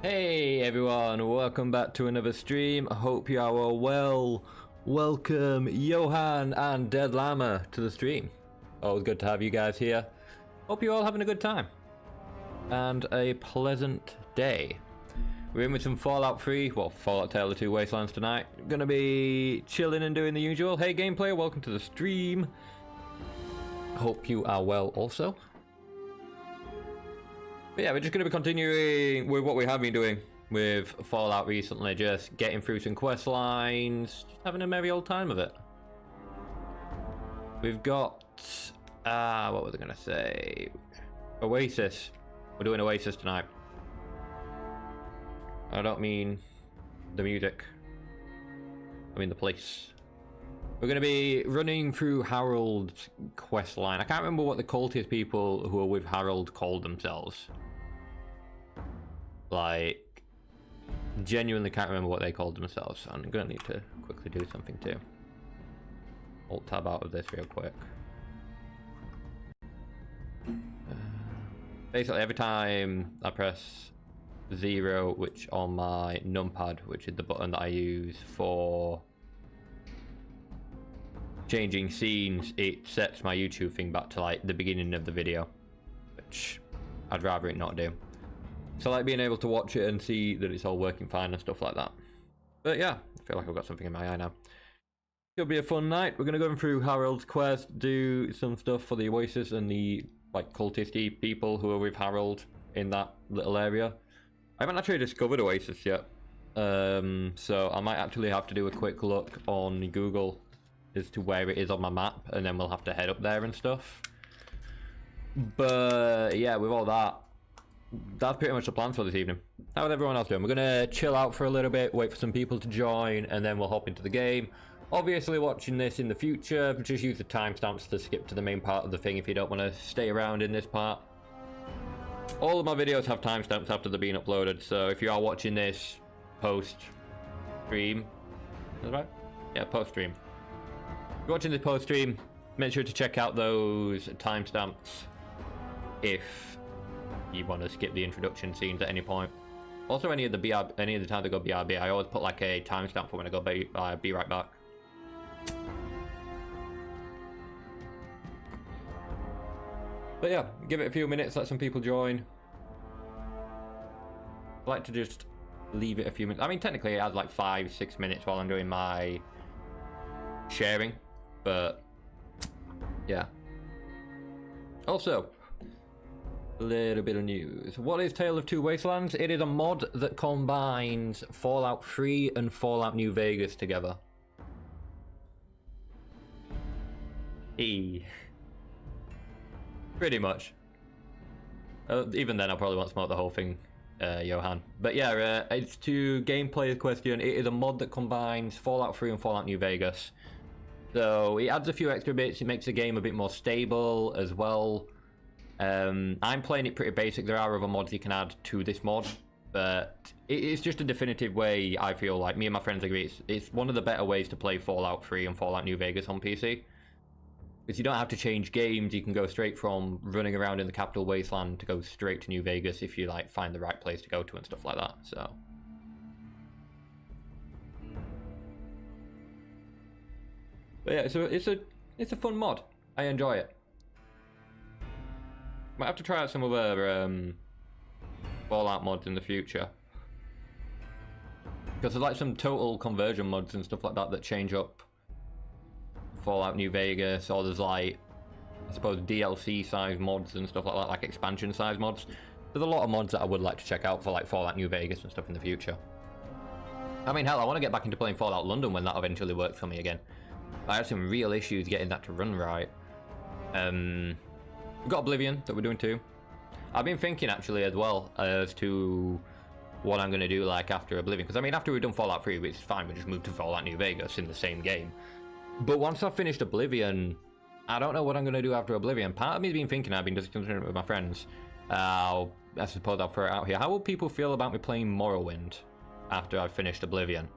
Hey everyone, welcome back to another stream. I hope you are all well. Welcome Johan and Dead Llama to the stream. Always good to have you guys here. Hope you're all having a good time and a pleasant day. We're in with some Fallout 3, well, Fallout Tale of Two Wastelands tonight. Gonna be chilling and doing the usual. Hey game player, welcome to the stream. Hope you are well also. But yeah, we're just going to be continuing with what we have been doing with Fallout recently, just getting through some quest lines, just having a merry old time of it. We've got, what was I going to say? Oasis. We're doing Oasis tonight. I don't mean the music. I mean the place. We're going to be running through Harold's quest line. I can't remember what the cultist people who are with Harold called themselves. Like, genuinely can't remember what they called themselves. I'm going to need to quickly do something too. Alt tab out of this real quick. Basically, every time I press 0, which on my numpad, which is the button that I use for changing scenes, it sets my YouTube thing back to like the beginning of the video, which I'd rather it not do. So I like being able to watch it and see that it's all working fine and stuff like that. But yeah, I feel like I've got something in my eye now. It'll be a fun night. We're going to go through Harold's quest, do some stuff for the Oasis and the like cultisty people who are with Harold in that little area. I haven't actually discovered Oasis yet. So I might actually have to do a quick look on Google as to where it is on my map, and then we'll have to head up there and stuff. But yeah, with all that, that's pretty much the plan for this evening. How is everyone else doing? We're gonna chill out for a little bit, wait for some people to join, and then we'll hop into the game. Obviously watching this in the future, just use the timestamps to skip to the main part of the thing if you don't want to stay around in this part. All of my videos have timestamps after they're being uploaded, so if you are watching this post-stream, is that right? Yeah, post-stream. If you're watching this post-stream, make sure to check out those timestamps if you want to skip the introduction scenes at any point. Also, any of the times I go BRB, I always put like a timestamp for when I go be right back. But yeah, give it a few minutes, let some people join. I like to just leave it a few minutes. I mean, technically it has like 5-6 minutes while I'm doing my sharing, but yeah. Also, a little bit of news. What is Tale of Two Wastelands? It is a mod that combines Fallout 3 and Fallout New Vegas together. Pretty much. Even then, I probably won't smoke the whole thing, Johan. But yeah, it's to gameplay question. It is a mod that combines Fallout 3 and Fallout New Vegas. So it adds a few extra bits. It makes the game a bit more stable as well. I'm playing it pretty basic. There are other mods you can add to this mod, but it's just a definitive way, I feel like. Me and my friends agree. It's one of the better ways to play Fallout 3 and Fallout New Vegas on PC. Because you don't have to change games, you can go straight from running around in the capital wasteland to go straight to New Vegas if you like find the right place to go to and stuff like that. So but yeah, so it's a fun mod. I enjoy it. Might have to try out some other Fallout mods in the future. Because there's like some total conversion mods and stuff like that change up Fallout New Vegas, or there's like, I suppose, DLC size mods and stuff like that, like expansion size mods. There's a lot of mods that I would like to check out for like Fallout New Vegas and stuff in the future. I mean, hell, I want to get back into playing Fallout London when that eventually works for me again. I had some real issues getting that to run right. We've got Oblivion that we're doing too. I've been thinking actually as well as to what I'm going to do like after Oblivion. Because I mean, after we've done Fallout 3, it's fine, we just moved to Fallout New Vegas in the same game. But once I've finished Oblivion, I don't know what I'm going to do after Oblivion. Part of me's been thinking, I've been discussing it with my friends. I suppose I'll throw it out here. How will people feel about me playing Morrowind after I've finished Oblivion?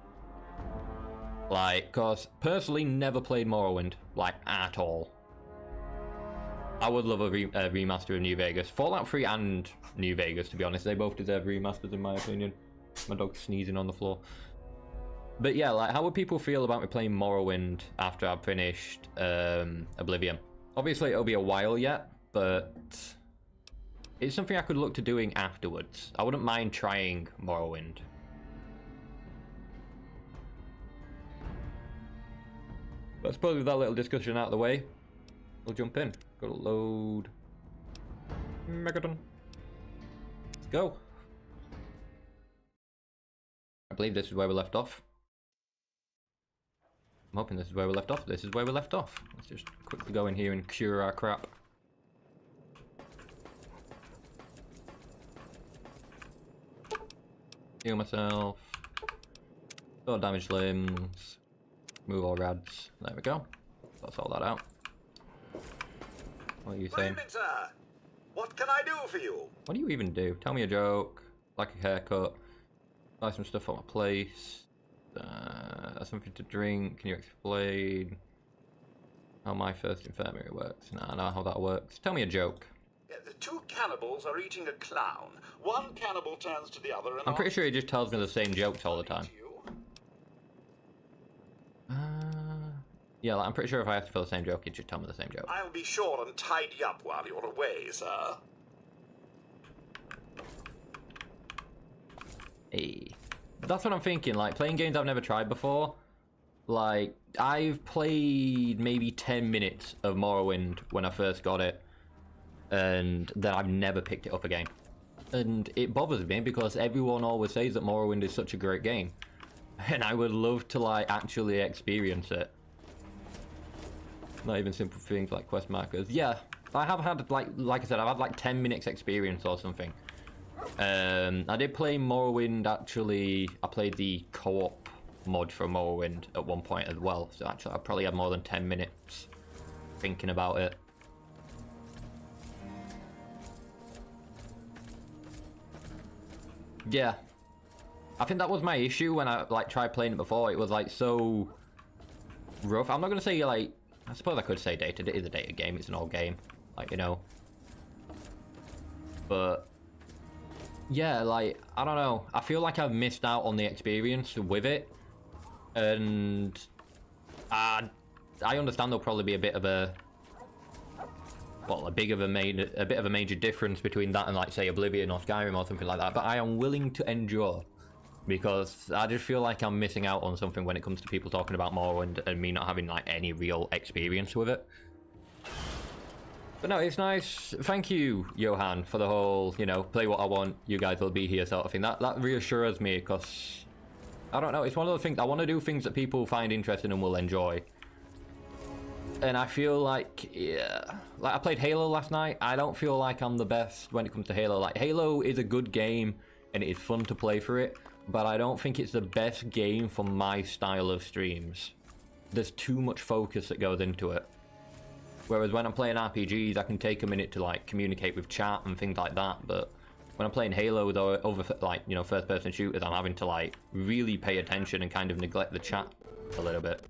Like, because personally, never played Morrowind, like, at all. I would love a remaster of New Vegas. Fallout 3 and New Vegas, to be honest. They both deserve remasters, in my opinion. My dog's sneezing on the floor. But yeah, like, how would people feel about me playing Morrowind after I've finished Oblivion? Obviously, it'll be a while yet, but it's something I could look to doing afterwards. I wouldn't mind trying Morrowind. But I suppose with that little discussion out of the way, we'll jump in. Got to load Megadon. Let's go. I believe this is where we left off. I'm hoping this is where we left off. This is where we left off. Let's just quickly go in here and cure our crap. Heal myself. Don't damage limbs. Move all rads. There we go. That's all that out. What are you saying? Good evening, sir. What can I do for you? What do you even do? Tell me a joke. Like a haircut. Buy some stuff on my place. Something to drink. Can you explain how my first infirmary works? Nah, I know how that works. Tell me a joke. Yeah, the two cannibals are eating a clown. One cannibal turns to the other and... I'm pretty sure he just tells me the same jokes all the time. Yeah, like, I'm pretty sure if I asked for the same joke, he'd just tell me the same joke. I'll be sure and tidy up while you're away, sir. Hey. That's what I'm thinking, like, playing games I've never tried before. Like, I've played maybe 10 minutes of Morrowind when I first got it. And then I've never picked it up again. And it bothers me because everyone always says that Morrowind is such a great game. And I would love to, like, actually experience it. Not even simple things like quest markers. Yeah, I have had, like I said, I've had like 10 minutes experience or something. I did play Morrowind, actually. I played the co-op mod for Morrowind at one point as well. So actually, I probably had more than 10 minutes thinking about it. Yeah. I think that was my issue when I, like, tried playing it before. It was, like, so rough. I'm not going to say, like, I suppose I could say dated. It is a dated game. It's an old game. Like, you know. But yeah, like, I don't know. I feel like I've missed out on the experience with it. And I understand there'll probably be a bit of a... well, a bit of a major difference between that and, like, say, Oblivion or Skyrim or something like that. But I am willing to endure. Because I just feel like I'm missing out on something when it comes to people talking about Morrowind and me not having, like, any real experience with it. But no, it's nice. Thank you, Johan, for the whole, you know, play what I want, you guys will be here sort of thing. That reassures me because, I don't know, it's one of those things, I want to do things that people find interesting and will enjoy. And I feel like, yeah, like I played Halo last night. I don't feel like I'm the best when it comes to Halo. Like, Halo is a good game and it is fun to play for it. But I don't think it's the best game for my style of streams. There's too much focus that goes into it. Whereas when I'm playing RPGs, I can take a minute to, like, communicate with chat and things like that. But when I'm playing Halo with other, like, you know, first-person shooters, I'm having to, like, really pay attention and kind of neglect the chat a little bit.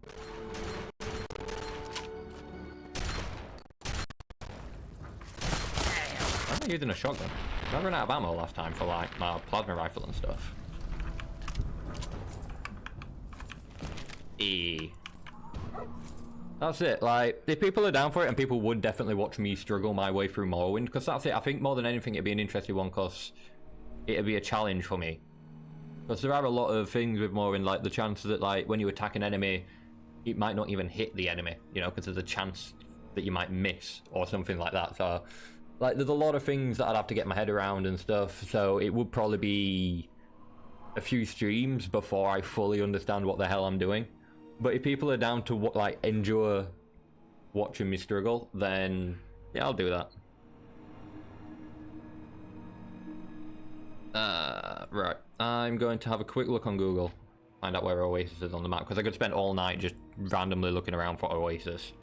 I'm using a shotgun. I ran out of ammo last time for, like, my plasma rifle and stuff. That's it. Like, if people are down for it, and people would definitely watch me struggle my way through Morrowind, because that's it. I think more than anything it'd be an interesting one because it'd be a challenge for me. Because there are a lot of things with Morrowind, like the chance that, like, when you attack an enemy, it might not even hit the enemy, you know, because there's a chance that you might miss or something like that. So, like, there's a lot of things that I'd have to get my head around and stuff, so it would probably be a few streams before I fully understand what the hell I'm doing. But if people are down to, like, endure watching me struggle, then yeah, I'll do that. Right. I'm going to have a quick look on Google. Find out where Oasis is on the map. Because I could spend all night just randomly looking around for Oasis.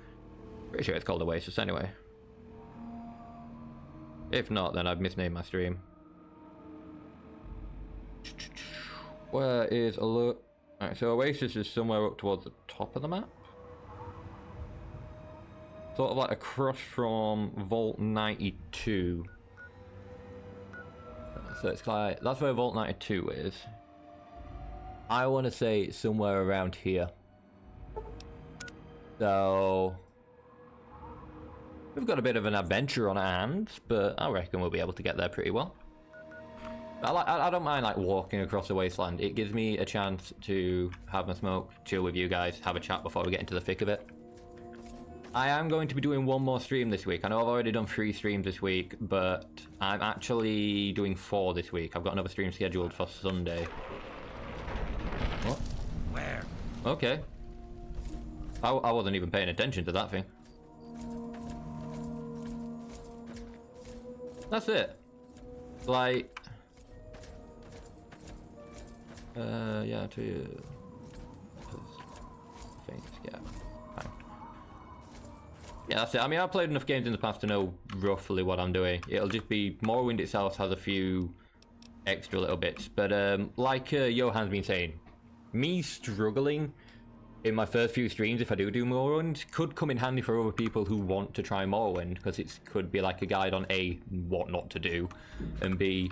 Pretty sure it's called Oasis anyway. If not, then I've misnamed my stream. Where is a look? Alright, so Oasis is somewhere up towards the top of the map. Sort of like across from Vault 92. So it's like, that's where Vault 92 is. I want to say somewhere around here. So we've got a bit of an adventure on our hands, but I reckon we'll be able to get there pretty well. I don't mind like walking across the wasteland. It gives me a chance to have my smoke, chill with you guys, have a chat before we get into the thick of it. I am going to be doing one more stream this week. I know I've already done 3 streams this week, but I'm actually doing 4 this week. I've got another stream scheduled for Sunday. What? Where? Okay. I wasn't even paying attention to that thing. That's it. Like... yeah, I'll tell you... Things, yeah. Fine. Yeah, that's it. I mean, I've played enough games in the past to know roughly what I'm doing. It'll just be... Morrowind itself has a few extra little bits. But, like Johan's been saying, me struggling in my first few streams, if I do Morrowind, could come in handy for other people who want to try Morrowind, because it could be like a guide on A, what not to do, and B,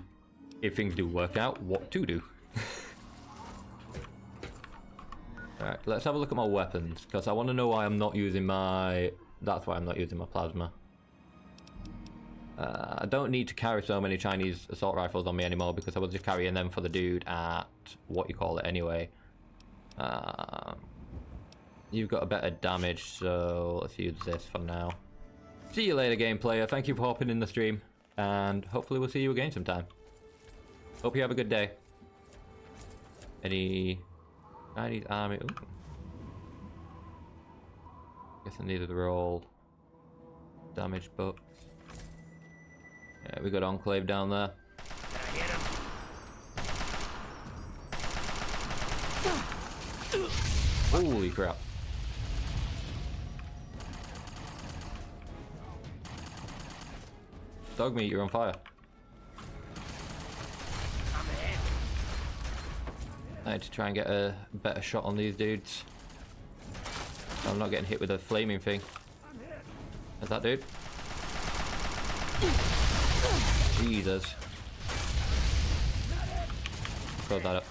if things do work out, what to do. Alright, let's have a look at my weapons, because I want to know why I'm not using my... That's why I'm not using my plasma. I don't need to carry so many Chinese assault rifles on me anymore, because I was just carrying them for the dude at... what you call it anyway. You've got a better damage, so let's use this for now. See you later, game player. Thank you for hopping in the stream, and hopefully we'll see you again sometime. Hope you have a good day. Any Chinese army? Ooh. Guess I needed to roll damage books. Yeah, we got Enclave down there. Did I hit him? Holy crap. Dog meat, you're on fire. I need to try and get a better shot on these dudes. I'm not getting hit with a flaming thing. There's that dude. Jesus. Got that up.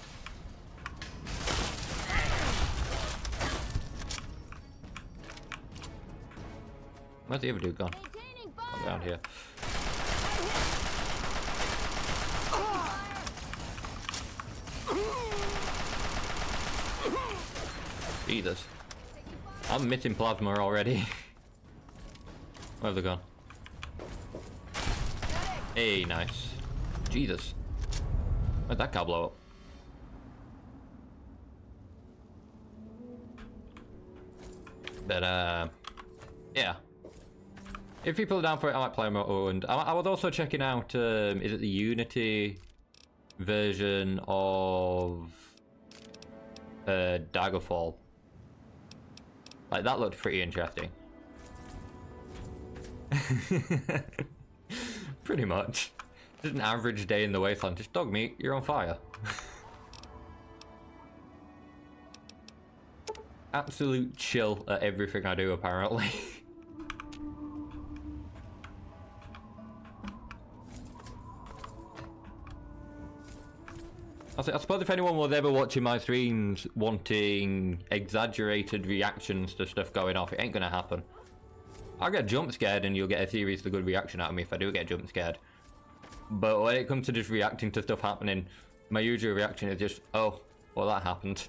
Where's the other dude gone? Around here. Jesus. I'm missing plasma already. Where have they gone? Hey, nice. Jesus. Where'd that car blow up? But, yeah. If people are down for it, I might play more. And I was also checking out, is it the Unity version of Daggerfall? Like, that looked pretty interesting. Pretty much. Just an average day in the wasteland. Just dog meat, you're on fire. Absolute chill at everything I do, apparently. I suppose if anyone was ever watching my streams wanting exaggerated reactions to stuff going off, it ain't gonna happen. I'll get jump scared and you'll get a seriously good reaction out of me if I do get jump scared. But when it comes to just reacting to stuff happening, my usual reaction is just, oh, well that happened.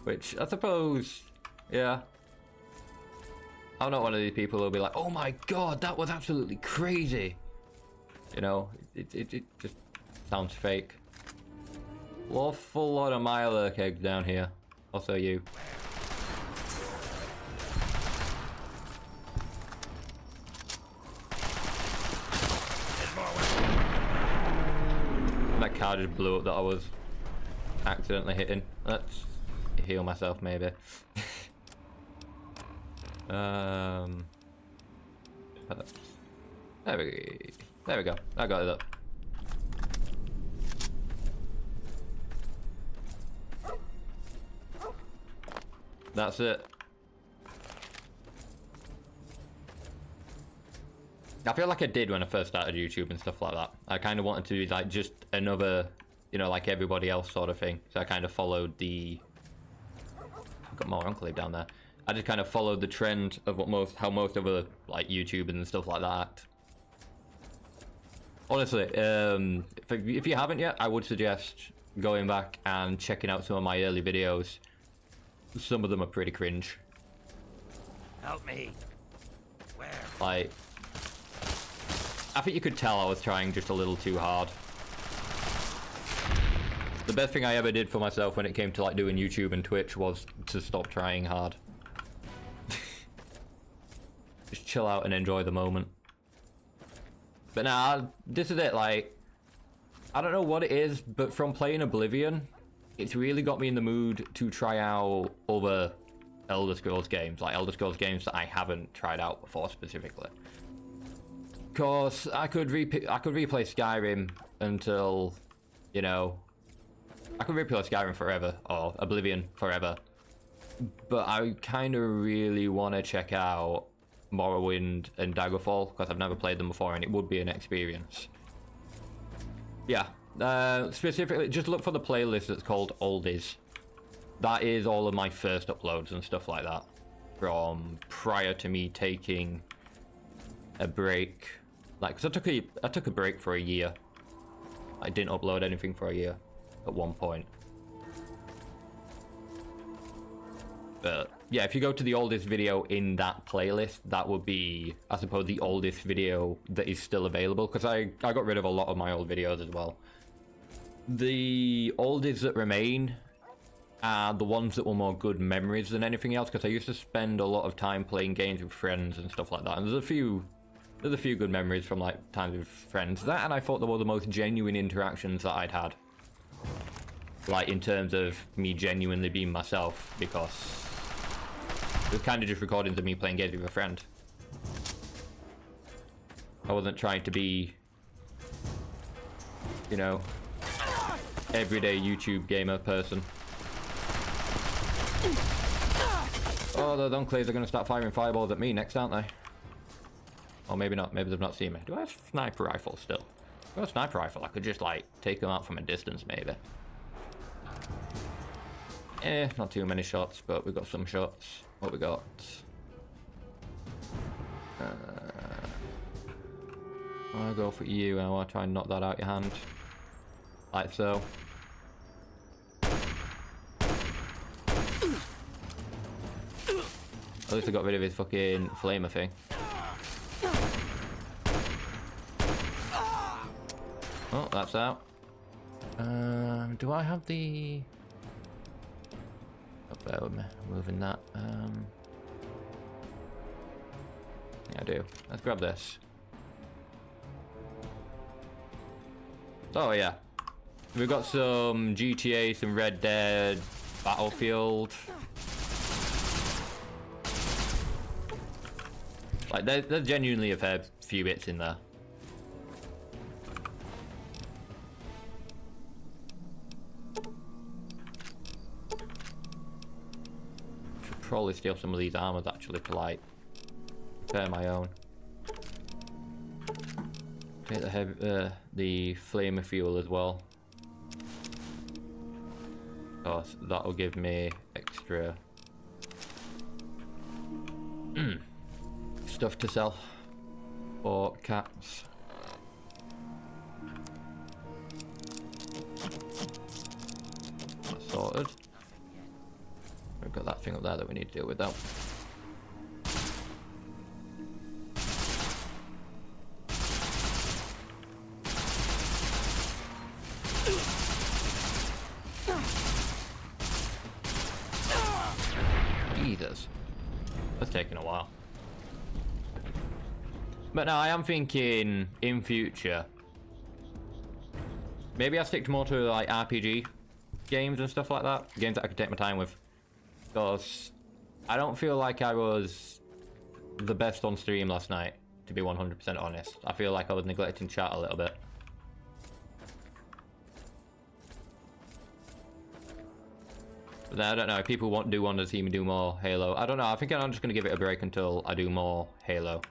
Which, I suppose, yeah. I'm not one of these people who'll be like, oh my god, that was absolutely crazy. You know, it just sounds fake. Awful lot of Mirelurk eggs down here. Also you. car just blew up that I was accidentally hitting. Let's heal myself, maybe. There we go. I got it up. That's it. I feel like I did when I first started YouTube and stuff like that. I kind of wanted to do like just another, you know, like everybody else sort of thing. So I kind of followed the... I've got more Enclave down there. I just kind of followed the trend of how most other like YouTubers and stuff like that act. Honestly, if you haven't yet, I would suggest going back and checking out some of my early videos. Some of them are pretty cringe. Help me. Where? Like, I think you could tell I was trying just a little too hard. The best thing I ever did for myself when it came to like doing YouTube and Twitch was to stop trying hard. Just chill out and enjoy the moment. But nah, this is it, like, I don't know what it is, but from playing Oblivion, it's really got me in the mood to try out other Elder Scrolls games, like Elder Scrolls games that I haven't tried out before specifically. Cause I could replay Skyrim until, you know, I could replay Skyrim forever, or Oblivion forever. But I kind of really want to check out Morrowind and Daggerfall, because I've never played them before, and it would be an experience. Yeah, specifically, just look for the playlist that's called Oldies. That is all of my first uploads and stuff like that, from prior to me taking a break. Like, cause I took a break for a year. I didn't upload anything for a year at one point. But yeah, if you go to the oldest video in that playlist, that would be, I suppose, the oldest video that is still available, because I got rid of a lot of my old videos as well. The oldest that remain are the ones that were more good memories than anything else, because I used to spend a lot of time playing games with friends and stuff like that, and there's a few good memories from like times with friends. That, and I thought they were the most genuine interactions that I'd had, like in terms of me genuinely being myself, because it was kind of just recordings of me playing games with a friend. I wasn't trying to be, you know, everyday YouTube gamer person. Oh, those Enclaves are going to start firing fireballs at me next, aren't they? Or maybe not. Maybe they've not seen me. Do I have a sniper rifle still? If I have a sniper rifle, I could just, like, take them out from a distance, maybe. Not too many shots, but we've got some shots. What we got? I'll go for you, and I'll try and knock that out your hand. Like so. At least I got rid of his fucking flamer thing. Oh, that's out. Do I have the... Oh, bear with me. I'm moving that. Yeah, I do. Let's grab this. Oh, yeah. We've got some GTA, some Red Dead, Battlefield. Like, there's genuinely a fair few bits in there. Should probably steal some of these armors actually to like repair my own. Take the flamer fuel as well. Oh, so that'll give me extra stuff to sell for cats. That's sorted. We've got that thing up there that we need to deal with though. Jesus. That's taking a while. But no, I am thinking in future Maybe I stick more to like RPG games and stuff like that. Games that I could take my time with. Because I don't feel like I was the best on stream last night, to be 100% honest. I feel like I was neglecting chat a little bit. But then I don't know, if people want to see me do more Halo. I don't know, I think I'm just going to give it a break until I do more Halo.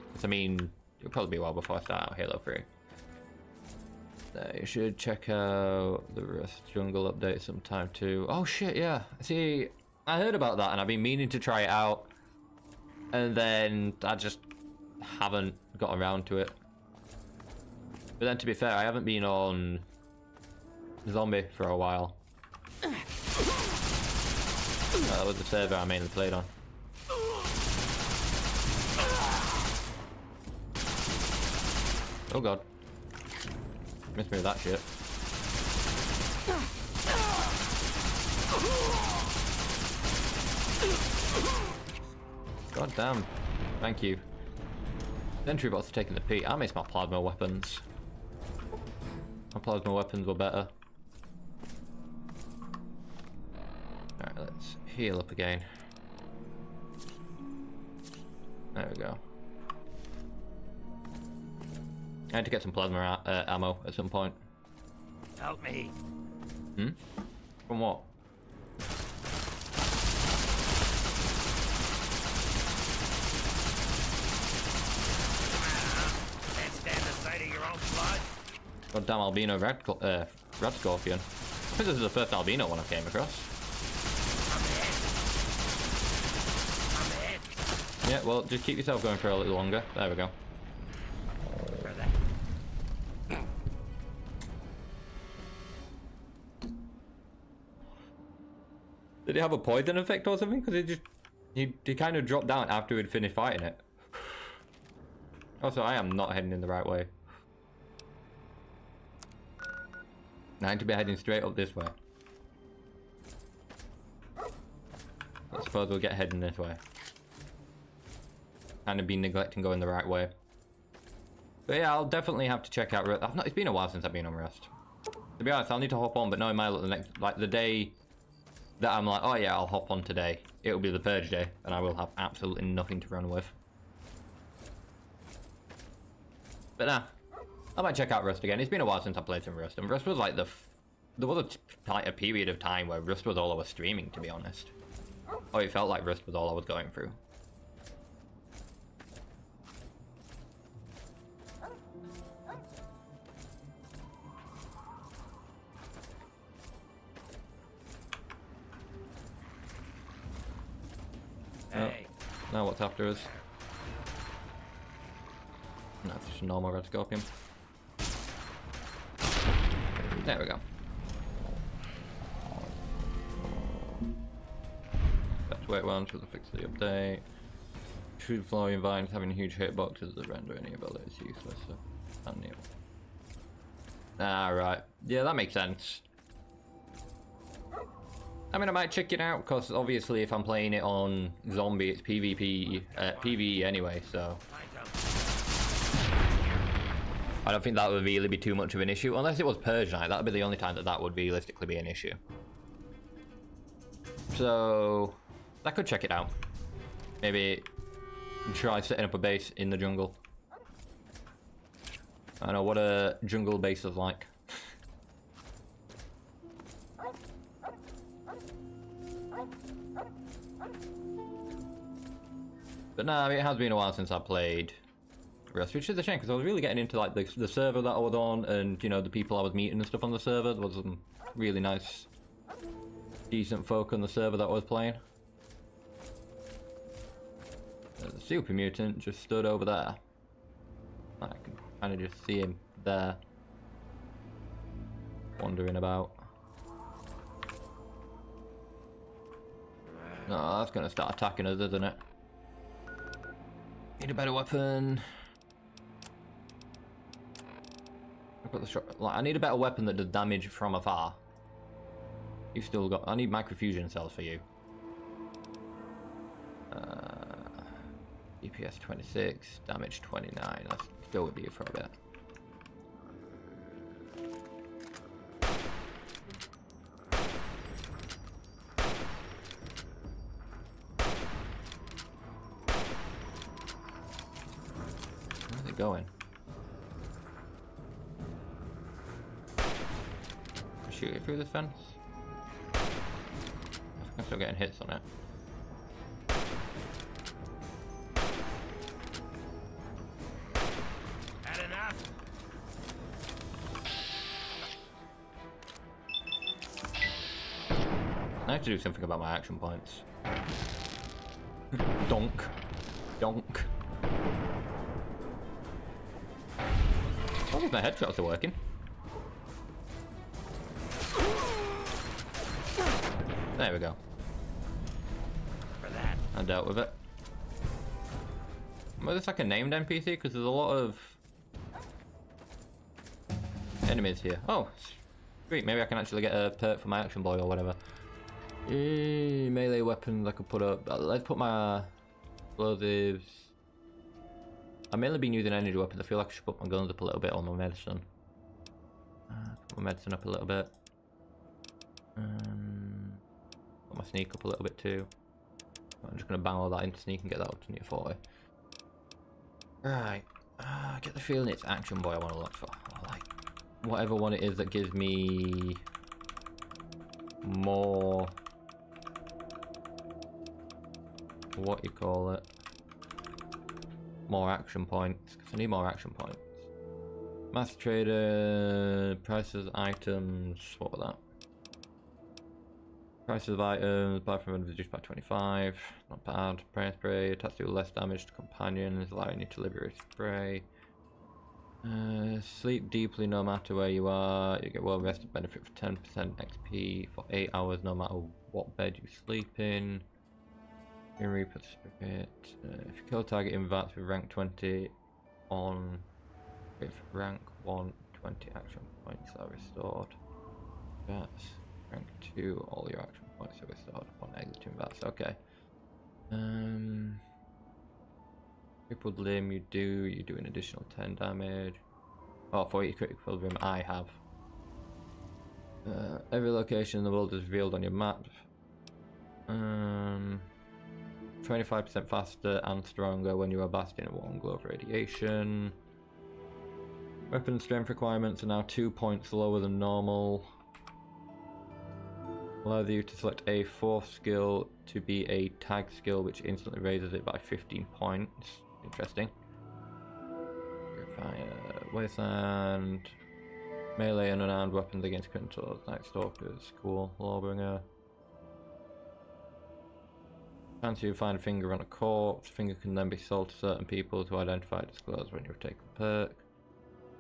Because I mean, it'll probably be a while before I start out Halo 3. You should check out the Rust Jungle update sometime too. Oh shit, yeah. See, I heard about that and I've been meaning to try it out. And then I just haven't got around to it. But then to be fair, I haven't been on Zombie for a while. That was the server I mainly played on. Oh god. Missed me with that shit. God damn. Thank you. Sentry bots are taking the P. I miss my plasma weapons. My plasma weapons were better. Alright, let's heal up again. There we go. I had to get some plasma ammo at some point. Help me. Hmm? From what? Can't stand the sight of your own blood. Goddamn albino red scorpion. I think this is the first albino one I came across. I'm ahead. Yeah, well, just keep yourself going for a little longer. There we go. For that. Did it have a poison effect or something? Because it just... He kind of dropped down after we'd finished fighting it. Also, I am not heading in the right way. I need to be heading straight up this way. I suppose we'll get heading this way. Kind of been neglecting going the right way. But yeah, I'll definitely have to check out Rust. It's been a while since I've been on Rust. To be honest, I'll need to hop on, but no, the next, like the day that I'm like, oh yeah, I'll hop on today. It'll be the purge day, and I will have absolutely nothing to run with. But nah, I might check out Rust again. It's been a while since I played some Rust, and Rust was like there was a period of time where Rust was all I was streaming, to be honest. Oh, it felt like Rust was all I was going through. Hey. Now what's after us? No, it's just a normal red scorpion. There we go. That's where it went with the fix of the update. True flowering vines having huge hitboxes, the Branduien ability is useless. So right. Yeah, that makes sense. I mean, I might check it out, because obviously if I'm playing it on Zombie, it's PvP, PvE anyway, so... I don't think that would really be too much of an issue, unless it was Purge Night. That would be the only time that that would realistically be an issue. So, I could check it out. Maybe try setting up a base in the jungle. I don't know what a jungle base is like. But no, I mean, it has been a while since I played Rust, which is a shame because I was really getting into like the server that I was on, and you know, the people I was meeting and stuff on the server. There was some really nice, decent folk on the server that I was playing. The super mutant just stood over there. I can kind of just see him there, wandering about. No, that's gonna start attacking us, isn't it? Need a better weapon. I've got the like, I need a better weapon that does damage from afar. You've still got... I need microfusion cells for you. DPS 26, damage 29. That's still with you for a bit. they going? Shoot it through this fence? I think I'm still getting hits on it. Had enough? I have to do something about my action points. Donk. Donk. Oh, my headshots are working. There we go. For that. I dealt with it. Well, it's like a named NPC because there's a lot of enemies here. Oh, sweet. Maybe I can actually get a perk for my action boy or whatever. Melee weapons I could put up. Let's put my explosives. I've mainly been using energy weapons. I feel like I should put my guns up a little bit on my medicine. Put my medicine up a little bit. Put my sneak up a little bit too. I'm just going to bang all that into sneak and get that up to near 40. Right. I get the feeling it's action boy I want to look for. Or like whatever one it is that gives me more, what you call it, more action points, because I need more action points. Master trader, prices, items, what was that? Prices of items, buy from reduced by 25, not bad. Prayer spray, attacks do less damage to companions, allowing you to liberate spray. Sleep deeply no matter where you are. You get well rested, benefit for 10% XP for 8 hours no matter what bed you sleep in. Reaper spirit. If you kill target in VATS with rank 20 on with rank 1 20 action points are restored. VATS rank 2 all your action points are restored upon exiting VATS. Okay. Crippled limb, you do an additional 10 damage. Oh, for your critical limb, I have. Every location in the world is revealed on your map. 25% faster and stronger when you are basking in one glow of radiation. Weapon strength requirements are now 2 points lower than normal. Allows you to select a 4th skill to be a tag skill, which instantly raises it by 15 points. Interesting. Wasteland. Melee and unarmed weapons against criminals, Night Stalkers. Cool. Lawbringer. Fancy you find a finger on a corpse. Finger can then be sold to certain people to identify and disclose when you've taken the perk.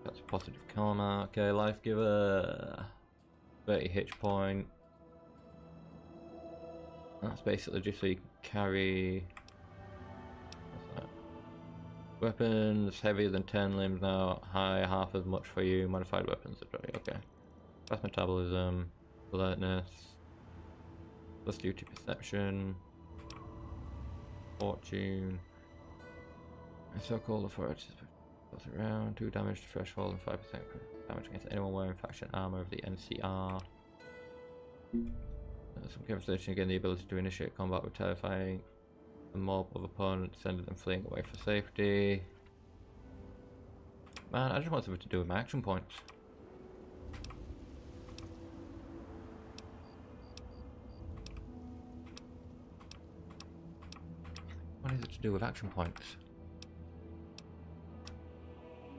That's a positive karma. Okay, life giver. 30 hitch point. That's basically just so you can carry. Weapons heavier than 10 limbs now, high half as much for you. Modified weapons are very okay. Fast metabolism, alertness, plus duty perception, fortune. So-called authorities goes around 2 damage to threshold and 5% damage against anyone wearing faction armor of the NCR. Some conversation again, the ability to initiate combat with terrifying a mob of opponents, sending them fleeing away for safety. Man, I just want something to do with my action points. What is it to do with action points?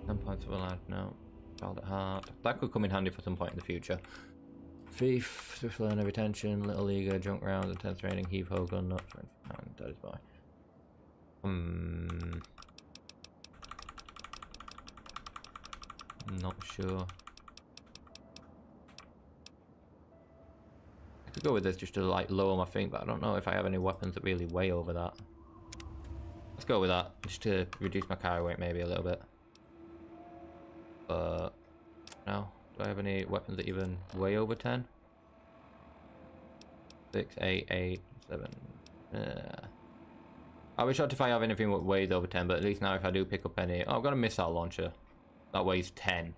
10 points of a lad, no. Child at heart. That could come in handy for some point in the future. Thief, swift learner, retention, little leaguer, junk rounds, intense training, heave ho, gun nut, and that is boy. Not sure. I could go with this just to like lower my thing, but I don't know if I have any weapons that really weigh over that. Let's go with that, just to reduce my carry weight maybe a little bit. But no. Do I have any weapons that even weigh over 10? 6, 8, 8, 7. I'll be shocked if I have anything that weighs over 10, but at least now if I do pick up any... Oh, I've got a missile launcher. That weighs 10.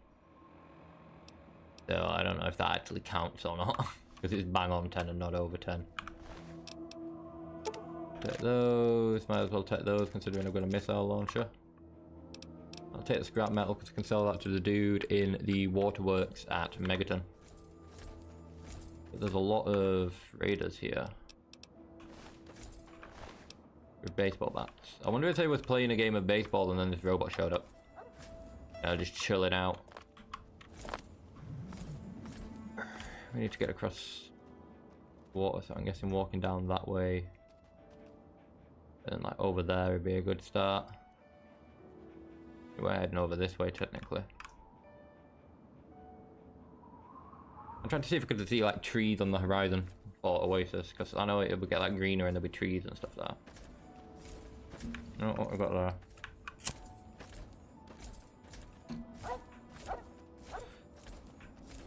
So I don't know if that actually counts or not. Because it's bang on 10 and not over 10. Take those. Might as well take those considering I've got a missile launcher. I'll take the scrap metal because I can sell that to the dude in the waterworks at Megaton. But there's a lot of raiders here. With baseball bats. I wonder if they was playing a game of baseball and then this robot showed up. Just chilling out. We need to get across the water, so I'm guessing walking down that way. And like over there would be a good start. We're heading over this way technically. I'm trying to see if I could see like trees on the horizon for Oasis, because I know it would get like greener and there'll be trees and stuff there. Oh, what we got there?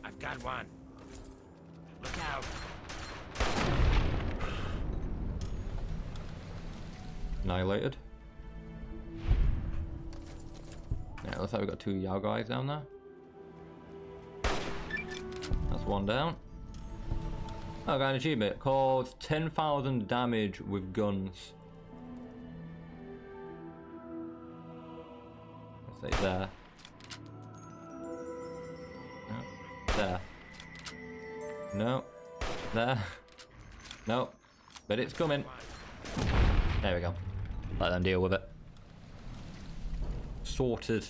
I've got one. Look out. Annihilated. Yeah, looks like we've got 2 Yao guys down there. That's one down. Oh, I got an achievement called 10,000 damage with guns. Let's say there. No. There. No. There. No. But it's coming. There we go. Let them deal with it. Sorted.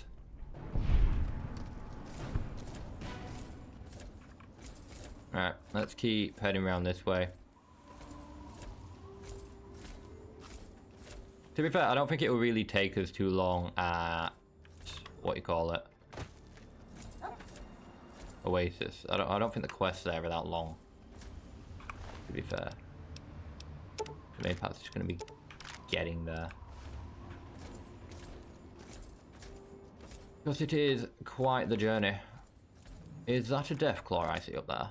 Alright, let's keep heading around this way. To be fair, I don't think it will really take us too long at what you call it, Oasis. I don't think the quests there are that long. To be fair, the main part's just going to be getting there. Because it is quite the journey. Is that a Deathclaw I see up there?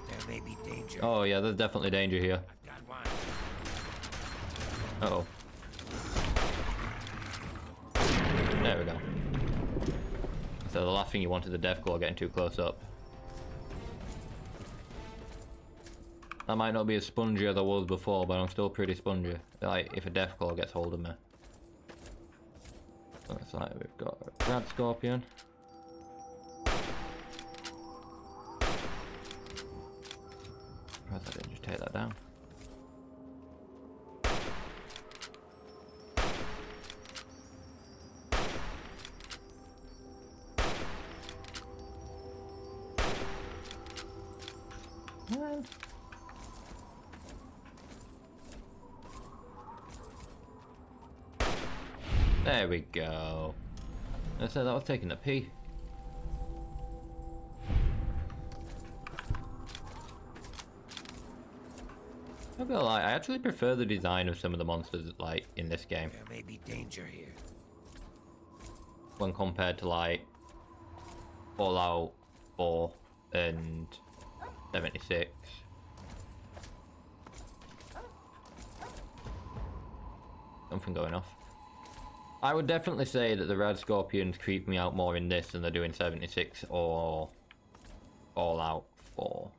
There may be danger. Oh yeah, there's definitely danger here. I've got one. Uh-oh. There we go. So the last thing you want is the Deathclaw getting too close up. That might not be as spongy as I was before, but I'm still pretty spongy. Like, if a Deathclaw gets hold of me. Looks like we've got a Rad Scorpion. Surprised I didn't just take that down. Well. There we go. I said that was taking a pee. I feel like I actually prefer the design of some of the monsters like in this game There may be danger here. when compared to like Fallout 4 and 76. Something going off. I would definitely say that the Red Scorpions creep me out more in this than they do in 76 or Fallout 4.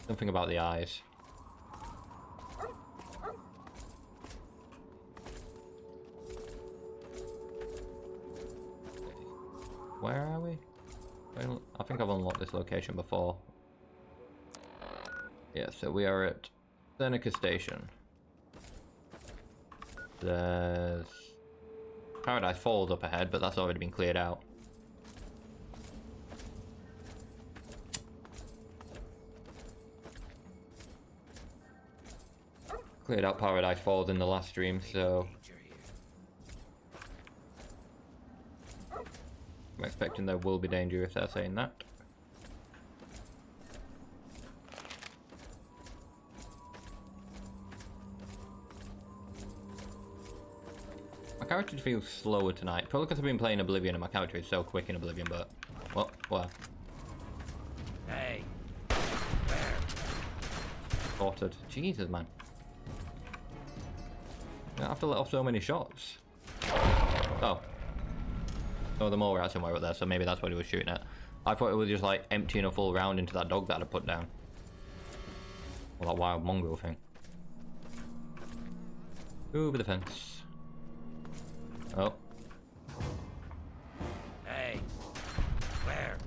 Something about the eyes. Where are we? I think I've unlocked this location before. Yeah, so we are at Seneca Station. There's Paradise Falls up ahead, but that's already been cleared out. Cleared out Paradise Falls in the last stream, so I'm expecting there will be danger if they're saying that. My character feels slower tonight, probably because I've been playing Oblivion and my character is so quick in Oblivion, but... What? Hey. Where? Spotted. Jesus, man. I have to let off so many shots. Oh. Oh, the mole rat somewhere up there, so maybe that's what he was shooting at. I thought it was just like emptying a full round into that dog that I put down. Or that wild mongrel thing. Over the fence. Oh. Hey. Where?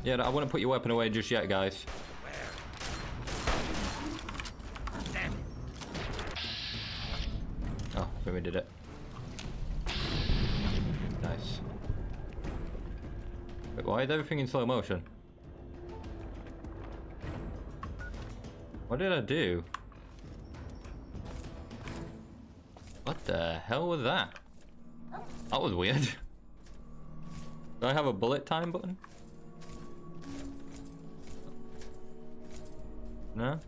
Yeah, I wouldn't put your weapon away just yet, guys. Where? Damn it. Oh, I think we did it. Nice. Wait, why is everything in slow motion? What did I do? What the hell was that? That was weird. Do I have a bullet time button? No?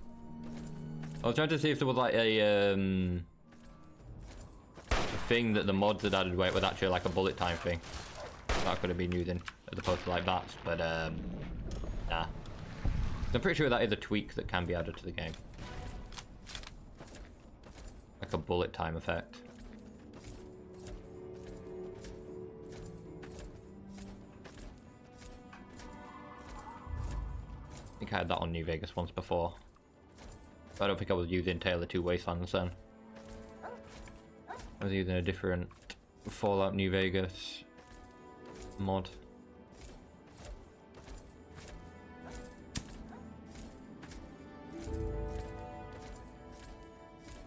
I was trying to see if there was like a thing that the mods had added where it was actually like a bullet time thing. That could have been using as opposed to like that, but nah. I'm pretty sure that is a tweak that can be added to the game. Like a bullet time effect. I think I had that on New Vegas once before. But I don't think I was using Tale of Two Wastelands then. I was using a different Fallout New Vegas mod.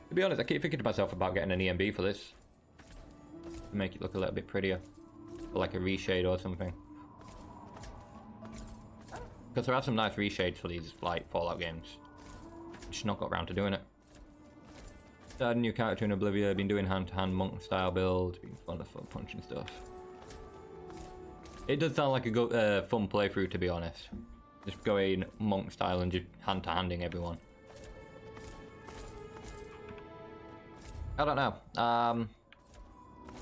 To be honest, I keep thinking to myself about getting an EMB for this. To make it look a little bit prettier. Or like a reshade or something. Because there are some nice reshades for these like Fallout games. Just not got around to doing it. Started a new character in Oblivion, been doing hand-to-hand monk style build, been fun of punching stuff. It does sound like a fun playthrough, to be honest. Just going monk style and just hand-to-handing everyone. I don't know.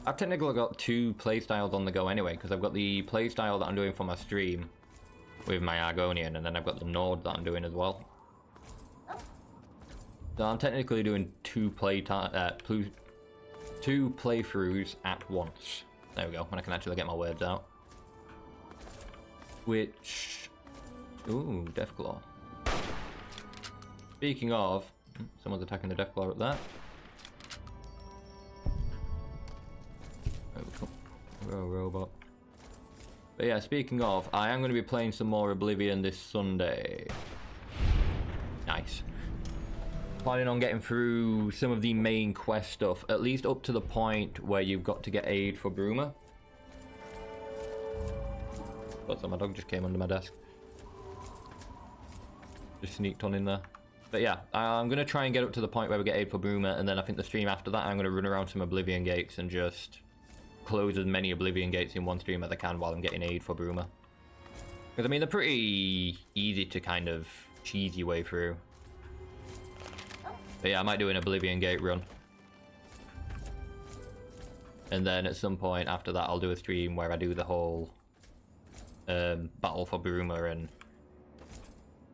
I've technically got two playstyles on the go anyway, because I've got the playstyle that I'm doing for my stream with my Argonian, and then I've got the Nord that I'm doing as well. So I'm technically doing two playthroughs at once. There we go, when I can actually get my words out. Which... Ooh, Deathclaw. Speaking of... Someone's attacking the Deathclaw up there. Oh, robot. But yeah, speaking of, I am going to be playing some more Oblivion this Sunday. Nice. Planning on getting through some of the main quest stuff, at least up to the point where you've got to get aid for Bruma. What's that? My dog just came under my desk. Just sneaked on in there. But yeah, I'm going to try and get up to the point where we get aid for Bruma, and then I think the stream after that I'm going to run around some Oblivion gates and just close as many Oblivion gates in one stream as I can while I'm getting aid for Bruma. Because I mean, they're pretty easy to kind of cheese your way through. But yeah, I might do an Oblivion gate run. And then at some point after that I'll do a stream where I do the whole battle for Bruma and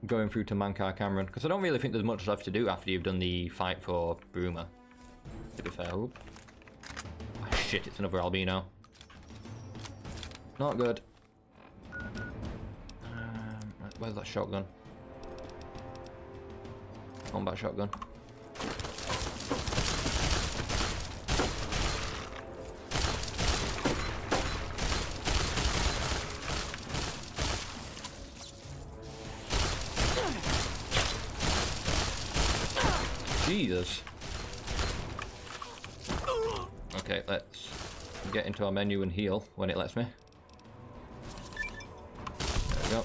going through to Mankar Cameron. Because I don't really think there's much left to do after you've done the fight for Bruma, to be fair. Oh shit, it's another albino. Not good. Where's that shotgun? Combat shotgun. Jesus. Okay, let's get into our menu and heal when it lets me. There we go.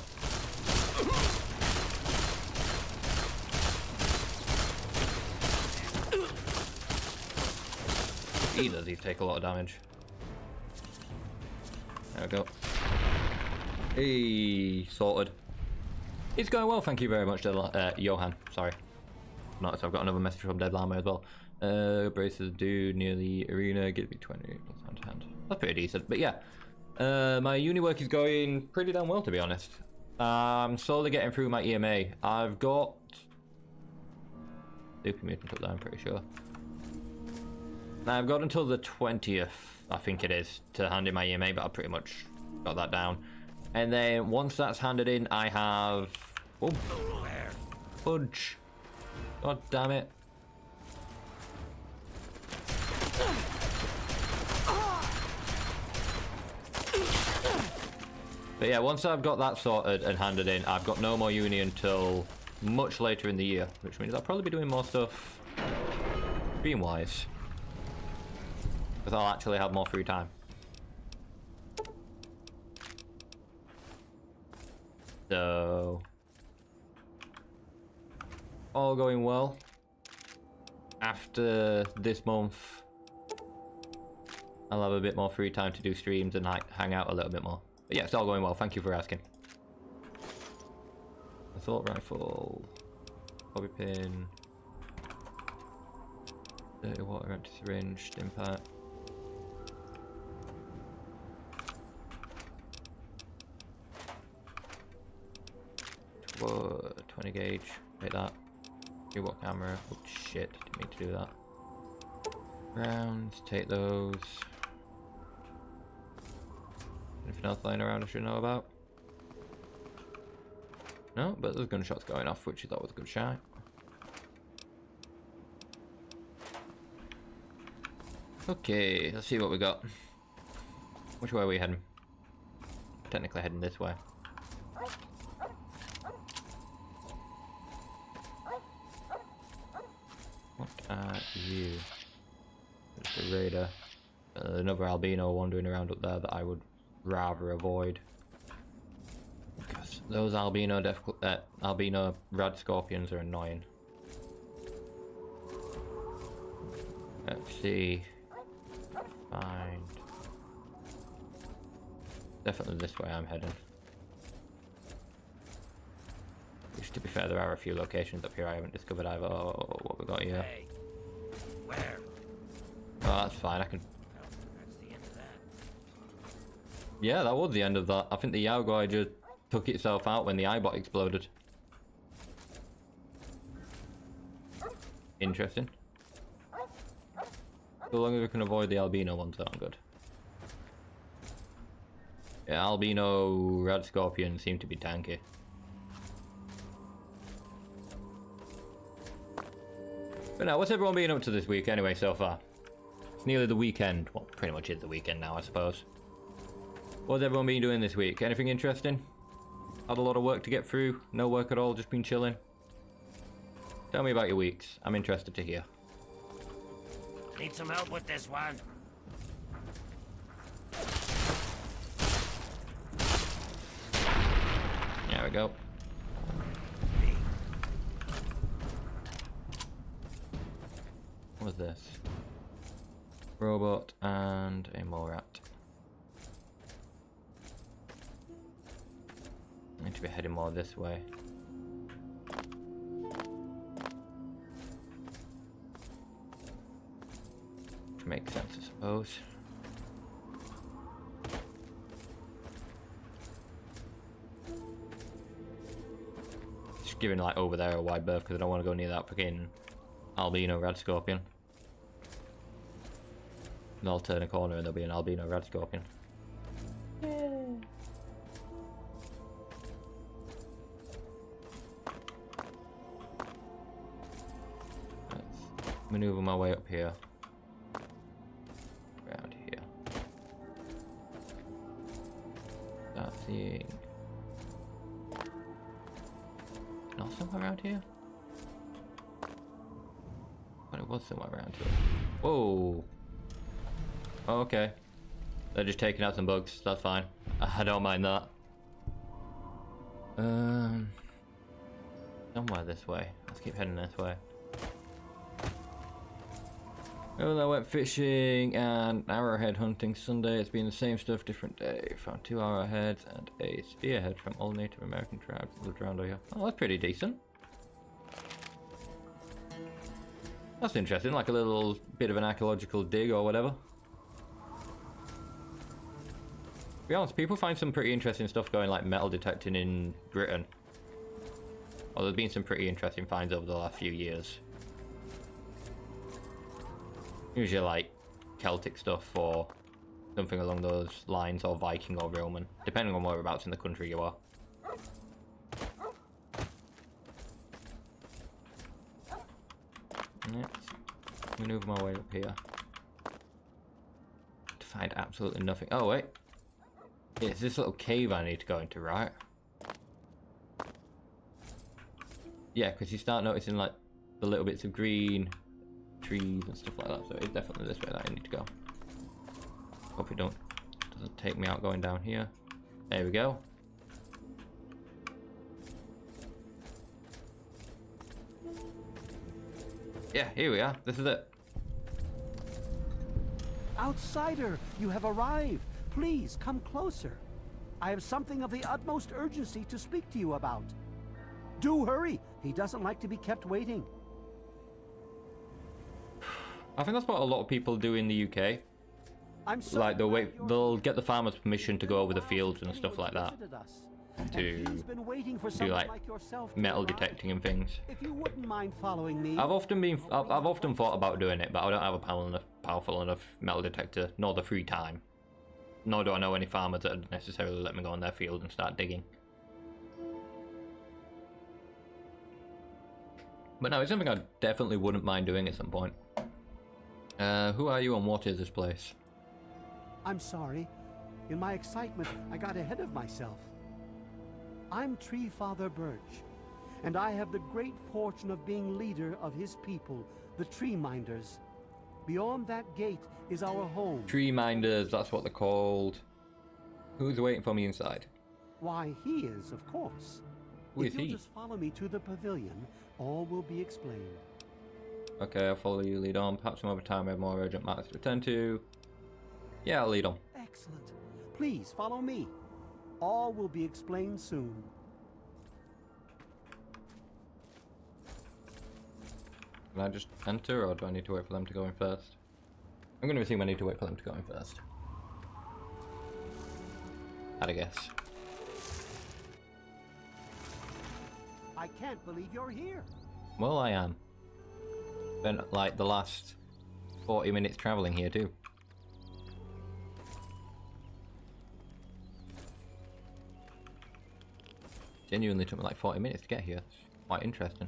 Either of these take a lot of damage. There we go. Hey, sorted. It's going well, thank you very much, Johan. Sorry. Notice I've got another message from Dead Llama as well. Braces dude near the arena, give me 20 plus hand to hand. That's pretty decent, but yeah. My uni work is going pretty damn well, to be honest. I'm slowly getting through my EMA. I've got... Super mutant up there, I'm pretty sure. Now I've got until the 20th, I think it is, to hand in my EMA, but I've pretty much got that down. And then once that's handed in, I have... Oh, fudge. God damn it. But yeah, once I've got that sorted and handed in, I've got no more uni until much later in the year, which means I'll probably be doing more stuff stream-wise, because I'll actually have more free time. So, all going well. After this month, I'll have a bit more free time to do streams and hang out a little bit more. But yeah, it's all going well. Thank you for asking. Assault rifle, bobby pin, dirty water, empty syringe, stim pack. Whoa, 20 gauge. Take that. What camera? Oh shit! Didn't mean to do that. Rounds. Take those. Anything else lying around I should know about? No, but there's gunshots going off, which I thought was a good shot. Okay, let's see what we got. Which way are we heading? Technically heading this way. What are you? There's a raider. Another albino wandering around up there that I would rather avoid. Because those albino rad scorpions are annoying. Let's see. Find. Definitely this way I'm heading. Which, to be fair, there are a few locations up here I haven't discovered either. Oh, what we got here? Hey, where? Oh, that's fine. I can. Well, that's the end of that. Yeah, that was the end of that. I think the Yaogoi just took itself out when the eyebot exploded. Interesting. So long as we can avoid the albino ones, I'm good. Yeah, albino red scorpions seem to be tanky. But now, what's everyone been up to this week anyway so far? It's nearly the weekend. Well, pretty much is the weekend now, I suppose. What's everyone been doing this week? Anything interesting? Had a lot of work to get through? No work at all, just been chilling? Tell me about your weeks. I'm interested to hear. Need some help with this one? There we go. What was this? Robot and a mole rat. I need to be heading more this way. Which makes sense, I suppose. Just giving like over there a wide berth because I don't want to go near that fucking albino red scorpion. And I'll turn a corner and there'll be an albino red scorpion. Let's maneuver my way up here. Around here. Start seeing. Not somewhere around here? But it was somewhere around here. Whoa! Oh, okay. They're just taking out some bugs. That's fine. I don't mind that. Somewhere this way. Let's keep heading this way. Well, I went fishing and arrowhead hunting Sunday. It's been the same stuff, different day. Found 2 arrowheads and a spearhead from all Native American tribes that lived around here. Oh, that's pretty decent. That's interesting, like a little bit of an archaeological dig or whatever. To be honest, people find some pretty interesting stuff going like metal detecting in Britain. Well, there's been some pretty interesting finds over the last few years. Usually like Celtic stuff or something along those lines, or Viking or Roman, depending on whereabouts in the country you are. Let's maneuver my way up here to find absolutely nothing. Oh wait, it's this little cave I need to go into, right? Yeah, because you start noticing like the little bits of green trees and stuff like that, so it's definitely this way that I need to go. Hope it doesn't take me out going down here. There we go. Yeah, here we are. This is it. Outsider, you have arrived. Please come closer. I have something of the utmost urgency to speak to you about. Do hurry. He doesn't like to be kept waiting. I think that's what a lot of people do in the UK. I'm so Like glad they'll get the farmers permission to go over the fields and stuff like that to do like metal detecting and things. If you wouldn't mind following me. I've often thought about doing it, but I don't have a powerful enough metal detector, nor the free time. Nor do I know any farmers that would necessarily let me go on their field and start digging. But no, it's something I definitely wouldn't mind doing at some point. Who are you and what is this place? I'm sorry. In my excitement, I got ahead of myself. I'm Tree Father Birch, and I have the great fortune of being leader of his people, the Tree Minders. Beyond that gate is our home. Tree Minders, that's what they're called. Who's waiting for me inside? Why, he is, of course. Who is if you'll he? just follow me to the pavilion, all will be explained. Okay, I'll follow you, lead on. Perhaps some other time I have more urgent matters to attend to. Yeah, I'll lead on. Excellent. Please follow me. All will be explained soon. Can I just enter, or do I need to wait for them to go in first? I'm going to assume I need to wait for them to go in first. I'd guess. I can't believe you're here. Well, I am. Spent like the last 40 minutes travelling here too. Genuinely took me like 40 minutes to get here. It's quite interesting.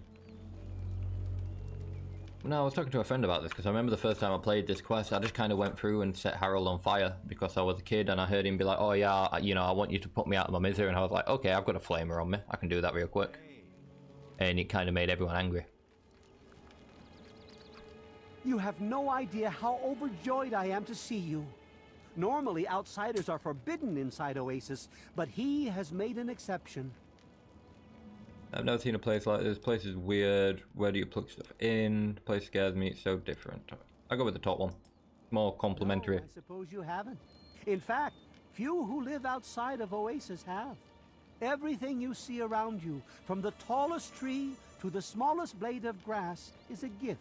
No, I was talking to a friend about this because I remember the first time I played this quest, I just kind of went through and set Harold on fire because I was a kid and I heard him be like, oh yeah, you know, I want you to put me out of my misery, and I was like, okay, I've got a flamer on me, I can do that real quick. And it kind of made everyone angry. You have no idea how overjoyed I am to see you. Normally, outsiders are forbidden inside Oasis, but he has made an exception. I've never seen a place like this. This place is weird. Where do you plug stuff in? The place scares me. It's so different. I go with the top one. More complimentary. No, I suppose you haven't. In fact, few who live outside of Oasis have. Everything you see around you, from the tallest tree to the smallest blade of grass, is a gift.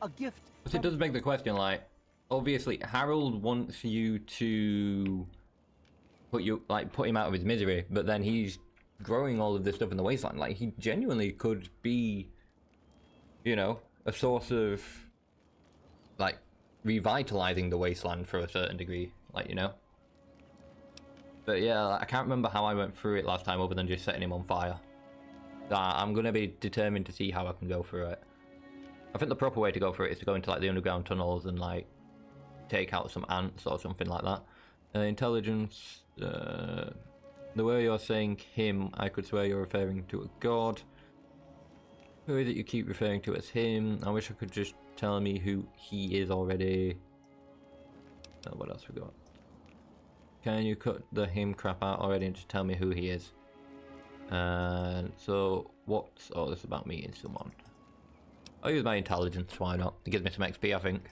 A gift. But it does beg the question, like, obviously Harold wants you to put him out of his misery, but then he's growing all of this stuff in the wasteland. Like, he genuinely could be, you know, a source of like revitalizing the wasteland for a certain degree, like, you know. But yeah, I can't remember how I went through it last time other than just setting him on fire. I'm gonna be determined to see how I can go through it. I think the proper way to go through it is to go into like the underground tunnels and like take out some ants or something like that. Intelligence, the way you're saying him, I could swear you're referring to a god. Who is it you keep referring to as him? I wish I could just tell me who he is already. What else we got? Can you cut the him crap out already and just tell me who he is? So what's all this about meeting someone? I'll use my intelligence, why not? It gives me some XP, I think.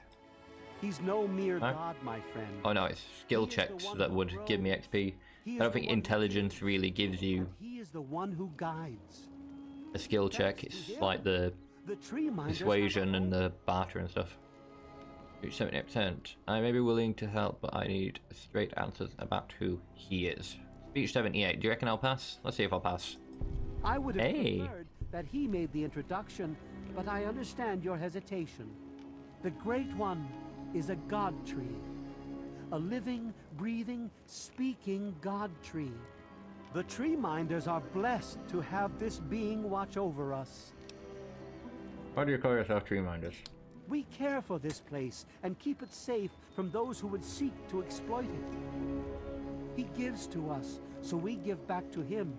He's no mere god, my friend. Oh no, it's skill checks that would give me XP. I don't think intelligence really gives you he is the one who guides. a skill check. It's like the persuasion and the barter and stuff. Reach 78%. I may be willing to help, but I need straight answers about who he is. Speech 78. Do you reckon I'll pass? Let's see if I'll pass. I would have preferred that he made the introduction, but I understand your hesitation. The Great One, is a god tree. A living, breathing, speaking god tree. The tree minders are blessed to have this being watch over us. Why do you call yourself tree minders? We care for this place and keep it safe from those who would seek to exploit it. He gives to us, so we give back to him.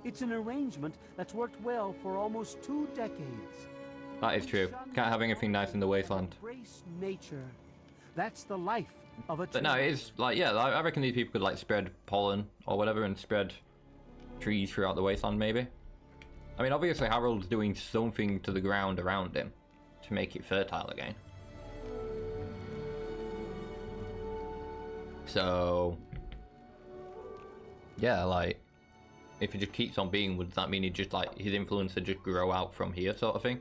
It's an arrangement that's worked well for almost 2 decades. That is true. Can't have anything nice in the wasteland. Embrace nature. That's the life of a tree. But no, it is like, yeah, I reckon these people could like spread pollen or whatever and spread trees throughout the wasteland maybe. I mean, obviously Harold's doing something to the ground around him to make it fertile again. So, yeah, like, if he just keeps on being, would that mean he just like, his influence would just grow out from here sort of thing?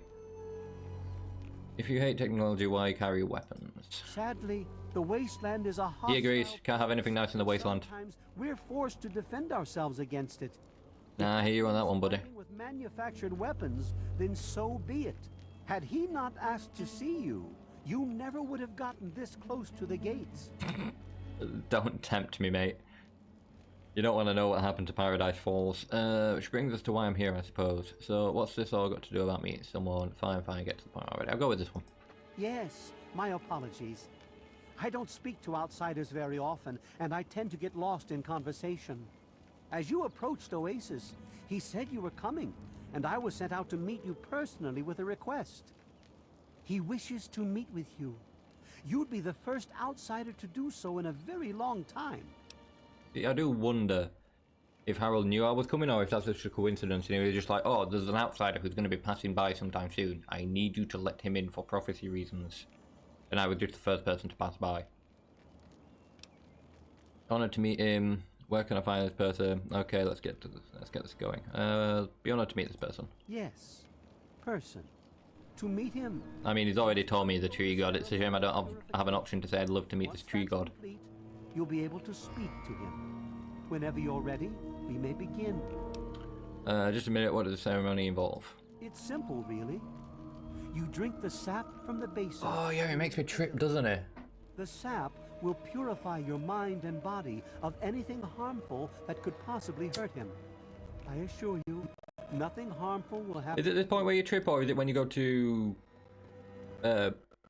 If you hate technology, why carry weapons? Sadly, the wasteland is a hostile... He agrees. Can't have anything nice in the wasteland. Sometimes we're forced to defend ourselves against it. Nah, I hear you on that one, buddy. With manufactured weapons, then so be it. Had he not asked to see you, you never would have gotten this close to the gates. Don't tempt me, mate. You don't want to know what happened to Paradise Falls. Which brings us to why I'm here, I suppose. So, what's this all got to do about meeting someone? Fine, get to the point already. I'll go with this one. Yes, my apologies. I don't speak to outsiders very often, and I tend to get lost in conversation. As you approached Oasis, he said you were coming, and I was sent out to meet you personally with a request. He wishes to meet with you. You'd be the first outsider to do so in a very long time. I do wonder if Harold knew I was coming or if that's just a coincidence and he was just like, oh, there's an outsider who's going to be passing by sometime soon. I need you to let him in for prophecy reasons. And I was just the first person to pass by. Honored to meet him. Where can I find this person? Okay, let's get this going. Be honored to meet this person. Yes, person. To meet him. I mean, he's already told me the tree god. It's a shame I don't have an option to say I'd love to meet this tree god. Complete, you'll be able to speak to him. Whenever you're ready, we may begin. Just a minute, what does the ceremony involve? It's simple, really. You drink the sap from the basin. Oh yeah, it makes me trip, doesn't it? The sap will purify your mind and body of anything harmful that could possibly hurt him. I assure you, nothing harmful will happen. Is it this point where you trip, or is it when you go to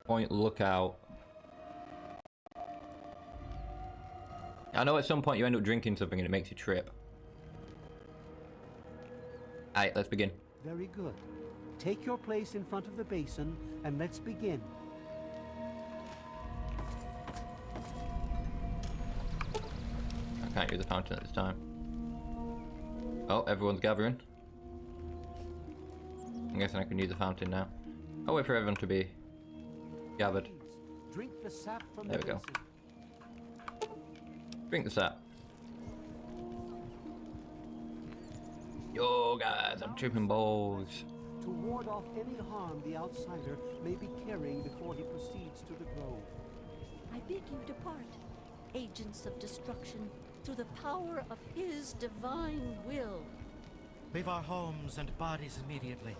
Point Lookout? I know at some point you end up drinking something and it makes you trip. Alright, let's begin. Very good. Take your place in front of the basin and let's begin. I can't use the fountain at this time. Oh, everyone's gathering. I'm guessing I can use the fountain now. I'll wait for everyone to be gathered. Please, drink the sap from There the we go. basin. Drink the sap. Yo guys, I'm tripping balls. To ward off any harm the outsider may be carrying before he proceeds to the grove. I bid you depart, agents of destruction, through the power of his divine will. Leave our homes and bodies immediately.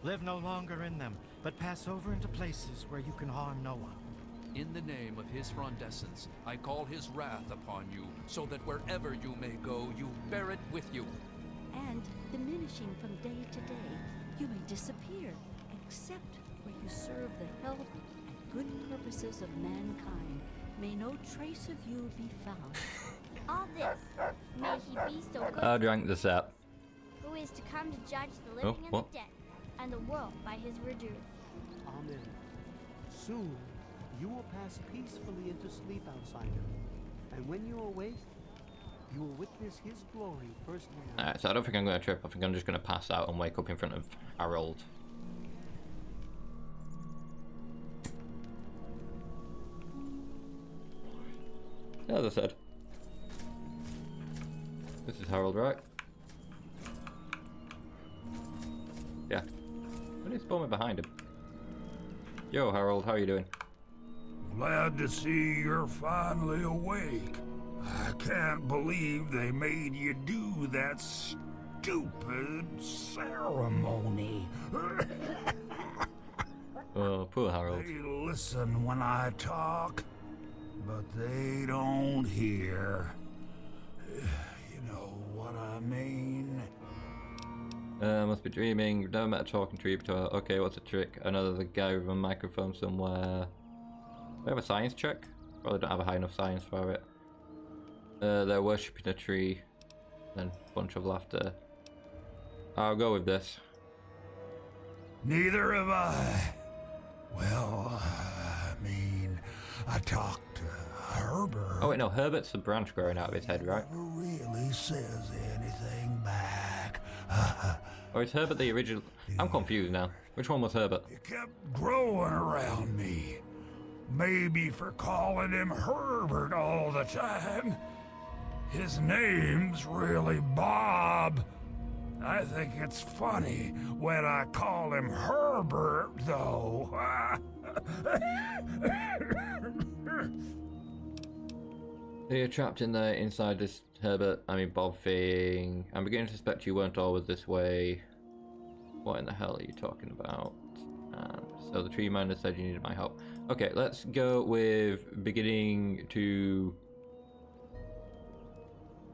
Live no longer in them, but pass over into places where you can harm no one. In the name of his frondescence, I call his wrath upon you, so that wherever you may go, you bear it with you. And, diminishing from day to day, you may disappear, except where you serve the health and good purposes of mankind. May no trace of you be found. All this, may he be so good, I drank the sap. who is to come to judge the living and what? the dead, and the world by his reduce. Amen. Soon, you will pass peacefully into sleep, outsider. And when you awake, you will witness his glory firsthand. Alright, so I don't think I'm going to trip. I think I'm just going to pass out and wake up in front of Harold. As I said. This is Harold, right? Yeah. When is Bowman behind him? Yo, Harold, how are you doing? Glad to see you're finally awake. I can't believe they made you do that stupid ceremony. Oh, poor Harold. They listen when I talk, but they don't hear. You know what I mean? Must be dreaming. You've never met a talking tree before. Okay, what's the trick? Another guy with a microphone somewhere. Do we have a science check? Probably don't have a high enough science for it. They're worshipping a tree. Then bunch of laughter. I'll go with this. Neither have I. Well, I mean, I talked to Herbert. Oh wait, no, Herbert's the branch growing out of his head, right? Never really says anything back. Or is Herbert the original? I'm confused now. Which one was Herbert? He kept growing around me. Maybe for calling him Herbert all the time. His name's really Bob. I think it's funny when I call him Herbert, though. You're trapped in there inside this Herbert, Bob thing. I'm beginning to suspect you weren't always this way. What in the hell are you talking about? So the tree miner said you needed my help. Okay, let's go with beginning to...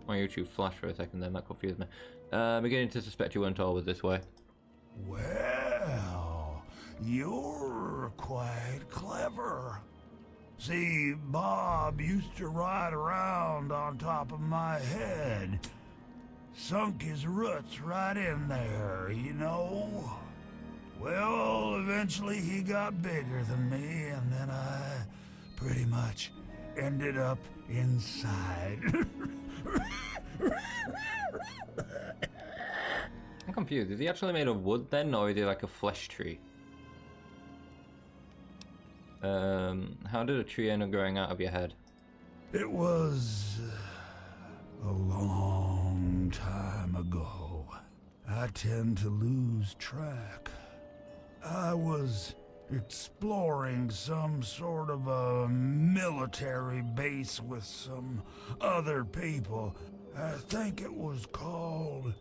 My YouTube flashed for a second then, that confused me. Beginning to suspect you weren't always this way. Well, you're quite clever. See, Bob used to ride around on top of my head. Sunk his roots right in there, you know? Well, eventually he got bigger than me, and then I pretty much ended up inside. I'm confused. Is he actually made of wood then, or is he like a flesh tree? How did a tree end up growing out of your head? It was a long time ago. I tend to lose track. I was exploring some sort of a military base with some other people. I think it was called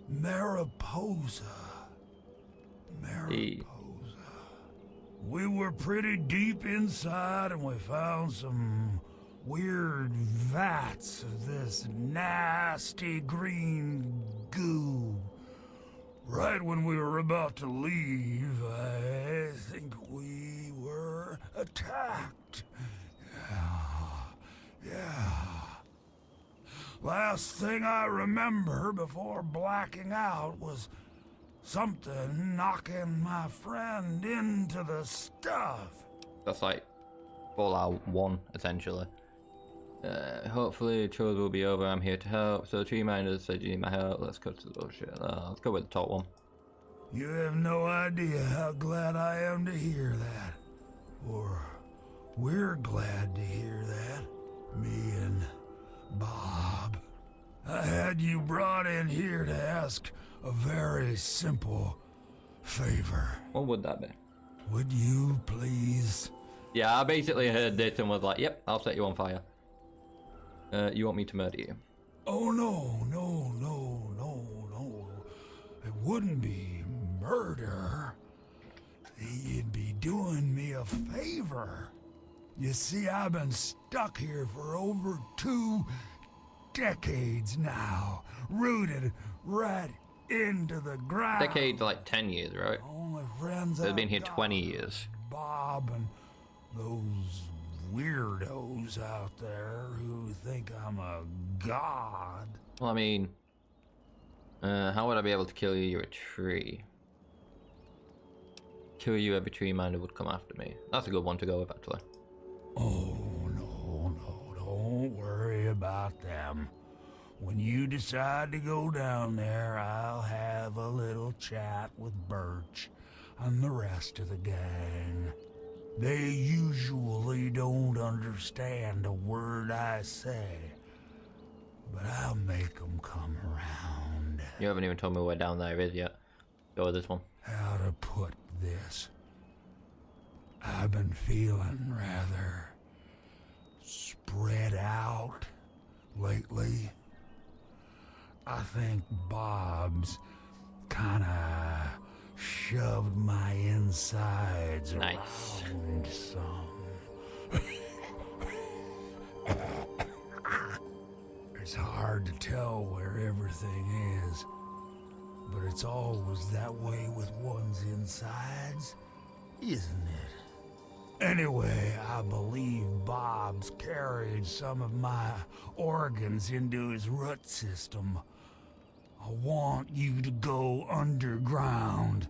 Mariposa. Mariposa. We were pretty deep inside and we found some weird vats of this nasty green goo. Right when we were about to leave, I think we were attacked. Yeah. Last thing I remember before blacking out was something knocking my friend into the stuff. That's like Fallout 1, essentially. Hopefully chores will be over. I'm here to help. So the tree miner said you need my help. Let's cut to the bullshit. Let's go with the top one. You have no idea how glad I am to hear that. Or we're glad to hear that. Me and Bob. I had you brought in here to ask a very simple favor. What would that be? Would you please? Yeah, I basically heard this and was like, yep, I'll set you on fire. You want me to murder you? Oh, no. It wouldn't be murder. You'd be doing me a favor. You see, I've been stuck here for over 2 decades now, rooted right into the ground. Decade, like 10 years, right? Only friends They've been I've here got 20 years. Bob and those weirdos out there who think I'm a god. Well, I mean, how would I be able to kill you? You're a tree. Kill you, every tree miner would come after me. That's a good one to go with, actually. Oh, no, don't worry about them. When you decide to go down there, I'll have a little chat with Birch and the rest of the gang. They usually don't understand a word I say, but I'll make them come around. You haven't even told me where down there is yet. Go with this one. How to put this? I've been feeling rather spread out lately. I think Bob's kinda shoved my insides Nice. around some. It's hard to tell where everything is, but it's always that way with one's insides, isn't it? Anyway, I believe Bob's carried some of my organs into his root system. I want you to go underground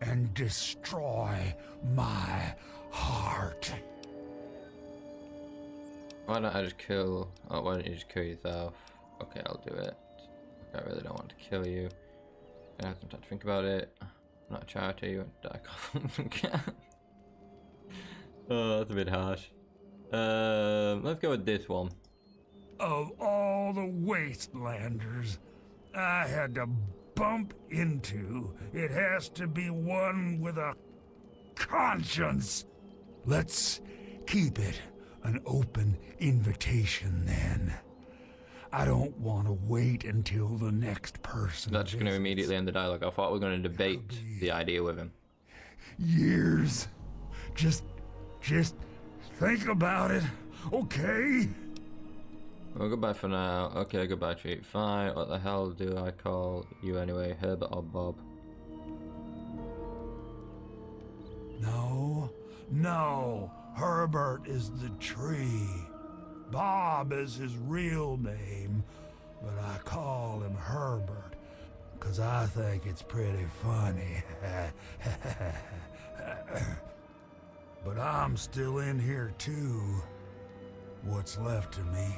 and destroy my heart. Why don't I just kill... Oh, why don't you just kill yourself? Okay, I'll do it. I really don't want to kill you. I have some time to think about it. I'm not a charity, you won't die coughing. Oh, that's a bit harsh. Let's go with this one. Of all the Wastelanders I had to bump into, it has to be one with a conscience. Let's keep it an open invitation then. I don't want to wait until the next person. That's going to immediately end the dialogue. I thought we were going to debate the idea with him. Years. Just think about it, okay? Well, goodbye for now. Okay, goodbye, treat. Fine. What the hell do I call you anyway? Herbert or Bob? No. Herbert is the tree. Bob is his real name, but I call him Herbert, 'cause I think it's pretty funny. But I'm still in here too. What's left of me?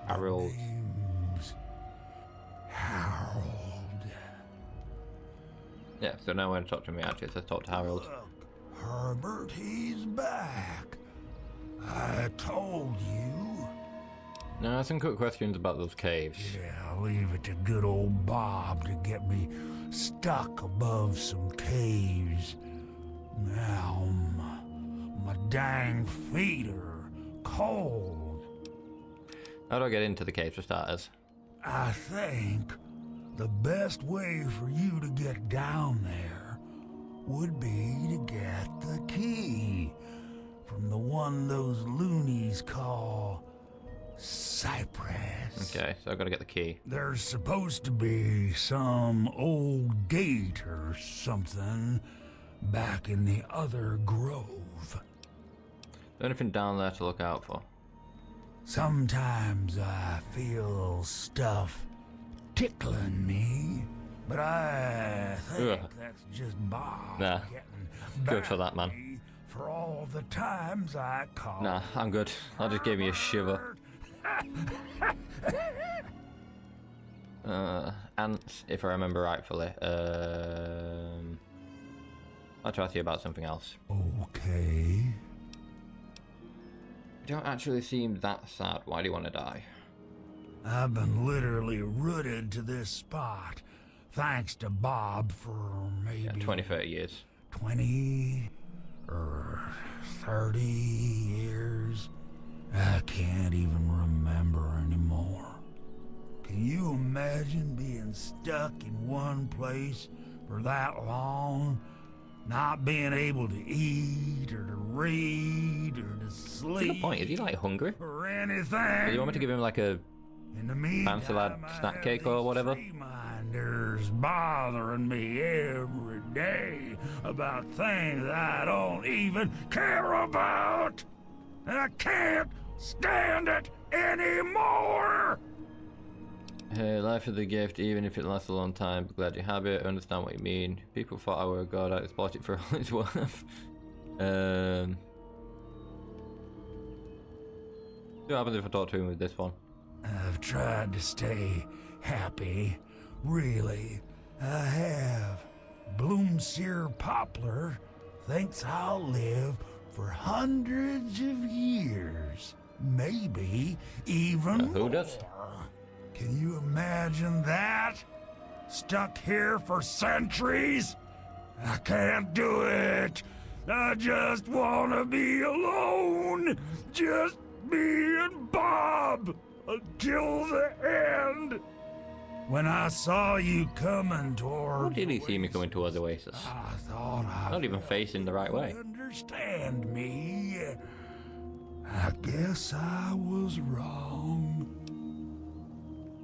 Harold. Name's Harold. Yeah, so now we're going to talk to me actually, so talk to Harold. Look, Herbert, he's back. I told you. Now, some quick questions about those caves. Yeah, leave it to good old Bob to get me stuck above some caves. Now, my dang feet are cold. How do I get into the cave for starters? I think the best way for you to get down there would be to get the key from the one those loonies call Cypress. Okay, so I've got to get the key. There's supposed to be some old gate or something back in the other grove. Is there anything down there to look out for? Sometimes I feel stuff tickling me, but I think Ugh. that's just Bob Nah, getting good for back that, man. at me for all the times I called. Nah, I'm good. That just gave me a shiver. Ants, if I remember rightfully. I'll try to you about something else. Okay. You don't actually seem that sad. Why do you want to die? I've been literally rooted to this spot, thanks to Bob for maybe Yeah, 20, 30 years. 20 or 30 years. I can't even remember anymore. Can you imagine being stuck in one place for that long? Not being able to eat or to read or to sleep. What's the point? Is he like hungry? Or anything. Do you want me to give him like a In the meantime, fancy lad I snack have cake or these whatever? reminders bothering me every day about things I don't even care about. I can't stand it anymore. Hey, life is a gift, even if it lasts a long time. Glad you have it. I understand what you mean. People thought I were a god. I'd exploit it for all it's worth. See what happens if I talk to him with this one. I've tried to stay happy. Really, I have. Bloomseer Poplar thinks I'll live for hundreds of years. Maybe even Who does? more. Can you imagine that? Stuck here for centuries? I can't do it. I just want to be alone. Just me and Bob until the end. When I saw you coming toward How did he see me coming towards Oasis? I thought I Not even facing the right way. understand me. I guess I was wrong.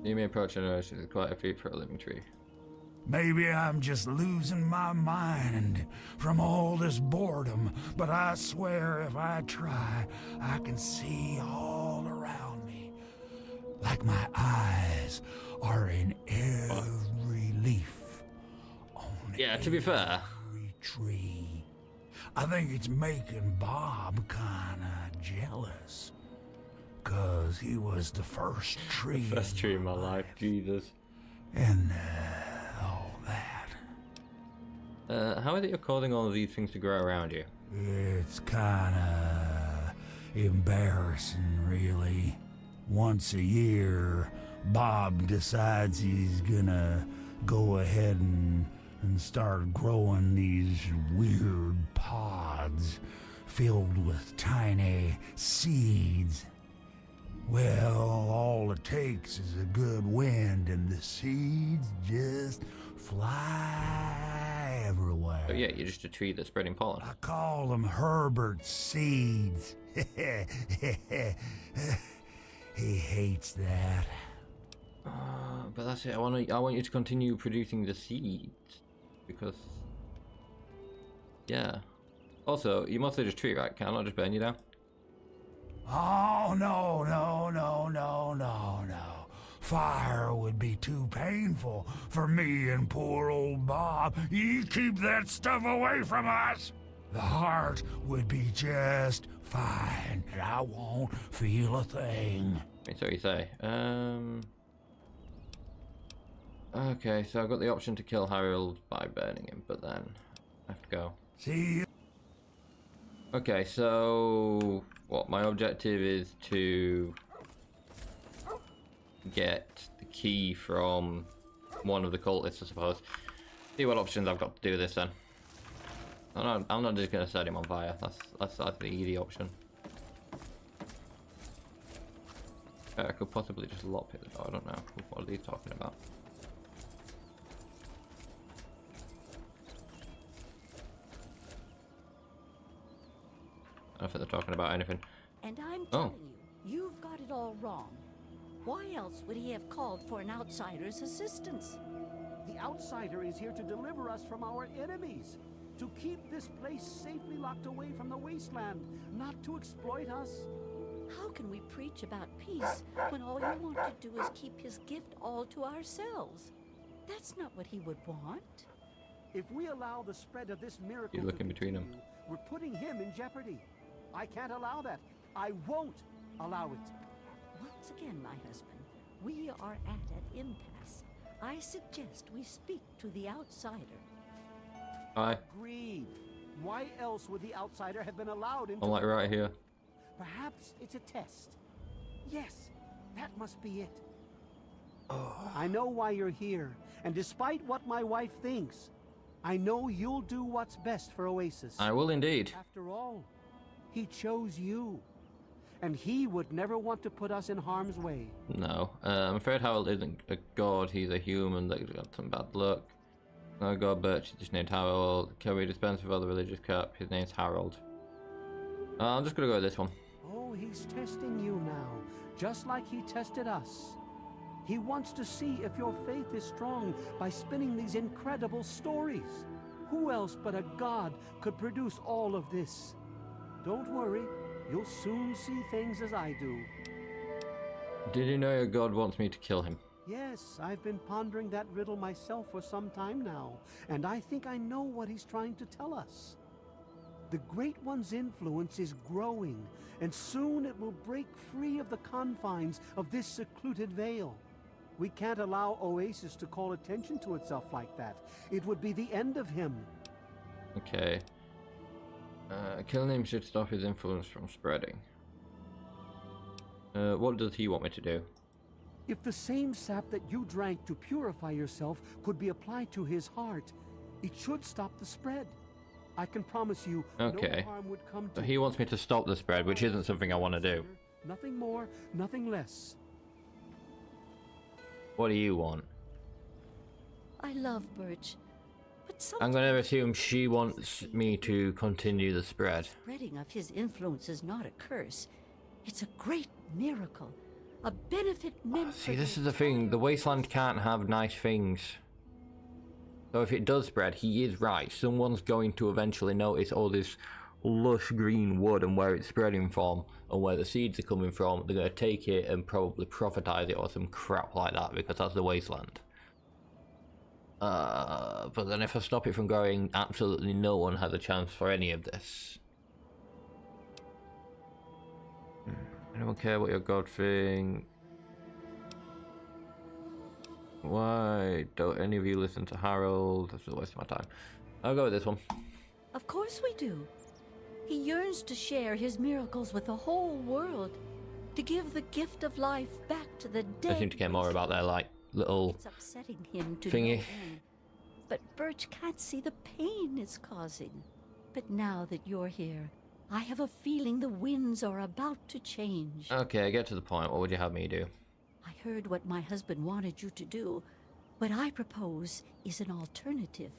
You may approach an Oasis with quite a feat for a living tree. Maybe I'm just losing my mind from all this boredom, but I swear if I try, I can see all around me. Like my eyes are in every leaf. On Yeah, to be fair. every tree. I think it's making Bob kinda jealous. 'Cause he was the first tree. First tree in my life, Jesus. And all that. How is it you're causing all of these things to grow around you? It's kinda embarrassing, really. Once a year, Bob decides he's gonna go ahead and start growing these weird pods filled with tiny seeds. Well, all it takes is a good wind and the seeds just fly everywhere. But yeah, you're just a tree that's spreading pollen. I call them Herbert's seeds. He hates that. But that's it. I want you to continue producing the seeds because, yeah. Also, you mostly just tree, right? Can I not just burn you down? Oh, no. Fire would be too painful for me and poor old Bob. You keep that stuff away from us. The heart would be just fine, and I won't feel a thing. That's what you say. Okay, so I've got the option to kill Harold by burning him, but then I have to go. See you. Okay, so what my objective is to get the key from one of the cultists, I suppose. See what options I've got to do this then. I'm not just gonna set him on fire. That's the easy option. I could possibly just lockpick the door. I don't know. What are these talking about? I don't think they're talking about anything. And I'm telling you, you've got it all wrong. Why else would he have called for an outsider's assistance? The outsider is here to deliver us from our enemies, to keep this place safely locked away from the wasteland, not to exploit us. How can we preach about peace when all you want to do is keep his gift all to ourselves? That's not what he would want. If we allow the spread of this miracle You look in between them. we're putting him in jeopardy. I can't allow that. I won't allow it. Once again, my husband, we are at an impasse. I suggest we speak to the outsider. Hi. Agreed. Why else would the outsider have been allowed into... I'm like right here. Perhaps it's a test. Yes, that must be it. I know why you're here, and despite what my wife thinks, I know you'll do what's best for Oasis. I will indeed. After all, he chose you, and he would never want to put us in harm's way. No. I'm afraid Harold isn't a god. He's a human that's got some bad luck. No god Birch is just named Harold. Can we dispense with other religious cup? His name's Harold. I'm just gonna go with this one. Oh, he's testing you now, just like he tested us. He wants to see if your faith is strong by spinning these incredible stories. Who else but a god could produce all of this? Don't worry, you'll soon see things as I do. Did you know your god wants me to kill him? Yes, I've been pondering that riddle myself for some time now, and I think I know what he's trying to tell us. The Great One's influence is growing, and soon it will break free of the confines of this secluded vale. We can't allow Oasis to call attention to itself like that. It would be the end of him. Okay. Killing him should stop his influence from spreading. What does he want me to do? If the same sap that you drank to purify yourself could be applied to his heart, it should stop the spread. I can promise you, Okay. no harm would come to So he wants me to stop the spread, which isn't something I want to do. Nothing more, nothing less. What do you want? I love Birch, but I'm sometimes gonna assume she wants me to continue the spread. spreading of his influence is not a curse. It's a great miracle, a benefit meant See, for this is the thing. The Wasteland can't have nice things. So if it does spread, he is right. Someone's going to eventually notice all this lush green wood and where it's spreading from and where the seeds are coming from. They're going to take it and probably profitize it or some crap like that because that's the Wasteland. But then if I stop it from growing, absolutely no one has a chance for any of this. Anyone care what your god thing? Why don't any of you listen to Harold? This is a waste of my time. I'll go with this one. Of course we do. He yearns to share his miracles with the whole world, to give the gift of life back to the dead. I seem to care more about their like little It's upsetting him to thingy. no end. But Birch can't see the pain it's causing. But now that you're here, I have a feeling the winds are about to change. Okay, get to the point. What would you have me do? I heard what my husband wanted you to do. What I propose is an alternative.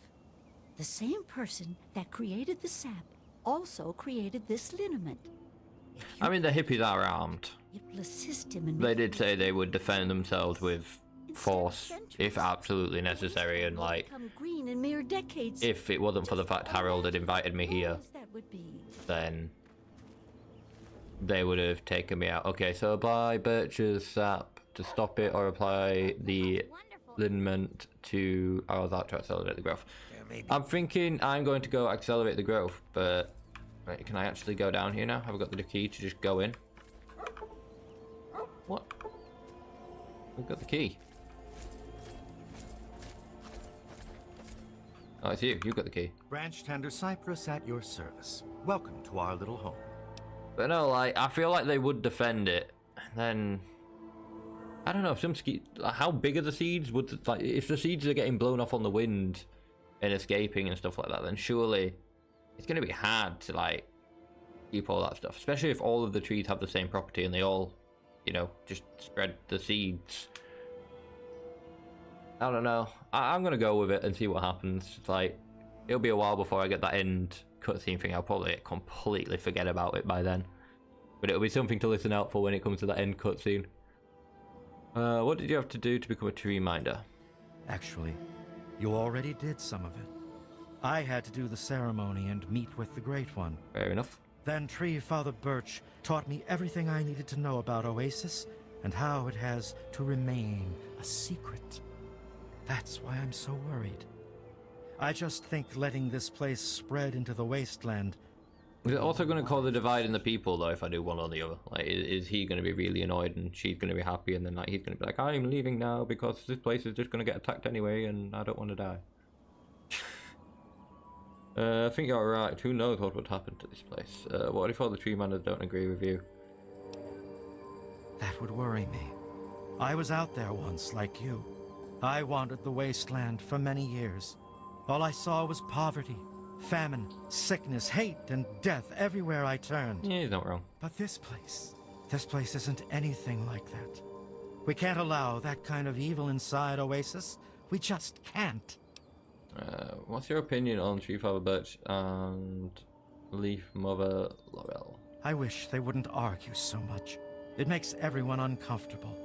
The same person that created the sap also created this liniment. I mean, the hippies are armed. It will assist him in They making did say they would defend themselves with force if absolutely necessary, and like, become green in mere decades. if it wasn't for the fact Harold had invited me here, That would be. then they would have taken me out. Okay, so apply Birch's sap to stop it, or apply the Wonderful. liniment to... Oh, that to accelerate the growth. There may be I'm thinking I'm going to go accelerate the growth, but... Wait, can I actually go down here now? Have I got the key to just go in? What? We've got the key. Oh, it's you. You've got the key. Branch Tender Cypress at your service. Welcome to our little home. But no, like, I feel like they would defend it. And then... I don't know, how big are the seeds? Like, if the seeds are getting blown off on the wind and escaping and stuff like that, then surely it's going to be hard to, like, keep all that stuff. Especially if all of the trees have the same property and they all, you know, just spread the seeds. I don't know. I'm going to go with it and see what happens. Like, it'll be a while before I get that end cutscene thing. I'll probably completely forget about it by then. But it'll be something to listen out for when it comes to that end cutscene. What did you have to do to become a tree minder? Actually, you already did some of it. I had to do the ceremony and meet with the Great One. Fair enough. Then Tree Father Birch taught me everything I needed to know about Oasis and how it has to remain a secret. That's why I'm so worried. I just think letting this place spread into the wasteland... Is it also going to cause a divide in the people, though, if I do one or the other? Like, is he going to be really annoyed and she's going to be happy, and then like he's going to be like, I'm leaving now because this place is just going to get attacked anyway and I don't want to die. I think you're right. Who knows what would happen to this place? What if all the tree minders don't agree with you? That would worry me. I was out there once, like you. I wandered the wasteland for many years. All I saw was poverty, famine, sickness, hate, and death everywhere I turned. Yeah, he's not wrong. But this place isn't anything like that. We can't allow that kind of evil inside Oasis. We just can't. What's your opinion on Tree Father Birch and Leaf Mother Laurel? I wish they wouldn't argue so much. It makes everyone uncomfortable.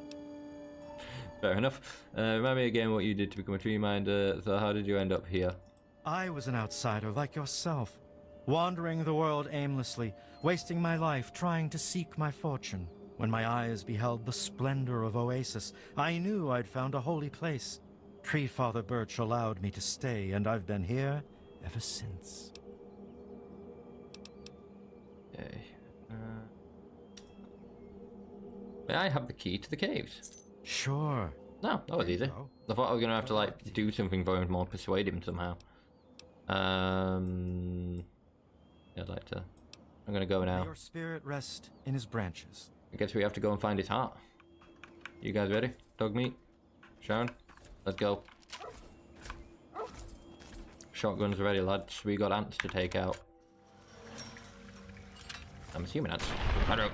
Fair enough. Remind me again what you did to become a tree minder. So how did you end up here? I was an outsider like yourself, wandering the world aimlessly, wasting my life trying to seek my fortune. When my eyes beheld the splendor of Oasis, I knew I'd found a holy place. Tree Father Birch allowed me to stay, and I've been here ever since. Okay. May I have the key to the caves? Sure. No, that was There you easy. go. I thought I was going to have to, like, do something for him or persuade him somehow. Yeah, I'd like to... I'm going to go May now. your spirit rest in his branches. I guess we have to go and find his heart. You guys ready? Dog meat? Sharon? Let's go. Shotguns ready, lads. We got ants to take out. I'm assuming ants. I don't.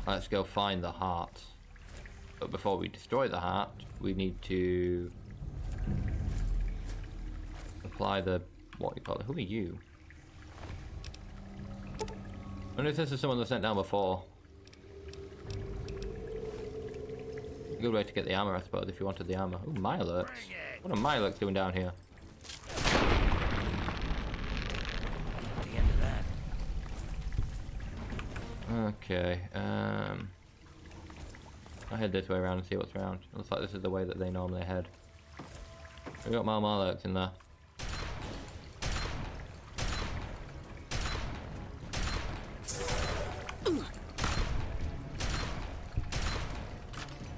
Let's go find the heart. But before we destroy the heart, we need to apply the, what do you call it? Who are you? I wonder if this is someone that sent down before. A good way to get the armor, I suppose, if you wanted the armor. Ooh, Mirelurks. What are Mirelurks doing down here? The end of that. Okay, I'll head this way around and see what's around. Looks like this is the way that they normally head. We got more Mirelurks in there.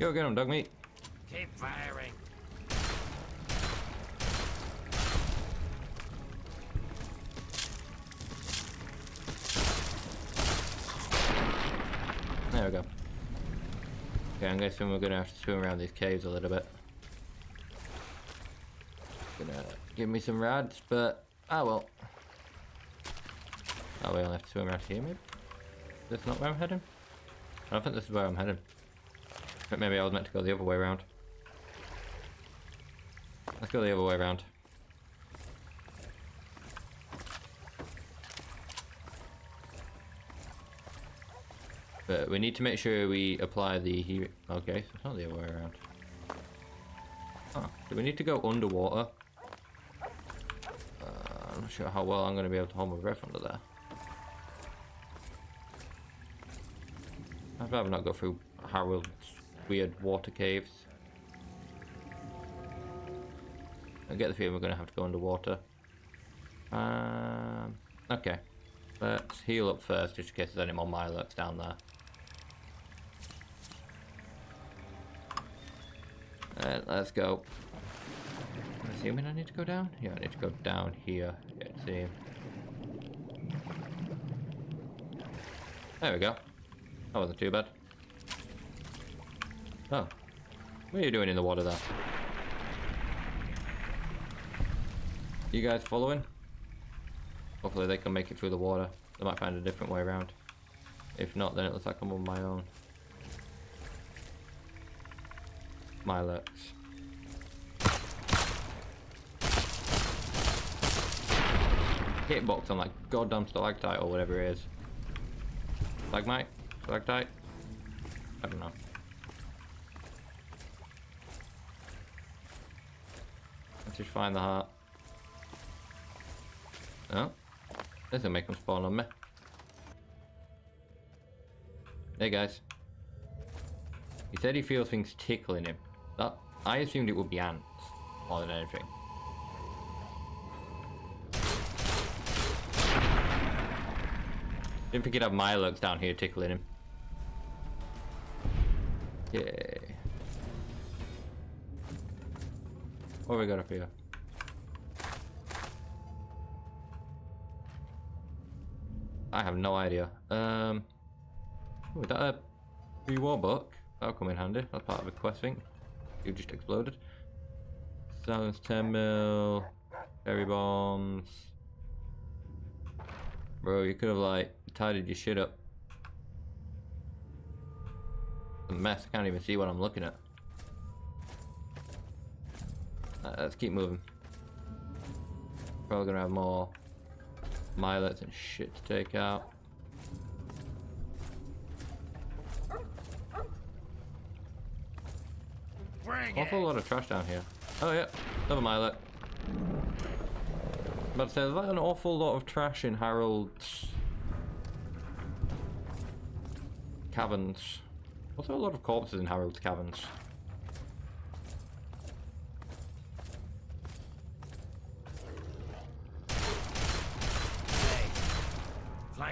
Go get him, dog meat. Keep firing. There we go. Okay, I'm guessing we're gonna have to swim around these caves a little bit. Gonna give me some rads, but ah well. Oh, we only have to swim around here, maybe? Is this not where I'm heading? I don't think this is where I'm heading. But maybe I was meant to go the other way around. Let's go the other way around. But we need to make sure we apply the heat. Okay, so it's not the other way around. Oh, do we need to go underwater? I'm not sure how well I'm going to be able to hold my breath under there. I'd rather not go through Harold's weird water caves. I get the feeling we're going to have to go underwater. Okay. Let's heal up first, just in case there's any more Mirelurks down there. Let's go. I'm assuming I need to go down? Yeah, I need to go down here. Yeah, see. There we go. That wasn't too bad. Oh. What are you doing in the water there? You guys following? Hopefully they can make it through the water. They might find a different way around. If not, then it looks like I'm on my own. Mirelurks. Hitbox on like goddamn stalactite or whatever it is. Stalagmite? Stalactite? I don't know. Let's just find the heart. Oh. This will make them spawn on me. Hey guys. He said he feels things tickling him. That I assumed it would be ants more than anything. Didn't think he'd have Mirelurks down here tickling him. Yay. What have we got up here? I have no idea. Oh, is that a pre-war book? That'll come in handy. That's part of a quest thing. You just exploded. Silence 10 mil. Berry bombs. Bro, you could have like tidied your shit up. It's a mess. I can't even see what I'm looking at. Let's keep moving. Probably gonna have more Mirelurks and shit to take out. Awful lot of trash down here. Oh yeah, another Mirelurk. About to say, there's like an awful lot of trash in Harold's caverns. Also a lot of corpses in Harold's caverns.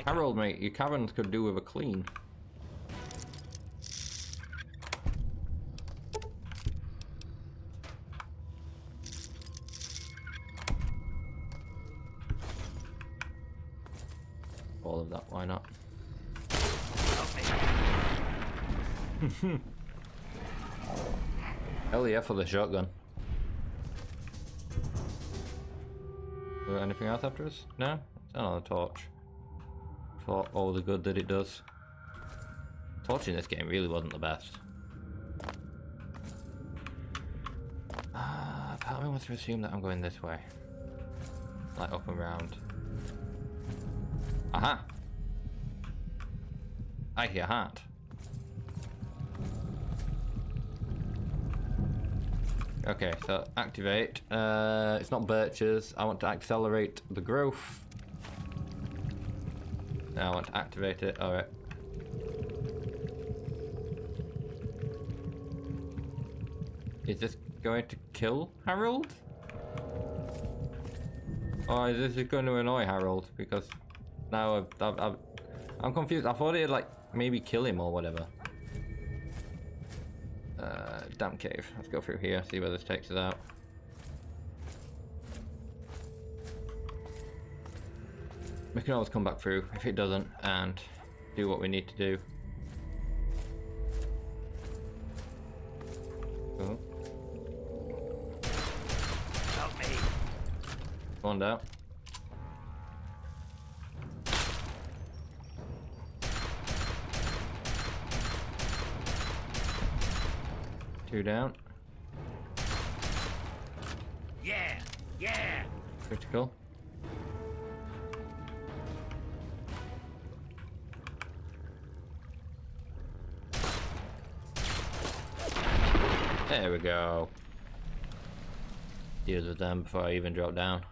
Harold, mate, your caverns could do with a clean. All of that, why not? Hell yeah for the shotgun. Is there anything else after us? No? It's another torch. For all the good that it does. Torch in this game really wasn't the best. Part of me wants to assume that I'm going this way. Like up and round. Aha! I hear heart. Okay, so activate. It's not birches. I want to accelerate the growth. Now I want to activate it. Alright. Is this going to kill Harold? Or is this going to annoy Harold? Because now I'm confused. I thought it'd like maybe kill him or whatever. Damn cave. Let's go through here, see where this takes us out. We can always come back through if it doesn't and do what we need to do. Cool. Help me. One down. Two down. Yeah, yeah. Critical. There we go. Deals with them before I even drop down.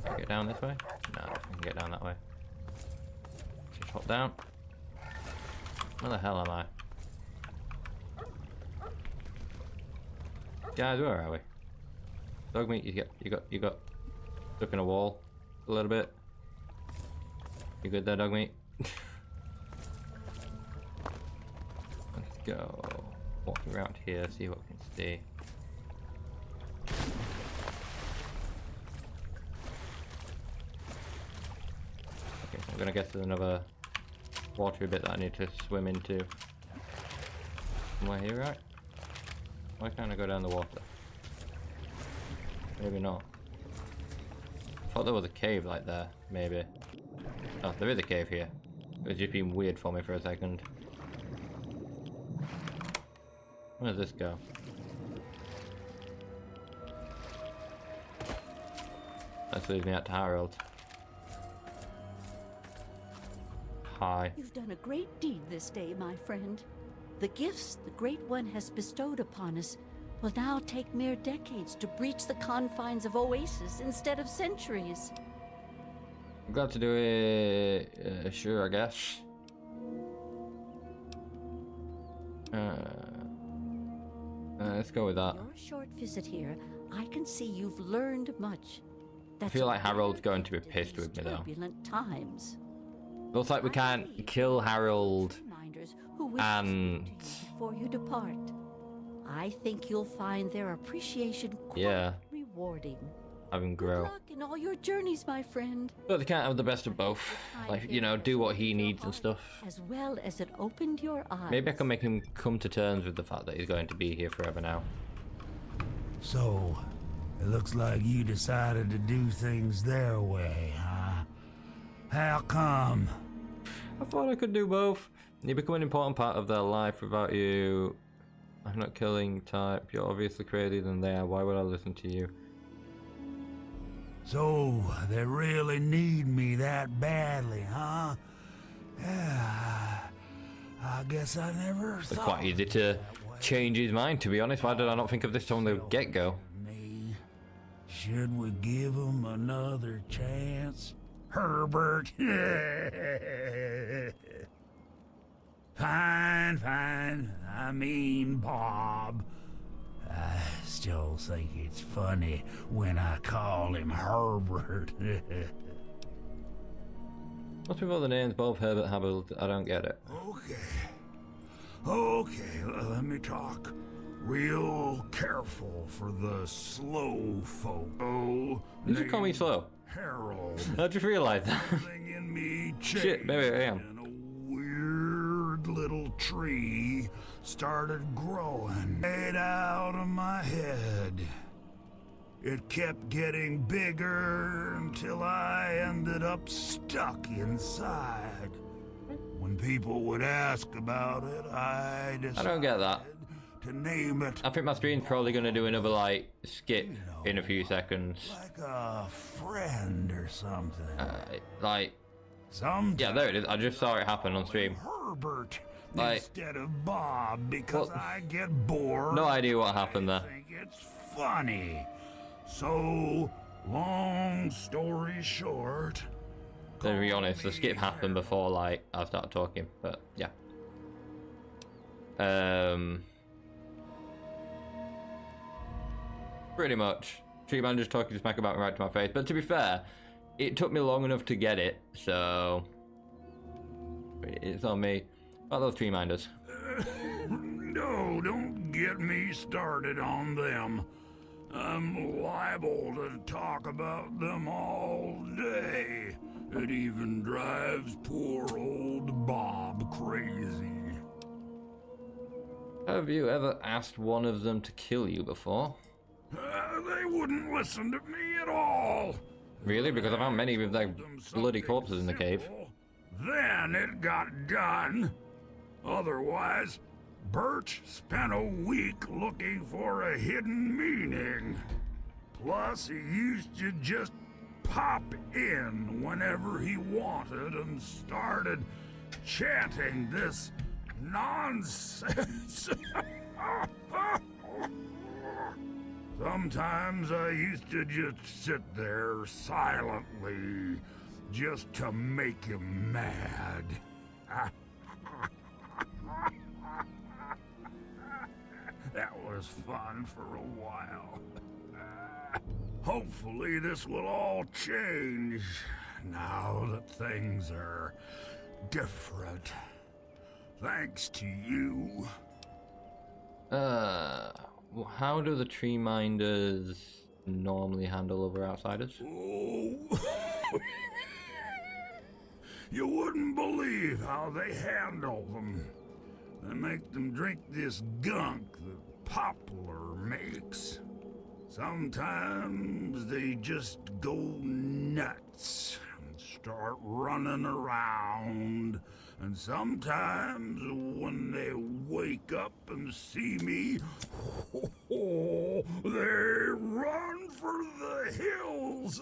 Can I get down this way? No, I can get down that way. Just hop down. Where the hell am I? Guys, where are we? Dog meat, you got stuck in a wall a little bit. You good there, dog meat? Let's go. Walking around here, see what we can see. Okay, so I'm gonna guess there's another watery bit that I need to swim into. Am I here right? Why can't I go down the water? Maybe not. I thought there was a cave like there, maybe. Oh, there is a cave here. It was just being weird for me for a second. Where does this go? Let's leave me out to Harold. Hi. You've done a great deed this day, my friend. The gifts the Great One has bestowed upon us will now take mere decades to breach the confines of Oasis instead of centuries. I'm glad to do it. Sure, I guess. Let's go with that. In your short visit here, I can see you've learned much. I feel like Harold's going to be pissed with me though. Turbulent times. Looks like we can't kill Harold Who wish and to speak to you before you depart. I think you'll find their appreciation quite rewarding. have him Good grow. luck in all your journeys, my friend. But they can't have the best of both. Like, you know, do what he needs and stuff. As well as it opened your eyes. Maybe I can make him come to terms with the fact that he's going to be here forever now. So, it looks like you decided to do things their way, huh? How come? I thought I could do both. You become an important part of their life. Without you, I'm not killing type. You're obviously crazier than they are. Why would I listen to you? So, they really need me that badly, huh? Yeah, I guess I never It's thought quite easy to change his mind, to be honest. Why did I not think of this from the get-go? Me. Should we give him another chance? Herbert? Fine, fine. I mean, Bob. I still think it's funny when I call him Herbert. What's with all the names? Bob, Herbert, Harold. I don't get it. Okay, let me talk real careful for the slow folk. Oh, Did you call me slow? Harold. I just realised that. Something in me Shit, maybe I am. and a weird little tree started growing right out of my head. It kept getting bigger until I ended up stuck inside. When people would ask about it, I decided don't get that. to name it. I think my stream's probably gonna do another like skip You know, in a few seconds. Like a friend or something. Like, Sometimes yeah, there it is. I just saw it happen on stream. Herbert Like- instead of Bob because Well, I get bored. No idea what happened I there. think it's funny. So, long story short. To be call honest, the me skip happened before like I started talking, but yeah. Pretty much. Tree man just talking smack about me right to my face. But to be fair, it took me long enough to get it, so it's on me. About those tree minders. No, don't get me started on them. I'm liable to talk about them all day. It even drives poor old Bob crazy. Have you ever asked one of them to kill you before? They wouldn't listen to me at all. Really? Because I found many with their Told them bloody something corpses in the cave. simple. Then it got done. Otherwise, Birch spent a week looking for a hidden meaning. Plus, he used to just pop in whenever he wanted and started chanting this nonsense. Sometimes I used to just sit there silently just to make him mad. That was fun for a while. Hopefully this will all change now that things are different. Thanks to you. How do the tree minders normally handle other outsiders? Oh. You wouldn't believe how they handle them. They make them drink this gunk that Poplar makes. Sometimes they just go nuts and start running around. And sometimes when they wake up and see me, they run for the hills.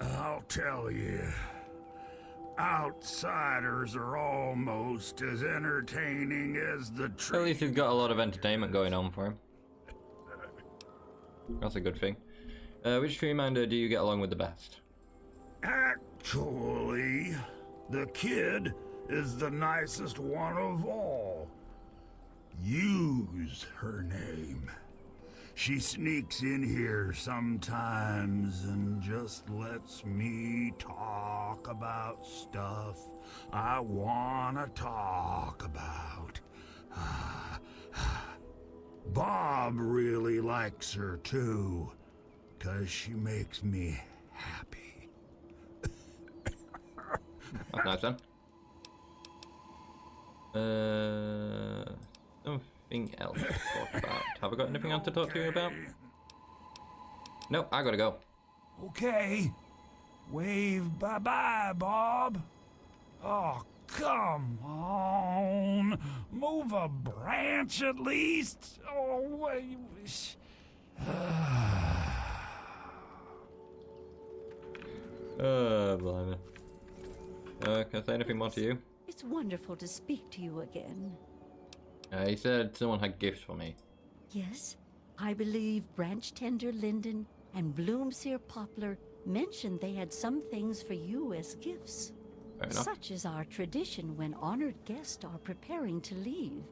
I'll tell you, outsiders are almost as entertaining as the At least he's got a lot of entertainment going on for him. That's a good thing. Which tree minder do you get along with the best? Actually, the kid is the nicest one of all. Use her name. She sneaks in here sometimes and just lets me talk about stuff I wanna talk about. Bob really likes her too, 'cause she makes me happy. That's nice then. Something else to talk about. Have I got anything else to talk to you about? Nope, I gotta go. Okay. Wave bye-bye, Bob. Oh, come on. Move a branch at least. Oh, wait. Blimey. Can I say anything more to you? It's wonderful to speak to you again. He said someone had gifts for me. Yes, I believe Branch Tender Linden and Bloomseer Poplar mentioned they had some things for you as gifts. Fair enough. Such is our tradition when honored guests are preparing to leave.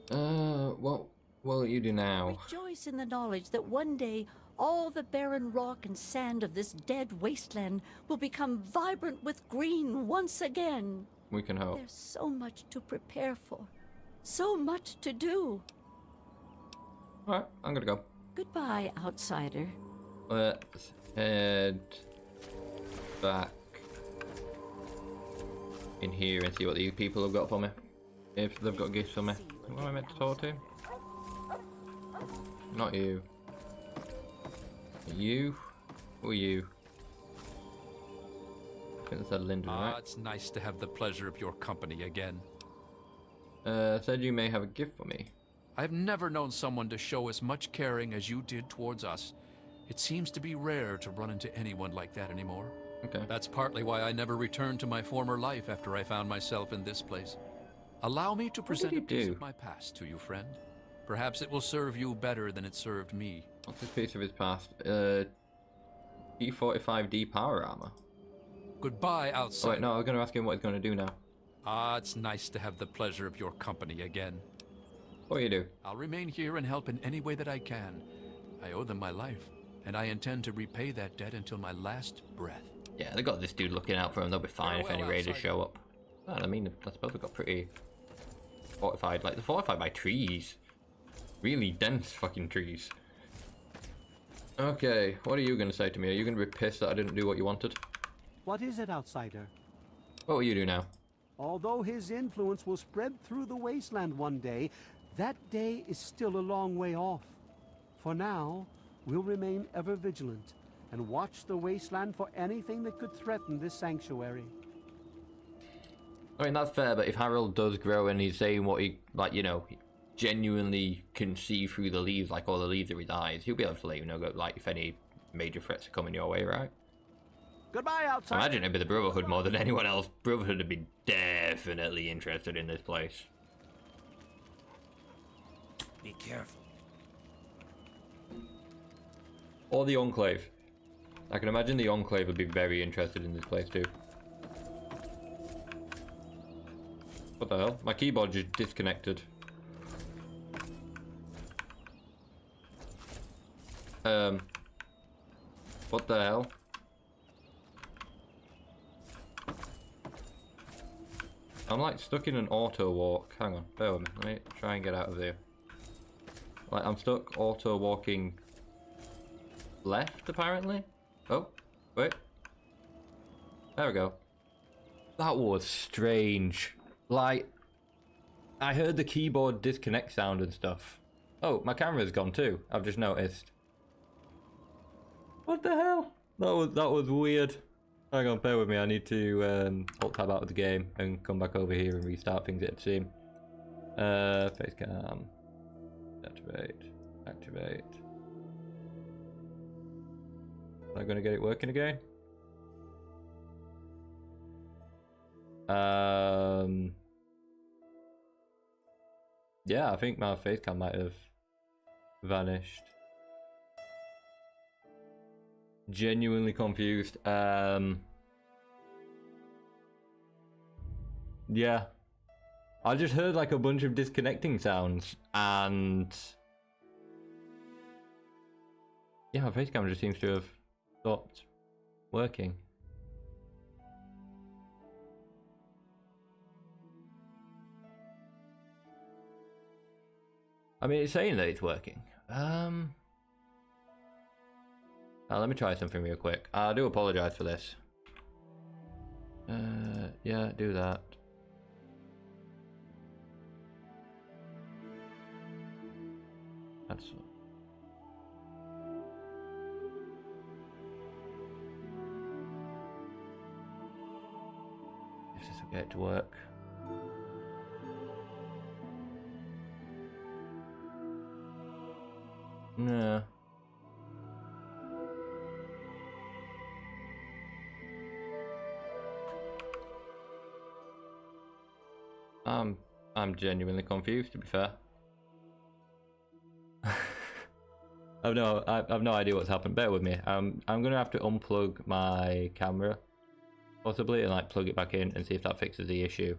What will you do now? Rejoice in the knowledge that one day all the barren rock and sand of this dead wasteland will become vibrant with green once again. We can hope. There's so much to prepare for, so much to do. Alright, I'm gonna go. Goodbye, outsider. Let's head back in here and see what these people have got for me. If they've got gifts for me. Who am I meant to talk to? Not you. You? Who are you? think they said Linden, right? It's nice to have the pleasure of your company again. Said you may have a gift for me. I've never known someone to show as much caring as you did towards us. It seems to be rare to run into anyone like that anymore. Okay. That's partly why I never returned to my former life after I found myself in this place. Allow me to present a piece of my past to you, friend. Perhaps it will serve you better than it served me. What's this piece of his past? D45D power armor. Goodbye, outside. Oh, wait, no, I was going to ask him what he's going to do now. It's nice to have the pleasure of your company again. What do you do? I'll remain here and help in any way that I can. I owe them my life, and I intend to repay that debt until my last breath. Yeah, they got this dude looking out for him. They'll be fine if any raiders show up. Well, I mean, I suppose they got pretty fortified. Like, they're fortified by trees. Really dense fucking trees. Okay, what are you going to say to me? Are you going to be pissed that I didn't do what you wanted? What is it, outsider? What will you do now? Although his influence will spread through the wasteland one day, that day is still a long way off. For now, we'll remain ever vigilant and watch the wasteland for anything that could threaten this sanctuary. I mean, that's fair, but if Harold does grow and he's saying what he, like, you know, genuinely can see through the leaves, like all the leaves are his eyes, he'll be able to let you know, like, if any major threats are coming your way, right? Goodbye, outsider. I imagine it'd be the Brotherhood more than anyone else. Brotherhood would be definitely interested in this place. Be careful. Or the Enclave. I can imagine the Enclave would be very interested in this place too. What the hell? My keyboard just disconnected. What the hell? I'm like stuck in an auto walk. Hang on, bear with me. Let me try and get out of here. Like, I'm stuck auto walking left, apparently. Oh, wait. There we go. That was strange. Like, I heard the keyboard disconnect sound and stuff. Oh, my camera's gone too. I've just noticed. What the hell? That was weird. Hang on, bear with me. I need to alt tab out of the game and come back over here and restart things at the same. Face cam. Activate. Activate. Am I going to get it working again? Yeah, I think my face cam might have vanished. Genuinely confused. Yeah. I just heard like a bunch of disconnecting sounds and yeah, my face camera just seems to have stopped working. I mean, it's saying that it's working. Let me try something real quick. I do apologize for this. Yeah, do that. That's... If this will get it to work. No. I'm genuinely confused, to be fair. I've no idea what's happened. Bear with me. I'm gonna have to unplug my camera, possibly, and like plug it back in and see if that fixes the issue.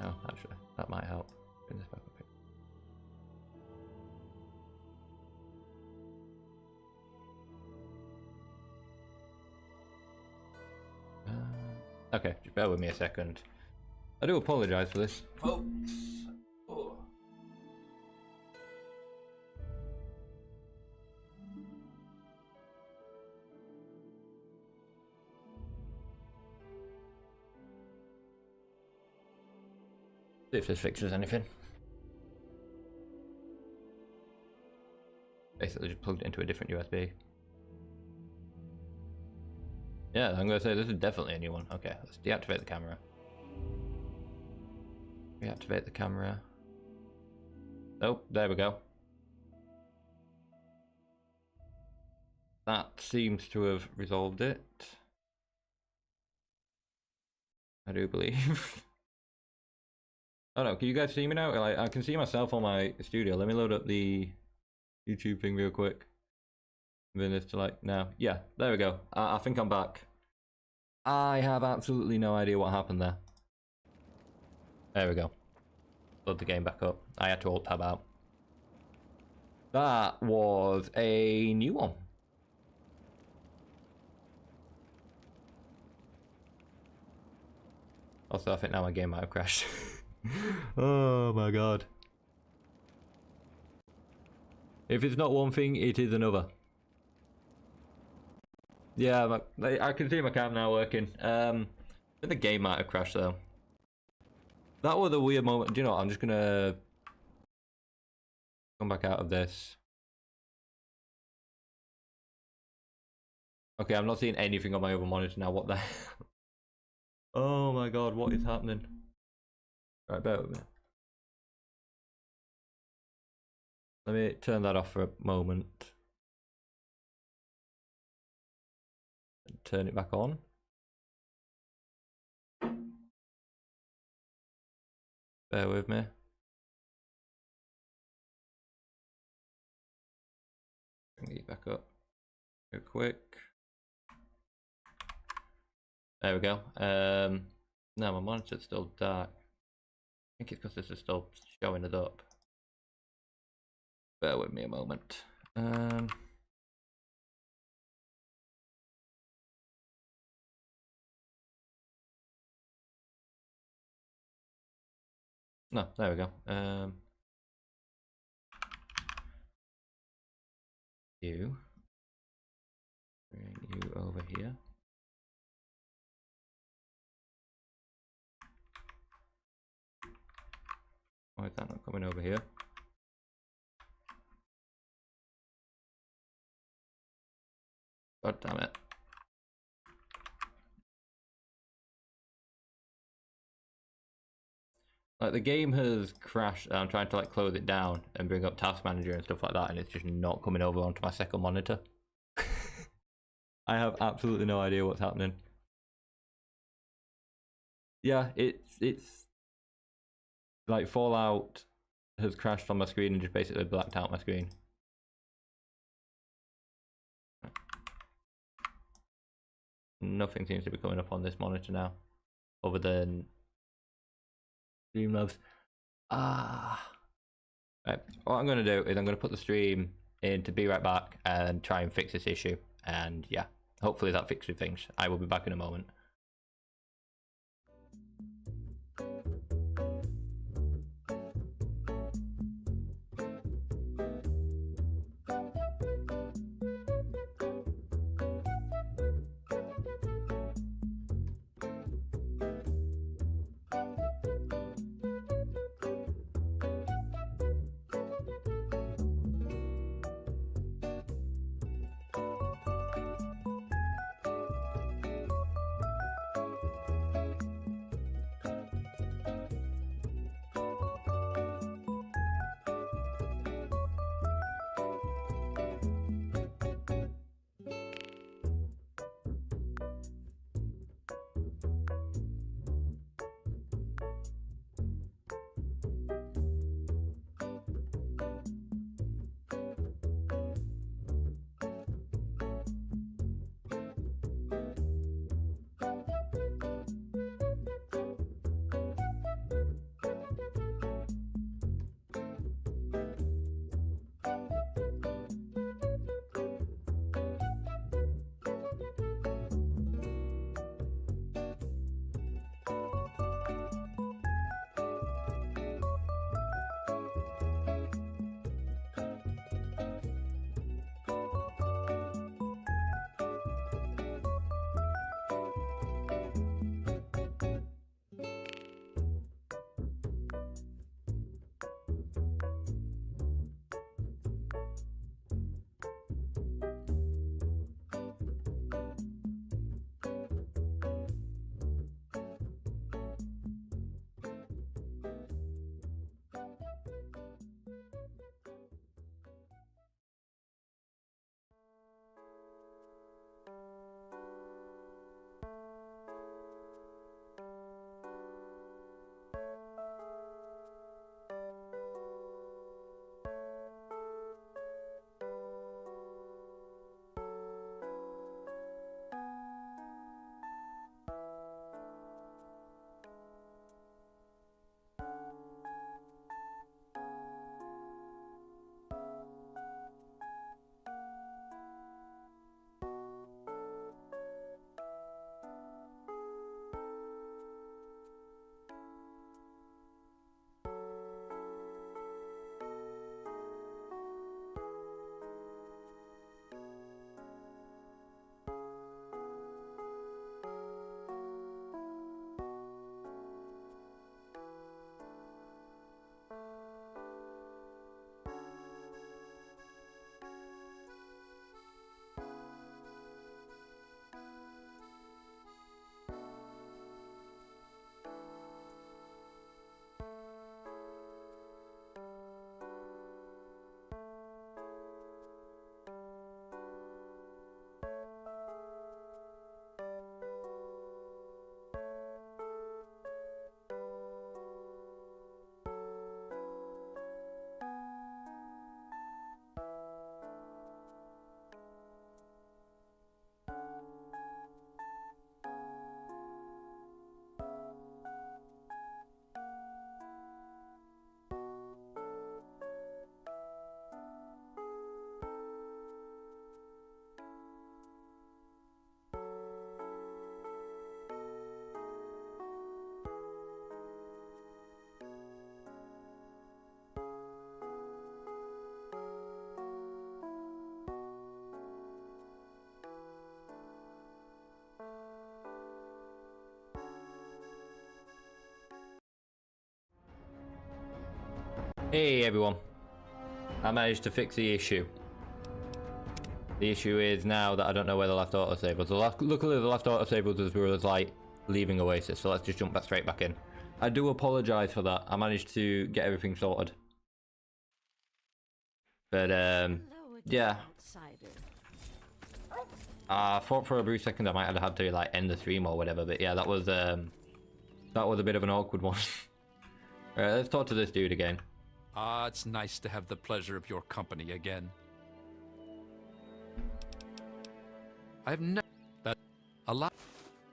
No, actually, that might help. Bring this back up here. Okay, just bear with me a second. I do apologise for this, folks. Oh. See if this fixes anything. basically just plugged it into a different USB. Yeah, I'm gonna say this is definitely a new one. Okay, let's deactivate the camera. Reactivate the camera. Oh, there we go. That seems to have resolved it. I do believe. Oh no, can you guys see me now? Like, I can see myself on my studio. Let me load up the YouTube thing real quick. Bring this to like now. Yeah, there we go. I think I'm back. I have absolutely no idea what happened there. There we go. Load the game back up. I had to alt tab out. That was a new one. Also, I think now my game might have crashed. Oh my god. If it's not one thing, it is another. Yeah, I can see my cam now working. I think the game might have crashed though. That was a weird moment. Do you know what? I'm just gonna come back out of this. Okay, I'm not seeing anything on my other monitor now. What the hell? Oh my god, what is happening? Right, bear with me. Let me turn that off for a moment. And turn it back on. Bear with me. Bring it back up real quick. There we go. Now my monitor's still dark. I think it's because this is still showing it up. Bear with me a moment. No, there we go. Bring you over here. Why is that not coming over here? God damn it. Like the game has crashed and I'm trying to like close it down and bring up Task Manager and stuff like that and it's just not coming over onto my second monitor. I have absolutely no idea what's happening. Yeah, it's like Fallout has crashed on my screen and just basically blacked out my screen. Nothing seems to be coming up on this monitor now, other than Streamlabs. Right, what I'm going to do is I'm going to put the stream in to be right back and try and fix this issue. And yeah, hopefully that fixes things. I will be back in a moment. Hey everyone, I managed to fix the issue. The issue is now that I don't know where the last autosave was. Luckily the last autosave was as we were like leaving Oasis, so let's just jump back straight back in. I do apologise for that. I managed to get everything sorted. But yeah. I thought for a brief second I might have had to like end the stream or whatever, but yeah, that was a bit of an awkward one. Alright, let's talk to this dude again. Ah, it's nice to have the pleasure of your company again. I've never a lot.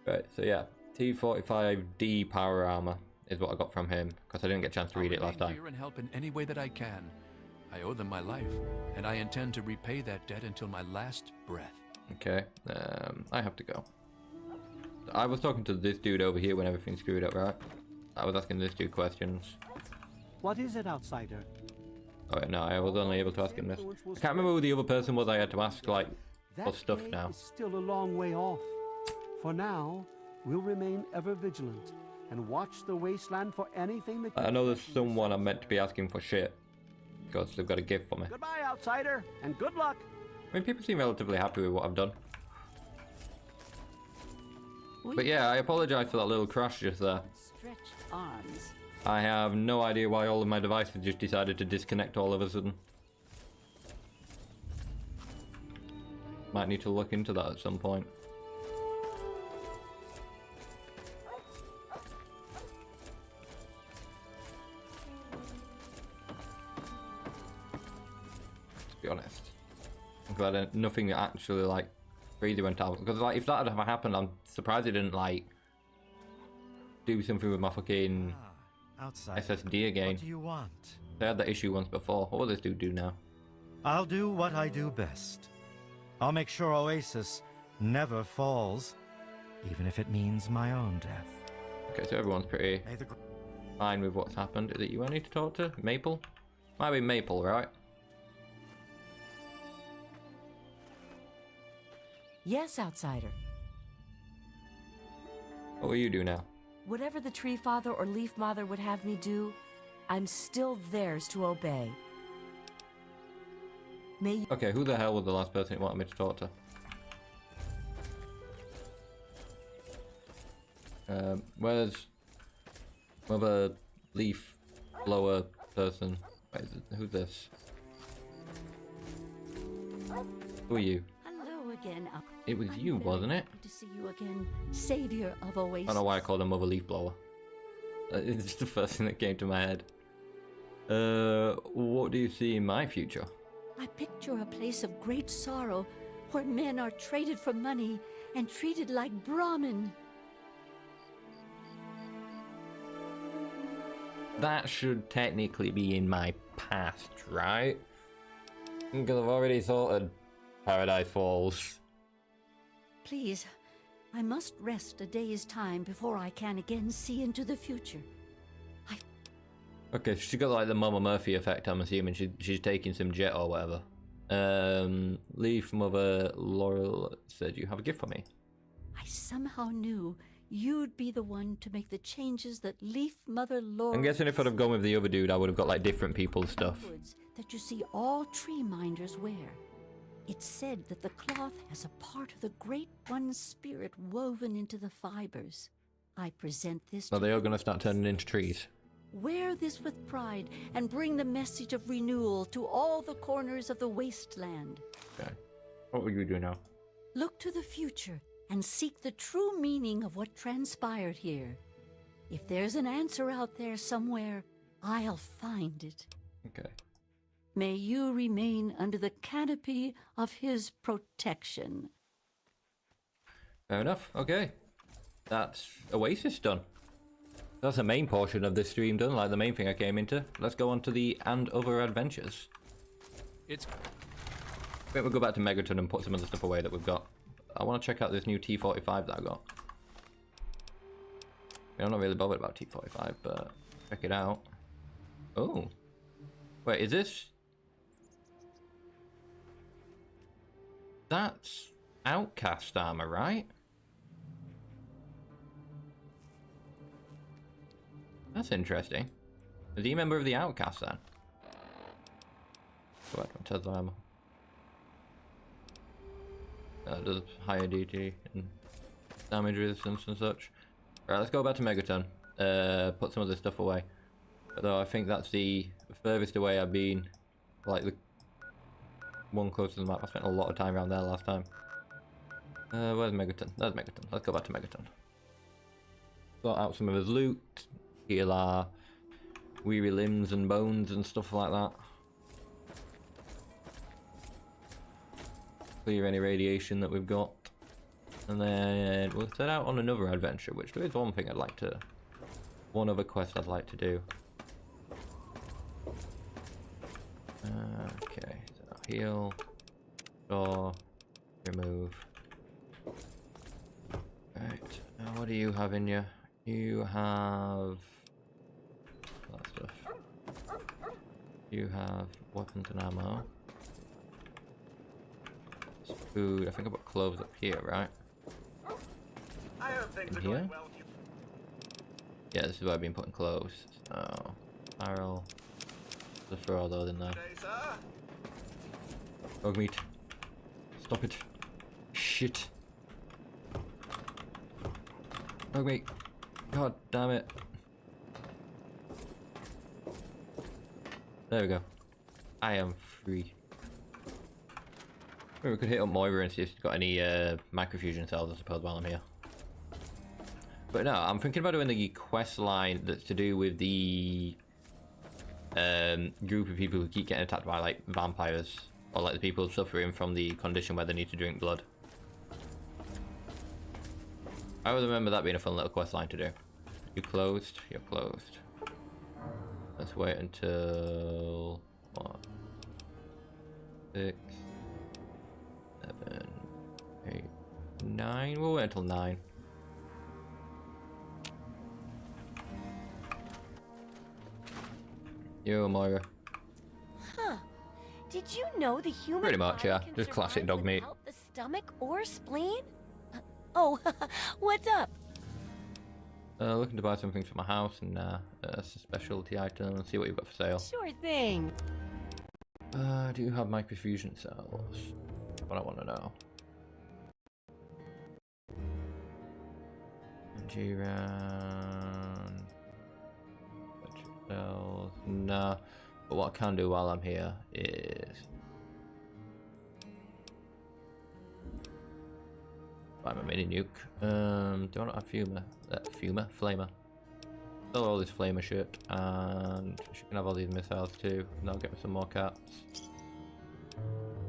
Right, so yeah, T45D power armor is what I got from him because I didn't get a chance to read it last time. Here and help in any way that I can. I owe them my life, and I intend to repay that debt until my last breath. Okay, I have to go. I was talking to this dude over here when everything screwed up, right? I was asking this dude questions. What is it, outsider? Oh no, I was only able to ask him this. I can't remember who the other person was I had to ask, like, for stuff now. That day is still a long way off. For now, we'll remain ever vigilant and watch the wasteland for anything that... I know there's someone I'm meant to be asking for shit. Because they've got a gift for me. Goodbye, outsider, and good luck! I mean, people seem relatively happy with what I've done. But yeah, I apologise for that little crash just there. Stretched arms. I have no idea why all of my devices just decided to disconnect all of a sudden. Might need to look into that at some point. To be honest, I'm glad nothing actually like crazy went out, because like if that had ever happened, I'm surprised it didn't like do something with my fucking SSD again. What do you want? They had that issue once before. What will this dude do now? I'll do what I do best. I'll make sure Oasis never falls, even if it means my own death. Okay, so everyone's pretty fine with what's happened. Is it you I need to talk to? Maple? Might be Maple, right? Yes, outsider. What will you do now? Whatever the Tree Father or Leaf Mother would have me do, I'm still theirs to obey. May you... Okay, who the hell was the last person you wanted me to talk to? Where's Mother Leaf Blower person? Wait, who's this? Who are you? Hello again. It was I'm you, very wasn't it? happy to see you again, savior of Oasis. I don't know why I called her Mother Leaf Blower. It's just the first thing that came to my head. What do you see in my future? I picture a place of great sorrow where men are traded for money and treated like Brahmin. That should technically be in my past, right? Because I've already sorted Paradise Falls. Please, I must rest a day's time before I can again see into the future. Okay, so she got like the Mama Murphy effect, I'm assuming. She's taking some jet or whatever. Leaf Mother Laurel said you have a gift for me. I somehow knew you'd be the one to make the changes that Leaf Mother Laurel... I'm guessing if I'd have gone with the other dude, I would have got like different people's stuff. ...that you see all tree minders wear. It's said that the cloth has a part of the Great One's spirit woven into the fibers. I present this So they are going to start turning into trees. Wear this with pride and bring the message of renewal to all the corners of the wasteland. Okay. What will you do now? Look to the future and seek the true meaning of what transpired here. If there's an answer out there somewhere, I'll find it. Okay. May you remain under the canopy of his protection. Fair enough. Okay. That's Oasis done. That's the main portion of this stream done, like the main thing I came into. Let's go on to the and other adventures. I think we'll go back to Megaton and put some of the stuff away that we've got. I want to check out this new T45 that I got. I'm not really bothered about T45, but check it out. Oh. Wait, is this... That's outcast armor, right? That's interesting. Is he a member of the outcast then? What? Tesla armor. Does higher DT and damage resistance and such. Alright, let's go back to Megaton. Put some of this stuff away. Although I think that's the furthest away I've been. Like the one close to the map. I spent a lot of time around there last time. Where's Megaton? There's Megaton. Let's go back to Megaton. Sort out some of his loot. Heal our weary limbs and bones and stuff like that. Clear any radiation that we've got. And then we'll set out on another adventure, which there is one thing I'd like to... One other quest I'd like to do. Okay, so heal, store, remove. Right, now what do you have in you? You have... that stuff. You have weapons and ammo. Food. I think I've got clothes up here, right? I hope things are here? going well. Yeah, this is where I've been putting clothes. So, barrel. Just throw all those in there. Dog meat. Stop it. Shit. Dog meat. God damn it. There we go. I am free. Maybe we could hit up Moira and see if she's got any microfusion cells, I suppose, while I'm here. But no, I'm thinking about doing the quest line that's to do with the group of people who keep getting attacked by like vampires, or like the people suffering from the condition where they need to drink blood. I would remember that being a fun little quest line to do. You closed? You're closed. Let's wait until... what? 6, 7, 8, 9. We'll wait until 9. Yo, Moira. Huh. Did you know the human Pretty much, body yeah. can Just classic survive dog meat. without the stomach or spleen? Oh, what's up? Looking to buy some things for my house and some specialty items and see what you've got for sale. Sure thing. Do you have microfusion cells? What I want to know. G-Ran. Cells. Nah. But what I can do while I'm here is buy my mini nuke. Do I not have flamer? Sell all this flamer shit, and she can have all these missiles too, and that'll get me some more caps.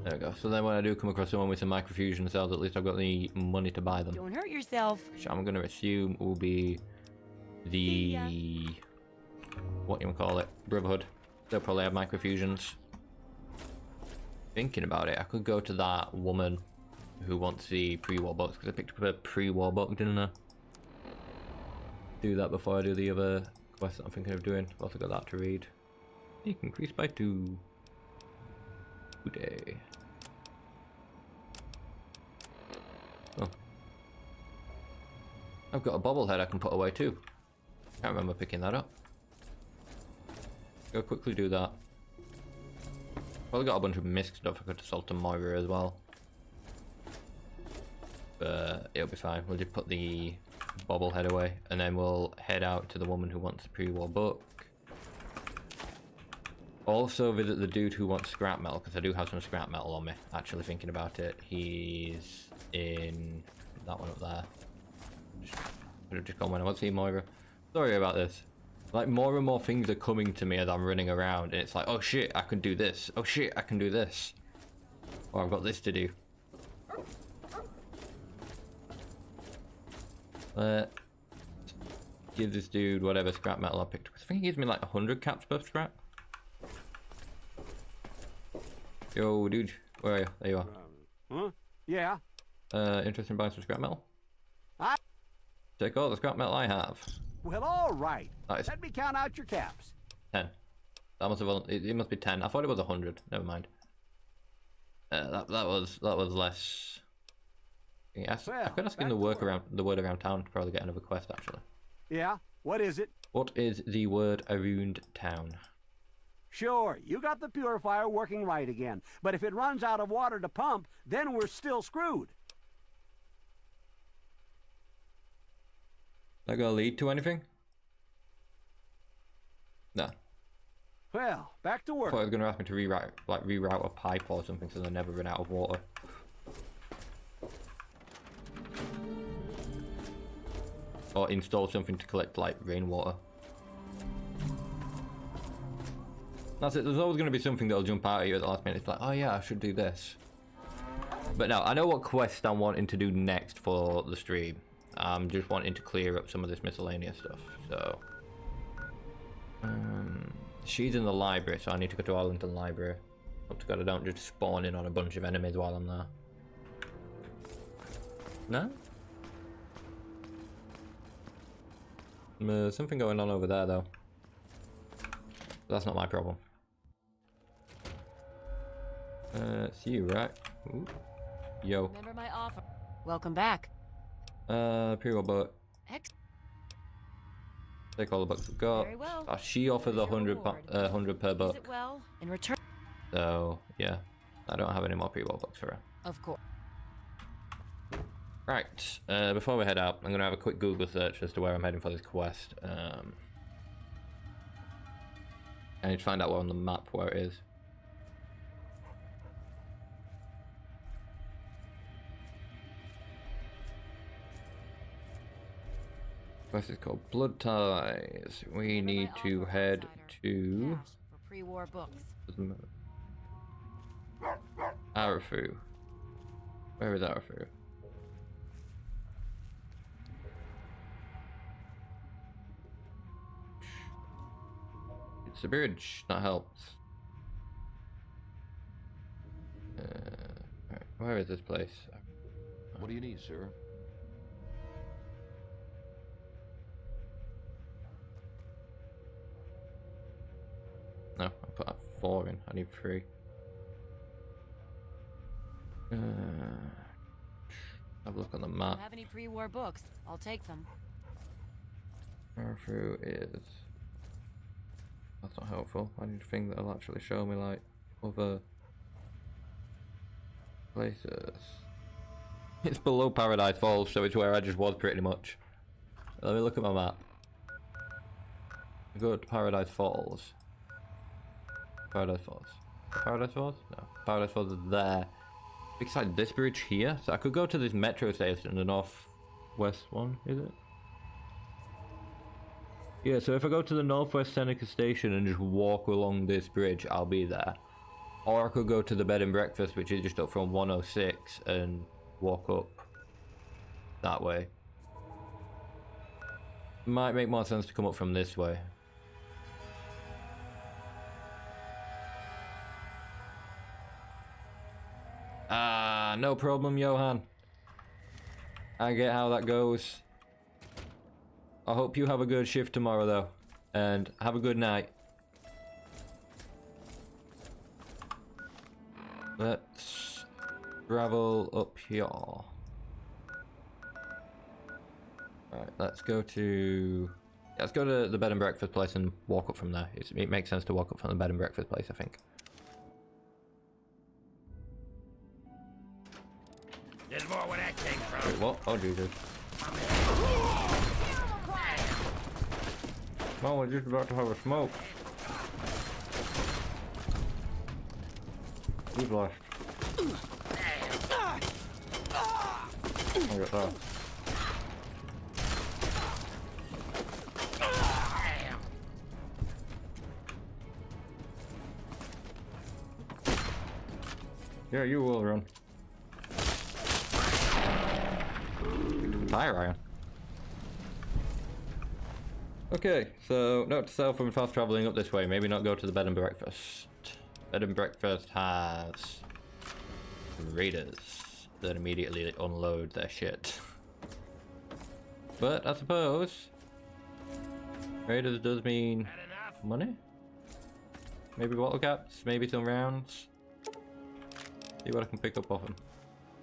There we go. So then when I do come across someone with some microfusion cells, at least I've got the money to buy them. Don't hurt yourself. Which I'm gonna assume will be the... what you call it? Brotherhood. They'll probably have microfusions. Thinking about it, I could go to that woman who wants the pre-war box, because I picked up a pre-war box, didn't I? Do that before I do the other quest that I'm thinking of doing. I've also got that to read. You can increase by 2. Today. Oh. I've got a bobblehead I can put away too. Can't remember picking that up. Go quickly do that. Probably got a bunch of misc stuff I could sell to Moira as well. But it'll be fine. We'll just put the bobblehead away and then we'll head out to the woman who wants the pre-war book. Also visit the dude who wants scrap metal, because I do have some scrap metal on me, actually thinking about it. He's in that one up there. Could have just gone when I want to see Moira. Sorry about this. Like, more and more things are coming to me as I'm running around, and it's like, oh shit, I can do this. Oh shit, I can do this. Or I've got this to do. Give this dude whatever scrap metal I picked up. I think he gives me like 100 caps per scrap. Yo, dude, where are you? There you are. Huh? Yeah. Interested in buying some scrap metal? Take all the scrap metal I have. Well, all right. Nice. Let me count out your caps. 10. That must have it must be 10. I thought it was 100. Never mind. That was less. Yeah, I could ask him the word around town to probably get another quest actually. Yeah. What is it? What is the word around town? Sure, you got the purifier working right again. But if it runs out of water to pump, then we're still screwed. That gonna lead to anything? No. Well, back to I work. thought it was gonna ask me to reroute a pipe or something so they never run out of water. Or install something to collect like rainwater. That's it. There's always going to be something that'll jump out at you at the last minute. It's like, oh yeah, I should do this. But no, I know what quest I'm wanting to do next for the stream. I'm just wanting to clear up some of this miscellaneous stuff. So, she's in the library, so I need to go to Arlington Library. Hope to God I don't just spawn in on a bunch of enemies while I'm there. No? Something going on over there though. That's not my problem. It's you, right? Ooh. Yo. Remember my offer. Welcome back. Pre-roll book. Take all the books we've got. Very well. She offers 100 per book. Use it well in return. So yeah, I don't have any more pre-roll books for her. Of course. Right. Before we head out, I'm gonna have a quick Google search as to where I'm heading for this quest. I need to find out where on the map where it is. Quest is called Blood Ties. We need to head to pre-war books. Arafu. Where is Arafu? It's a bridge, that helps. Right, where is this place? What do you need, sir? No, I put that 4 in. I need 3. Have a look on the map. Have any pre-war books? I'll take them. Arafu is. That's not helpful. I need a thing that'll actually show me like other places. It's below Paradise Falls, so it's where I just was pretty much. Let me look at my map. Go to Paradise Falls. Paradise Falls. Paradise Falls? No. Paradise Falls is there. Beside this bridge here. So I could go to this metro station, the northwest one, is it? Yeah, so if I go to the Northwest Seneca Station and just walk along this bridge, I'll be there. Or I could go to the bed and breakfast, which is just up from 106, and walk up that way. Might make more sense to come up from this way. No problem, Johan. I get how that goes. I hope you have a good shift tomorrow, though. And have a good night. Let's travel up here. Right, let's go to the bed and breakfast place and walk up from there. It makes sense to walk up from the bed and breakfast place, I think. There's more where that came from. Wait, what? Oh, Jesus. Well, we're just about to have a smoke. Who's left? I got that. Yeah, you will run. Tire iron. Okay, so note to self when fast traveling up this way, maybe not go to the bed and breakfast. Bed and breakfast has raiders that immediately unload their shit. But I suppose Raiders does mean money? Maybe bottle caps, maybe some rounds. See what I can pick up off them.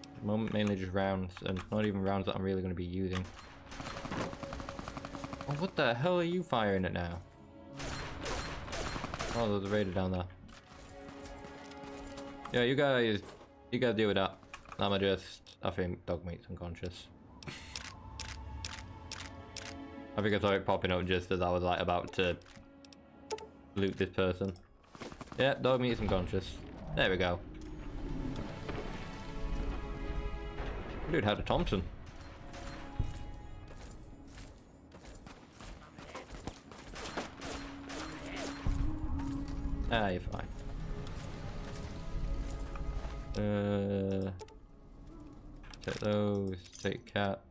At the moment, mainly just rounds, and not even rounds that I'm really going to be using. Oh, what the hell are you firing at now? Oh, there's a raider down there. Yeah, you guys deal with that. I'm just, I think dog meat's unconscious. I think I saw it popping up just as I was like about to loot this person. Yeah, dog meat's unconscious. There we go. Dude had a Thompson. Ah, you're fine. Take those, take cat.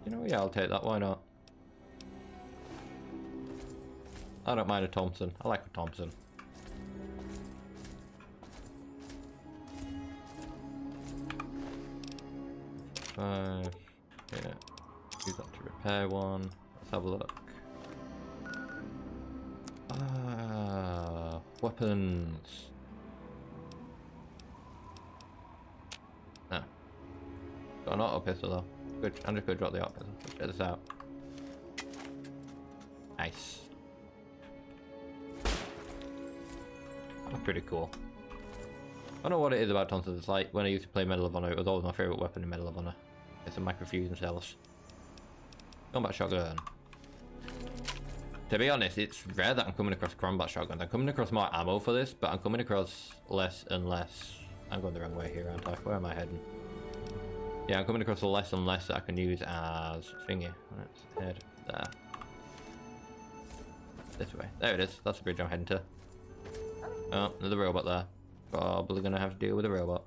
You know, yeah, I'll take that, why not? I don't mind a Thompson. I like a Thompson. Five. Yeah. Use that to repair one. Let's have a look. Weapons. No. Got an auto pistol though. Good. I'm just gonna drop the auto pistol. Let's check this out. Nice. That's pretty cool. I don't know what it is about Thompsons. It's like when I used to play Medal of Honor, it was always my favourite weapon in Medal of Honor. It's a microfusion cells. Combat shotgun. To be honest, it's rare that I'm coming across combat shotguns. I'm coming across more ammo for this, but I'm coming across less and less. I'm going the wrong way here, aren't I? Where am I heading? Yeah, I'm coming across less and less that I can use as thingy. Let's head there. This way. There it is. That's the bridge I'm heading to. Oh, there's a robot there. Probably gonna have to deal with a robot.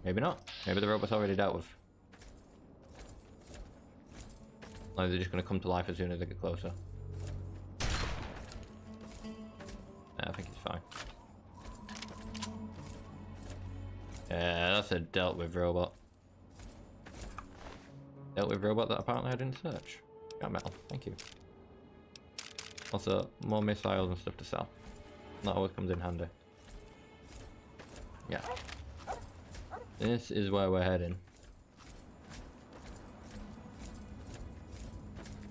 Maybe not. Maybe the robot's already dealt with. Like they're just gonna come to life as soon as they get closer. Yeah, I think it's fine. Yeah, that's a dealt with robot. Dealt with robot that apparently I didn't search. Got metal, thank you. Also, more missiles and stuff to sell. That always comes in handy. Yeah. This is where we're heading.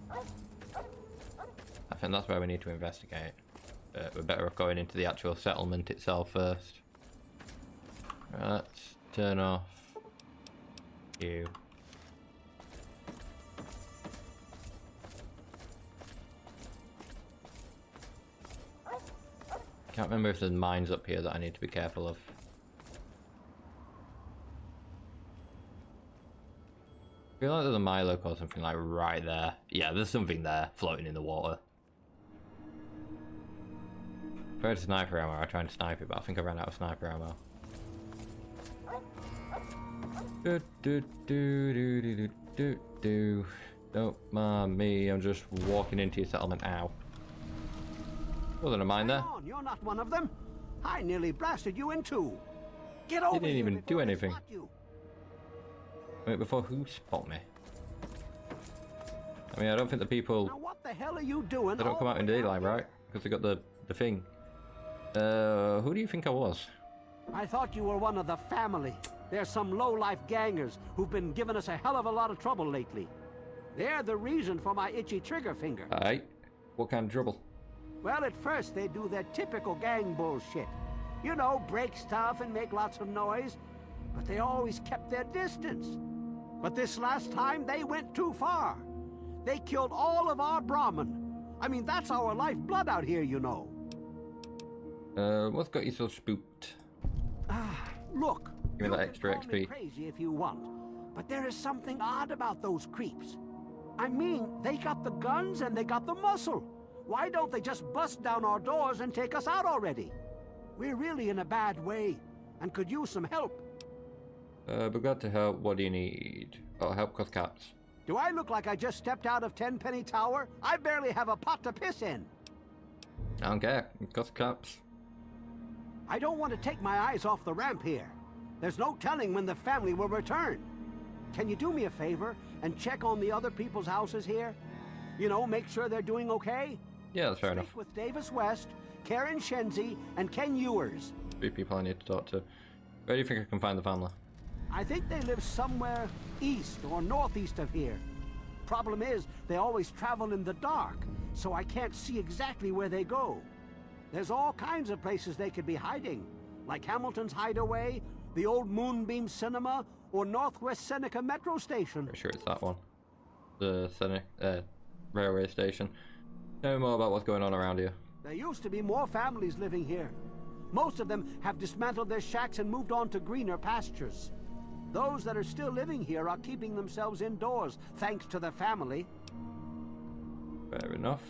I think that's where we need to investigate. We're better off going into the actual settlement itself first. Right, let's turn off you. Can't remember if there's mines up here that I need to be careful of. I feel like there's a Milo or something like right there. Yeah, there's something there floating in the water. If I had sniper ammo, I'd try and snipe it, but I think I ran out of sniper ammo. Don't mind me, I'm just walking into your settlement. Ow. Wasn't a mine there. You're not one of them. I nearly blasted you in two. Get over here. Didn't even do anything. Wait, before who spot me? I mean, I don't think the people. Now what the hell are you doing? They don't come out in daylight, right? Because they got the thing. Who do you think I was? I thought you were one of the family. There's some low-life gangers who've been giving us a hell of a lot of trouble lately. They're the reason for my itchy trigger finger. Alright. What kind of trouble? Well, at first they do their typical gang bullshit. You know, break stuff and make lots of noise. But they always kept their distance. But this last time, they went too far. They killed all of our Brahmin. I mean, that's our lifeblood out here, you know. What's got you so spooked? Look. Give me that extra XP. Me XP. Crazy if you want, but there is something odd about those creeps. I mean, they got the guns and they got the muscle. Why don't they just bust down our doors and take us out already? We're really in a bad way and could use some help. But glad to help. What do you need? Oh, help cost caps. Do I look like I just stepped out of Tenpenny Tower? I barely have a pot to piss in. I don't care. Cost caps. I don't want to take my eyes off the ramp here. There's no telling when the family will return. Can you do me a favor and check on the other people's houses here? You know, make sure they're doing okay? Yeah, that's fair enough. Speak with Davis West, Karen Shenzi, and Ken Ewers. 3 people I need to talk to. Where do you think I can find the family? I think they live somewhere east or northeast of here. Problem is, they always travel in the dark, so I can't see exactly where they go. There's all kinds of places they could be hiding, like Hamilton's Hideaway, the old Moonbeam Cinema, or Northwest Seneca Metro Station. Pretty sure it's that one. The Seneca railway station. Tell me more about what's going on around here. There used to be more families living here. Most of them have dismantled their shacks and moved on to greener pastures. Those that are still living here are keeping themselves indoors, thanks to the family. Fair enough.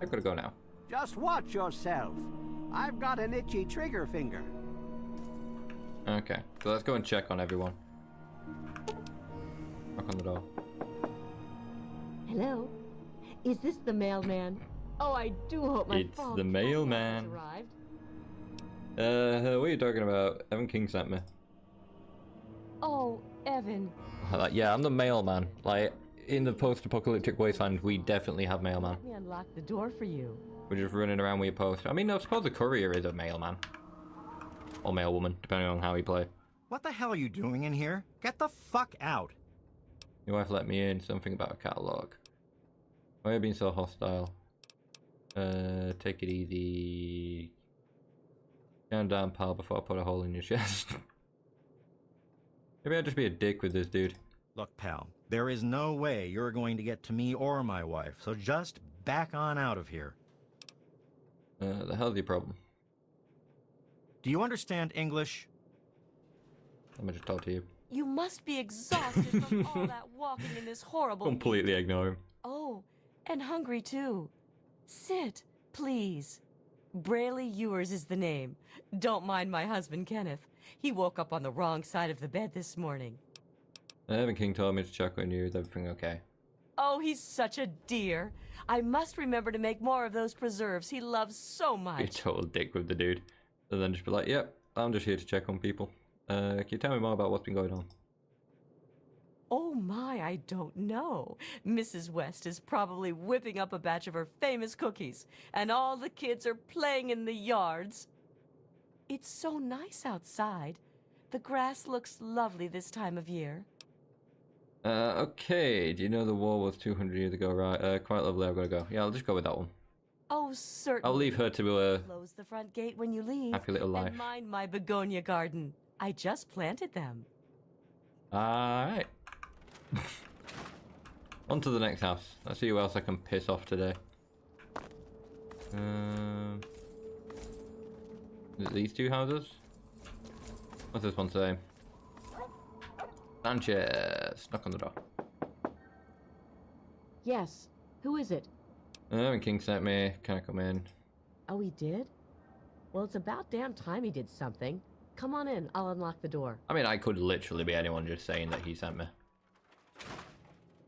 I gotta go now. Just watch yourself. I've got an itchy trigger finger. Okay, so let's go and check on everyone. Knock on the door. Hello? Is this the mailman? Oh, I do hope my It's the mailman. arrived. What are you talking about? Evan King sent me. Oh, Evan. Yeah, I'm the mailman. Like, in the post-apocalyptic Wasteland, we definitely have mailman. Let me unlock the door for you. We're just running around with your post. I mean, I suppose the courier is a mailman. Or mailwoman, depending on how he play. What the hell are you doing in here? Get the fuck out. Your wife let me in. Something about a catalogue. Why are you being so hostile? Take it easy. Calm down, pal, before I put a hole in your chest. Maybe I'd just be a dick with this dude. Look, pal, there is no way you're going to get to me or my wife, so just back on out of here. The hell's your problem? Do you understand English? Let me just talk to you. You must be exhausted from all that walking in this horrible Completely ignore him. Oh, and hungry too. Sit, please. Brayley Ewers is the name. Don't mind my husband, Kenneth. He woke up on the wrong side of the bed this morning. Evan King told me to check on you. Is everything okay? Oh, he's such a dear. I must remember to make more of those preserves he loves so much. Be a total dick with the dude. And then just be like, yep, I'm just here to check on people. Can you tell me more about what's been going on? Oh my, I don't know. Mrs. West is probably whipping up a batch of her famous cookies, and all the kids are playing in the yards. It's so nice outside. The grass looks lovely this time of year. Okay, do you know the war was 200 years ago, right? Quite lovely, I've got to go. Yeah, I'll just go with that one. Oh, certainly. I'll leave her to Close the front gate when you leave. happy little life. And mind my begonia garden. I just planted them. Alright. On to the next house. Let's see who else I can piss off today. Is it these two houses? What's this one say? Sanchez. Knock on the door. Yes. Who is it? Evan King sent me. Can I come in? Oh, he did? Well, it's about damn time he did something. Come on in. I'll unlock the door. I mean, I could literally be anyone just saying that he sent me.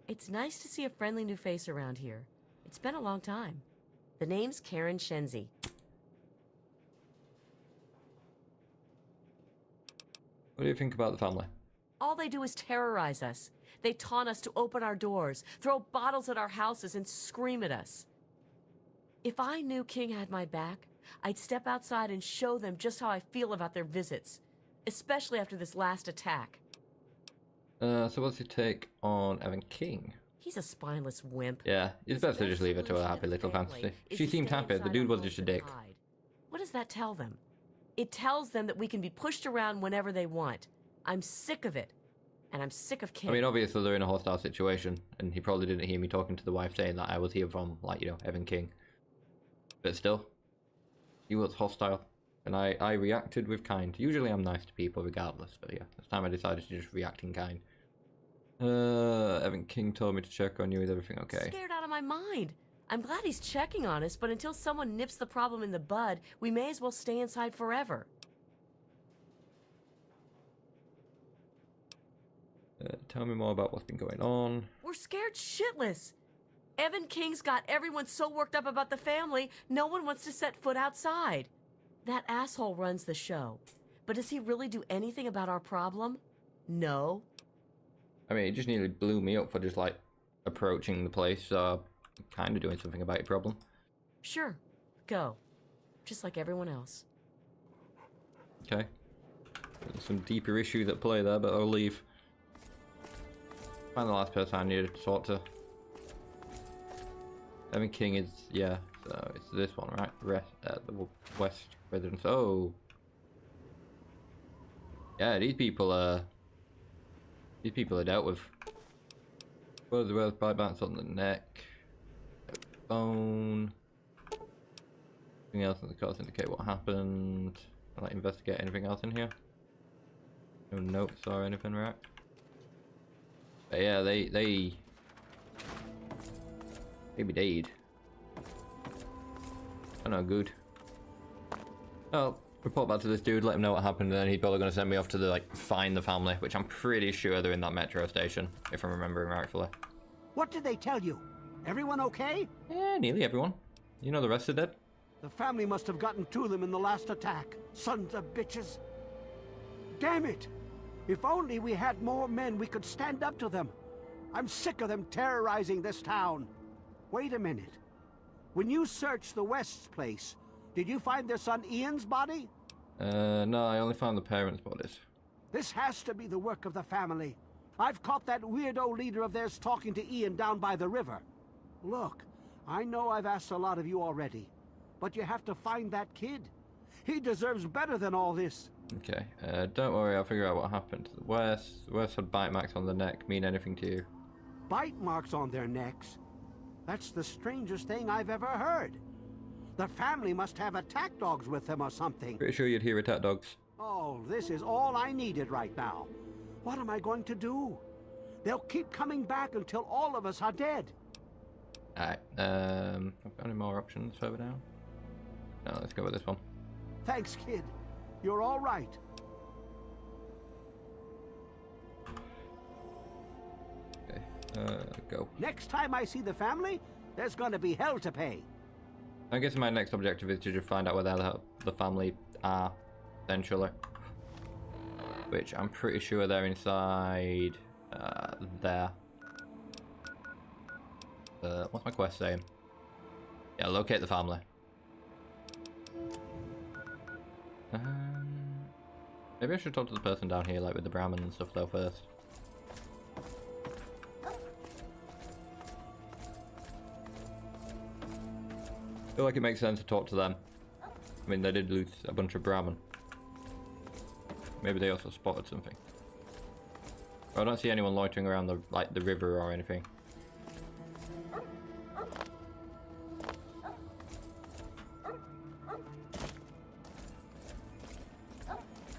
It's nice to see a friendly new face around here. It's been a long time. The name's Karen Shenzi. What do you think about the family? All they do is terrorize us. They taunt us to open our doors, throw bottles at our houses, and scream at us. If I knew King had my back, I'd step outside and show them just how I feel about their visits, especially after this last attack. So what's your take on Evan King? He's a spineless wimp. Yeah, it's best to just leave her to her happy little fantasy. She seemed happy, the dude was just a dick. What does that tell them? It tells them that we can be pushed around whenever they want. I'm sick of it. And I'm sick of King. I mean, obviously they're in a hostile situation, and he probably didn't hear me talking to the wife saying that I was here from, like, you know, Evan King. But still, he was hostile, and I reacted with kind. Usually I'm nice to people regardless, but yeah, this time I decided to just react in kind. Evan King told me to check on you. Is everything okay? Scared out of my mind. I'm glad he's checking on us, but until someone nips the problem in the bud, we may as well stay inside forever. Tell me more about what's been going on. We're scared shitless. Evan King's got everyone so worked up about the family, no one wants to set foot outside. That asshole runs the show. But does he really do anything about our problem? No. I mean, it just nearly blew me up for just, like, approaching the place, so kind of doing something about your problem. Sure. Go. Just like everyone else. Okay. There's some deeper issues at play there, but I'll leave. Find the last person I needed to talk to. Evan King is, yeah, so it's this one, right? The West residence. Oh. Yeah, these people are dealt with. What are the worst bite marks on the neck? Bone. Anything else in the cards indicate what happened? Can I investigate anything else in here? No notes or anything, right? But yeah, they maybe they'd. Oh no, good. Oh, report back to this dude, let him know what happened, and then he's probably gonna send me off to the, like, find the family, which I'm pretty sure they're in that metro station, if I'm remembering rightfully. What did they tell you? Everyone okay? Yeah, nearly everyone. You know the rest are dead? The family must have gotten to them in the last attack. Sons of bitches. Damn it! If only we had more men, we could stand up to them. I'm sick of them terrorizing this town. Wait a minute. When you searched the West's place, did you find their son Ian's body? No, I only found the parents' bodies. This has to be the work of the family. I've caught that weirdo leader of theirs talking to Ian down by the river. Look, I know I've asked a lot of you already, but you have to find that kid. He deserves better than all this. Okay, don't worry, I'll figure out what happened to the West. The West had bite marks on the neck. Mean anything to you? Bite marks on their necks? That's the strangest thing I've ever heard. The family must have attack dogs with them or something. Pretty sure you'd hear attack dogs. Oh, this is all I needed right now. What am I going to do? They'll keep coming back until all of us are dead. Alright, I've got any more options further down? No, let's go with this one. Thanks, kid. You're all right. Okay, go. Next time I see the family, there's gonna be hell to pay. I guess my next objective is to just find out where the family are, essentially. Which I'm pretty sure they're inside there. What's my quest saying? Yeah, locate the family. Maybe I should talk to the person down here, like with the Brahmin and stuff, though, first. I feel like it makes sense to talk to them. I mean, they did lose a bunch of Brahmin. Maybe they also spotted something. But I don't see anyone loitering around the river or anything.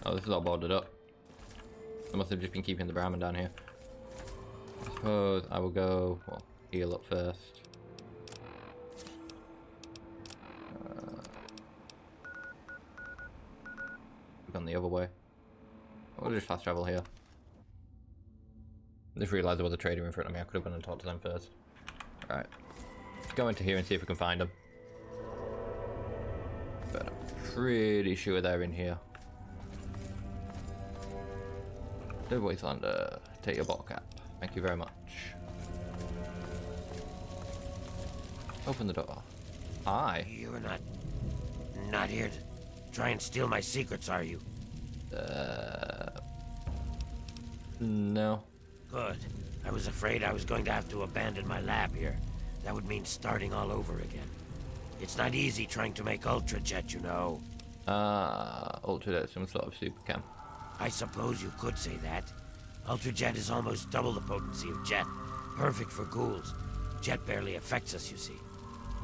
Oh, this is all boarded up. They must have just been keeping the Brahmin down here. I suppose I will go, well, heal up first. Gone the other way. We'll just fast travel here. I just realised there was a trader in front of me. I could have gone and talked to them first. Alright. Let's go into here and see if we can find them. But I'm pretty sure they're in here. The Wastelander, take your bottle cap. Thank you very much. Open the door. Hi. You're not here to try and steal my secrets, are you? No. Good. I was afraid I was going to have to abandon my lab here. That would mean starting all over again. It's not easy trying to make Ultrajet, you know. Ultrajet, some sort of super chem. I suppose you could say that. Ultrajet is almost double the potency of Jet. Perfect for ghouls. Jet barely affects us, you see.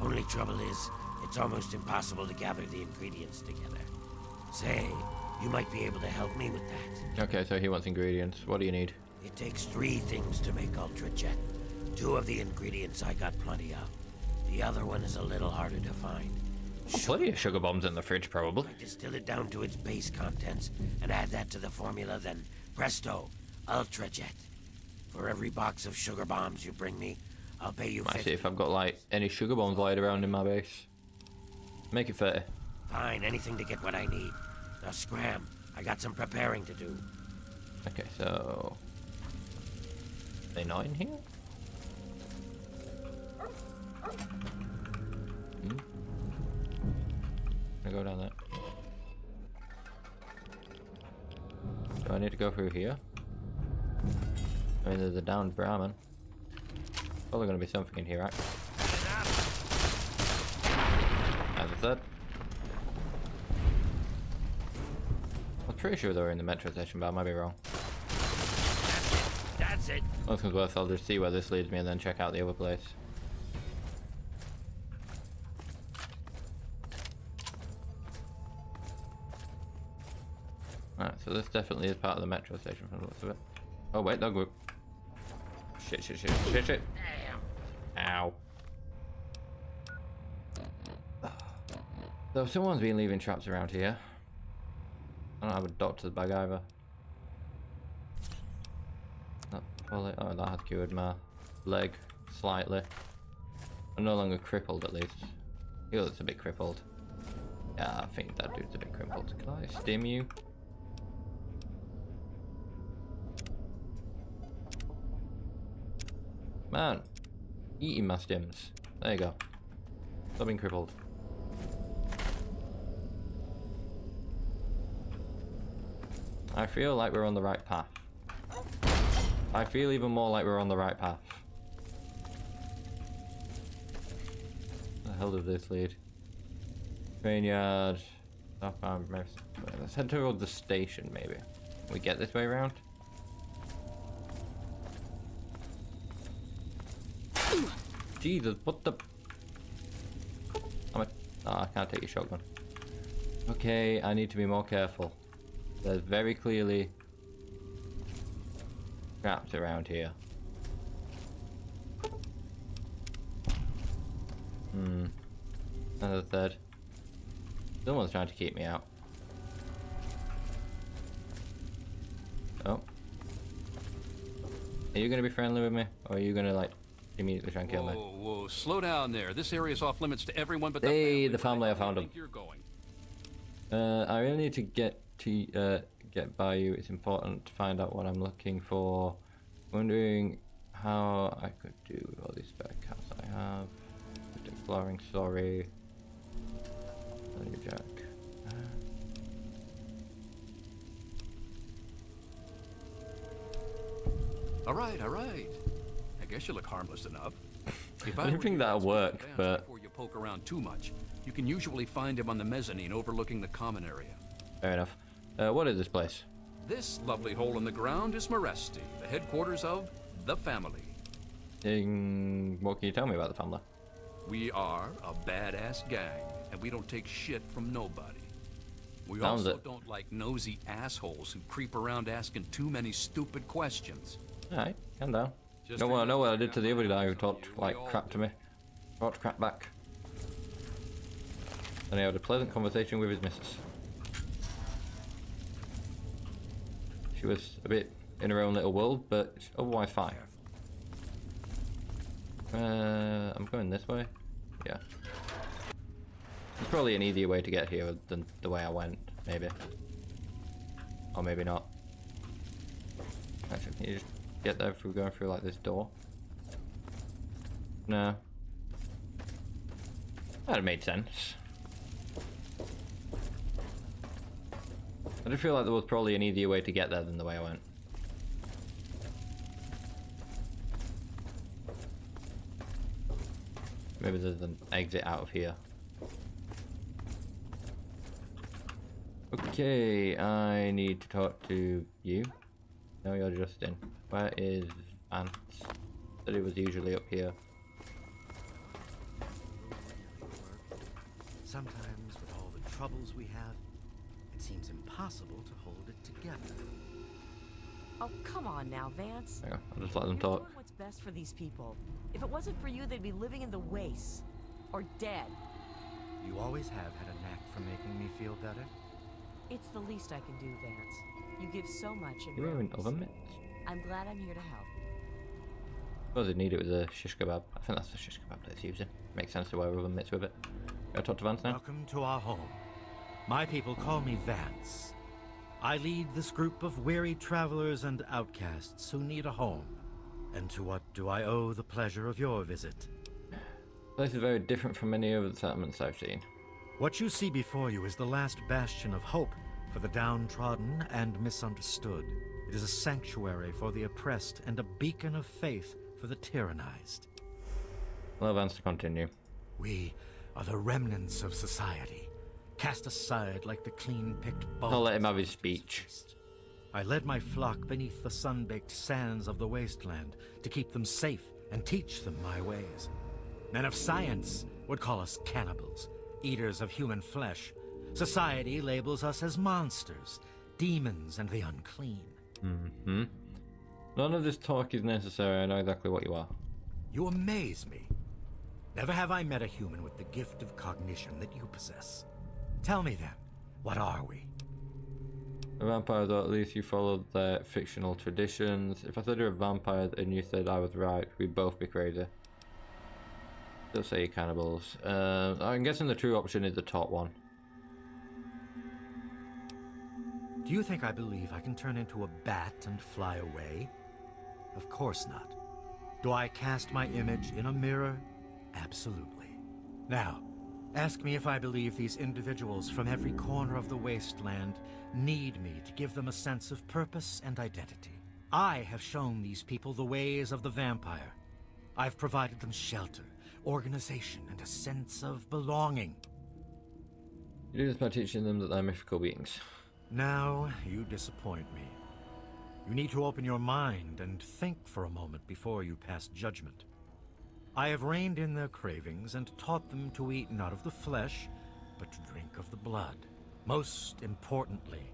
Only trouble is, it's almost impossible to gather the ingredients together. Say, you might be able to help me with that. Okay, so he wants ingredients. What do you need? It takes 3 things to make Ultrajet. 2 of the ingredients I got plenty of. The other one is a little harder to find. Plenty of sugar bombs in the fridge, probably. I distill it down to its base contents and add that to the formula, then presto, Ultrajet. For every box of sugar bombs you bring me, I'll pay you 50. Might see if I've got, like, any sugar bombs laid around in my base. Make it 30. Fine, anything to get what I need. Now scram, I got some preparing to do. Okay, so... Are they not in here? Hmm? I go down there. Do I need to go through here? I mean, there's a downed Brahmin. Probably gonna be something in here, right? As I said. I'm pretty sure they were in the metro station, but I might be wrong. That's it. Well, it's worth. I'll just see where this leads me and then check out the other place. Alright, so this definitely is part of the metro station from the looks of it. Oh wait, dog group. Shit. Damn. Ow. So someone's been leaving traps around here. I don't have a doctor's bag either. Probably, oh, that has cured my leg slightly. I'm no longer crippled, at least. He looks a bit crippled. Yeah, I think that dude's a bit crippled. Can I stim you? Man, eating my stims. There you go. Stop being crippled. I feel like we're on the right path. I feel even more like we're on the right path. The hell does this lead? Train yard. Let's head towards the station, maybe. Can we get this way around? Jesus, what the? Oh, I can't take your shotgun. Okay, I need to be more careful. There's very clearly traps around here. As I said, someone's trying to keep me out. Oh. Are you gonna be friendly with me? Or are you gonna, like, immediately try and kill me? Whoa, slow down there. This area is off limits to everyone but hey, the family. I found them. You're going. I really need to get by you. It's important to find out what I'm looking for. Wondering how I could do with all these spare cats I have. Just exploring, sorry. Jack. All right. I guess you look harmless enough. If I don't think that'll work, but before you poke around too much, you can usually find him on the mezzanine overlooking the common area. fair enough. What is this place? This lovely hole in the ground is Meresti, the headquarters of the family. What can you tell me about the family? We are a badass gang, and we don't take shit from nobody. We Sounds also it. don't like nosy assholes who creep around asking too many stupid questions. Alright, calm down. Just Don't want to know what I remember did to the other guy who talked we like all crap to do. me. Talked crap back. And he had a pleasant conversation with his missus. She was a bit in her own little world, but otherwise fine. I'm going this way? Yeah. There's probably an easier way to get here than the way I went, maybe. Or maybe not. Actually, can you just get there through going through like this door? No. That'd have made sense. I do feel like there was probably an easier way to get there than the way I went. Maybe there's an exit out of here. Okay, I need to talk to you. No, you're Justin. Where is Vance? Said he was usually up here. Sometimes, with all the troubles we have, it seems impossible to hold it together. Oh, come on now, Vance. Hang on, I'll just let them You're talk. doing what's best for these people. If it wasn't for you, they'd be living in the wastes. Or dead. You always have had a knack for making me feel better. It's the least I can do, Vance. You give so much in You were in rarely oven see. mitts? I'm glad I'm here to help. Suppose they'd need it with a shish kebab. I think that's the shish kebab that's using. Makes sense to wear oven mitts with it. Go talk to Vance now. Welcome to our home. My people call me Vance. I lead this group of weary travelers and outcasts who need a home. And to what do I owe the pleasure of your visit? This is very different from many other settlements I've seen. What you see before you is the last bastion of hope for the downtrodden and misunderstood. It is a sanctuary for the oppressed and a beacon of faith for the tyrannized. Well, Vance, to continue. We are the remnants of society, cast aside like the clean-picked bones. I'll let him have his speech. I led my flock beneath the sun-baked sands of the wasteland to keep them safe and teach them my ways. Men of science would call us cannibals, eaters of human flesh. Society labels us as monsters, demons, and the unclean. Mm-hmm. None of this talk is necessary. I know exactly what you are. You amaze me. Never have I met a human with the gift of cognition that you possess. Tell me then, what are we? A vampire, though at least you followed their fictional traditions. If I said you're a vampire and you said I was right, we'd both be crazy. They'll say you're cannibals. I'm guessing the true option is the top one. Do you think I believe I can turn into a bat and fly away? Of course not. Do I cast my image in a mirror? Absolutely. Now, ask me if I believe these individuals from every corner of the wasteland need me to give them a sense of purpose and identity. I have shown these people the ways of the vampire. I've provided them shelter, organization, and a sense of belonging. You do this by teaching them that they're mythical beings. Now, you disappoint me. You need to open your mind and think for a moment before you pass judgment. I have reined in their cravings and taught them to eat not of the flesh, but to drink of the blood. Most importantly,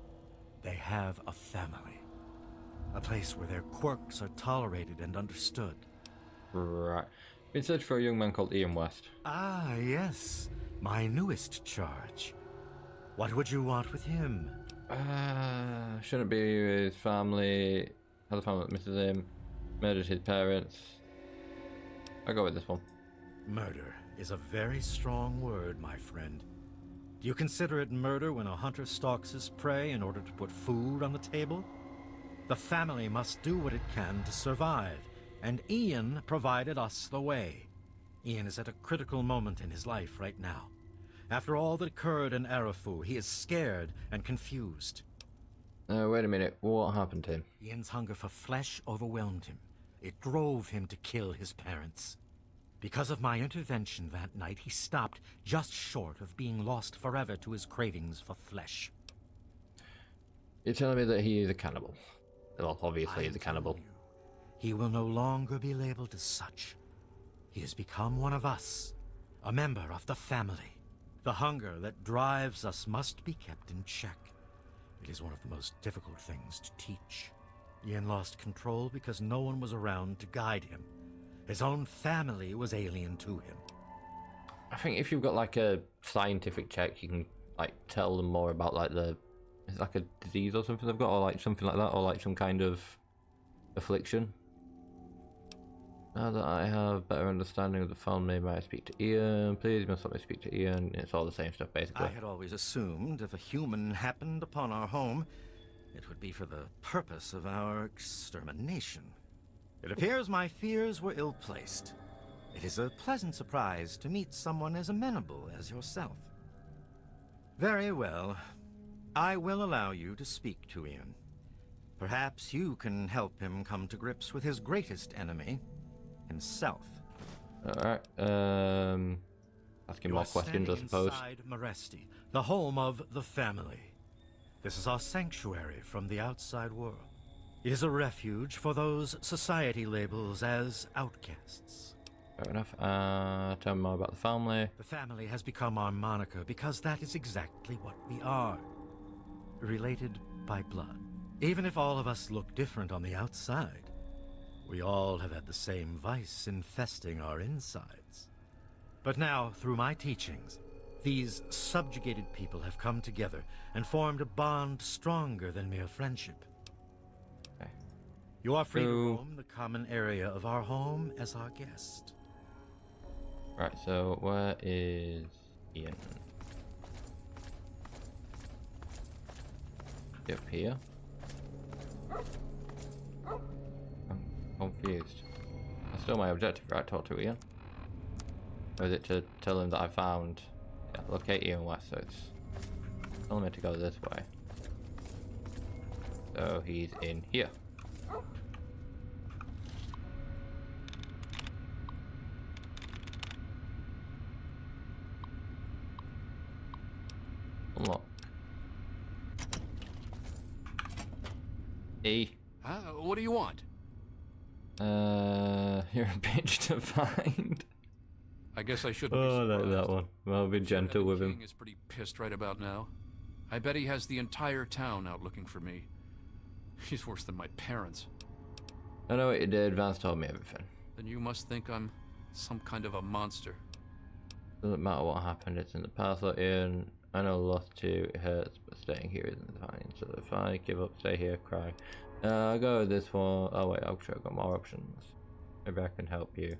they have a family. A place where their quirks are tolerated and understood. Right. Been searching for a young man called Ian West. Ah, yes. My newest charge. What would you want with him? Shouldn't be his family. Has a family that misses him. Murdered his parents. I'll go with this one. Murder is a very strong word, my friend. Do you consider it murder when a hunter stalks his prey in order to put food on the table? The family must do what it can to survive, and Ian provided us the way. Ian is at a critical moment in his life right now. After all that occurred in Arafu, he is scared and confused. Wait a minute. What happened to him? Ian's hunger for flesh overwhelmed him. It drove him to kill his parents. Because of my intervention that night, he stopped just short of being lost forever to his cravings for flesh. You're telling me that he is a cannibal? Well, obviously he's a cannibal. He will no longer be labeled as such. He has become one of us, a member of the family. The hunger that drives us must be kept in check. It is one of the most difficult things to teach. Ian lost control because no one was around to guide him. His own family was alien to him. I think if you've got like a scientific check, you can like tell them more about like it's like a disease or something they've got, or like something like that, or like some kind of affliction. Now that I have better understanding of the family, may I speak to Ian? Please, must let me speak to Ian. It's all the same stuff, basically. I had always assumed if a human happened upon our home, it would be for the purpose of our extermination. It appears my fears were ill-placed. It is a pleasant surprise to meet someone as amenable as yourself. Very well. I will allow you to speak to Ian. Perhaps you can help him come to grips with his greatest enemy, himself. Alright, asking more questions, I suppose. Inside Maresti, the home of the family. This is our sanctuary from the outside world. It is a refuge for those society labels as outcasts. Fair enough. Tell me more about the family. The family has become our moniker because that is exactly what we are. Related by blood. Even if all of us look different on the outside, we all have had the same vice infesting our insides. But now, through my teachings, these subjugated people have come together and formed a bond stronger than mere friendship. Okay. You are free to roam the common area of our home as our guest. Right, so where is Ian? Up here. I'm confused. That's still my objective, right? Talk to Ian. Or is it to tell him that I found... Yeah, locate Ian West, so it's telling me to go this way. So he's in here. Unlock. E. What do you want? You're a bitch to find. I guess I shouldn't be Oh, surprised. that one. Well, be gentle with him. King is pretty pissed right about now. I bet he has the entire town out looking for me. He's worse than my parents. I know what you did. Vance told me everything. Then you must think I'm some kind of a monster. Doesn't matter what happened. It's in the past. Ian. I know loss too. It hurts, but staying here isn't fine. So if I give up, stay here, cry. I'll go with this one. Oh wait, I'll sure I've got more options. Maybe I can help you.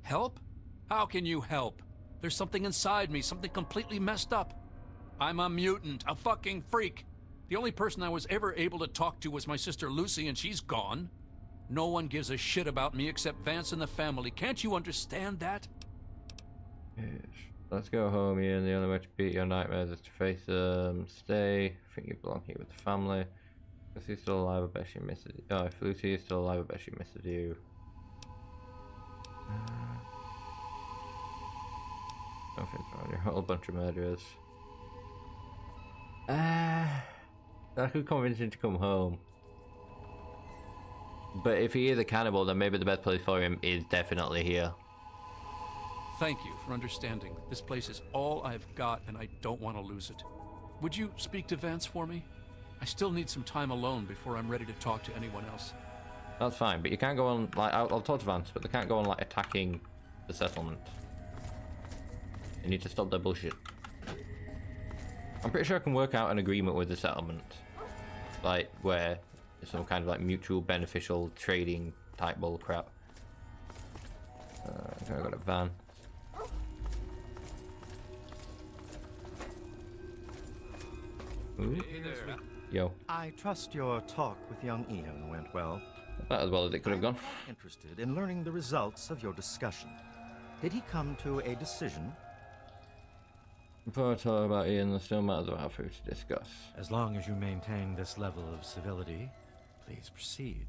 Help? How can you help? There's something inside me, something completely messed up. I'm a mutant, a fucking freak. The only person I was ever able to talk to was my sister Lucy, and she's gone. No one gives a shit about me except Vance and the family. Can't you understand that? Yes. Let's go home, Ian. The only way to beat your nightmares is to face them. Stay. I think you belong here with the family. If Lucy's still alive, I bet she misses you. Oh, if Lucy is still alive, I bet she misses you. Nothing's wrong. You're a whole bunch of murderers. I could convince him to come home. But if he is a cannibal, then maybe the best place for him is definitely here. Thank you for understanding. This place is all I've got, and I don't want to lose it. Would you speak to Vance for me? I still need some time alone before I'm ready to talk to anyone else. That's fine, but you can't go on, like, I'll talk to Vance, but they can't go on, like, attacking the settlement. You need to stop their bullshit. I'm pretty sure I can work out an agreement with the settlement. Like, where there's some kind of, like, mutual beneficial trading type bull crap. Okay, I got a van. Ooh. Hey there. Yo. I trust your talk with young Ian went well. About as well as it could have gone. I'm interested in learning the results of your discussion. Did he come to a decision? Before I talk about Ian, there's still matters of our food to discuss. As long as you maintain this level of civility, please proceed.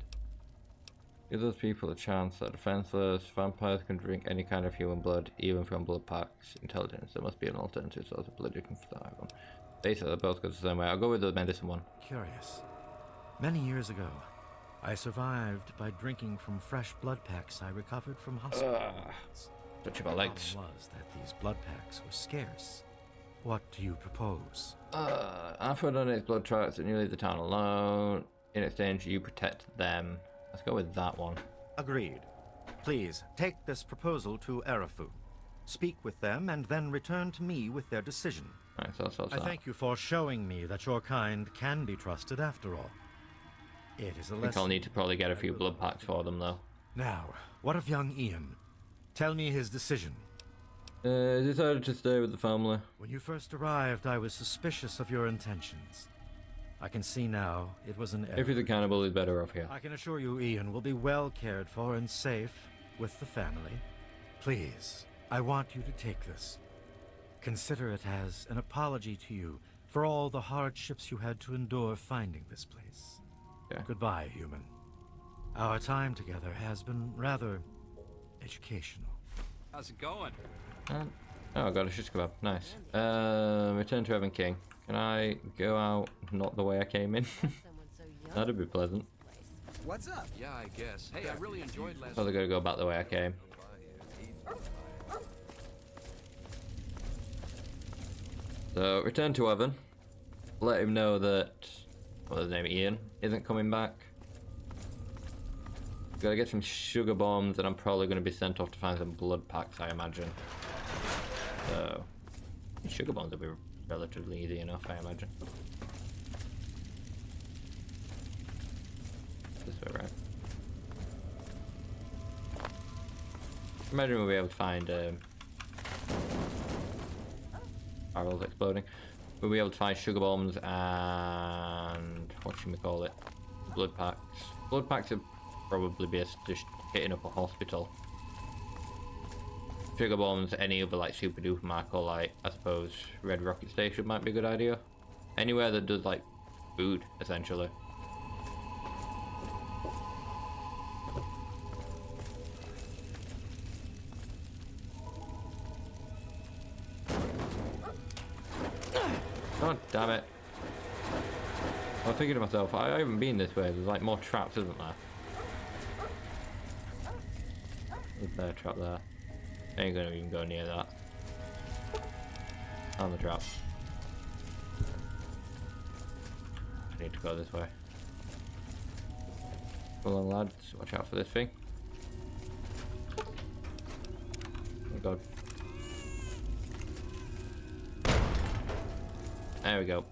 Give those people a chance. They're defenseless. Vampires can drink any kind of human blood, even from blood packs. Intelligence. There must be an alternative source of blood you can survive on. Basically, they both go the same way. I'll go with the medicine one. Curious. Many years ago, I survived by drinking from fresh blood packs I recovered from hospitals. Touch your legs. The problem was that these blood packs were scarce. What do you propose? After donates blood tracks and you leave the town alone. In exchange, you protect them. Let's go with that one. Agreed. Please, take this proposal to Arafu. Speak with them and then return to me with their decision. Right, so I thank you for showing me that your kind can be trusted after all. It is a I think lesson. I'll need to probably get a few blood packs for them, though. Now, what of young Ian? Tell me his decision. He decided to stay with the family. When you first arrived, I was suspicious of your intentions. I can see now it was an error. If he's a cannibal, he's better off here. I can assure you Ian will be well cared for and safe with the family. Please, I want you to take this. Consider it as an apology to you for all the hardships you had to endure finding this place. Okay. Goodbye, human. Our time together has been rather educational. How's it going? Oh, I got a shish kebab. Nice. Return to Evan King. Can I go out not the way I came in? That'd be pleasant. What's up? Yeah, I guess. Hey, I really enjoyed last Probably gotta go back the way I came. So, return to Evan. Let him know that, what's his name, Ian, isn't coming back. Gotta get some sugar bombs, and I'm probably gonna be sent off to find some blood packs, I imagine. So, sugar bombs will be relatively easy enough, I imagine. This way, right? Imagine we'll be able to find barrels exploding. we'll be able to find sugar bombs and what should we call it? Blood packs. Blood packs would probably be just hitting up a hospital. Sugar bombs, any other like super duper mark, or like I suppose Red Rocket Station might be a good idea. Anywhere that does like food, essentially. God damn it. I was thinking to myself, I haven't been this way, there's like more traps, isn't there? There's a bear trap there. Ain't gonna even go near that. On the trap. I need to go this way. Come on lads, watch out for this thing. Oh my god. There we go.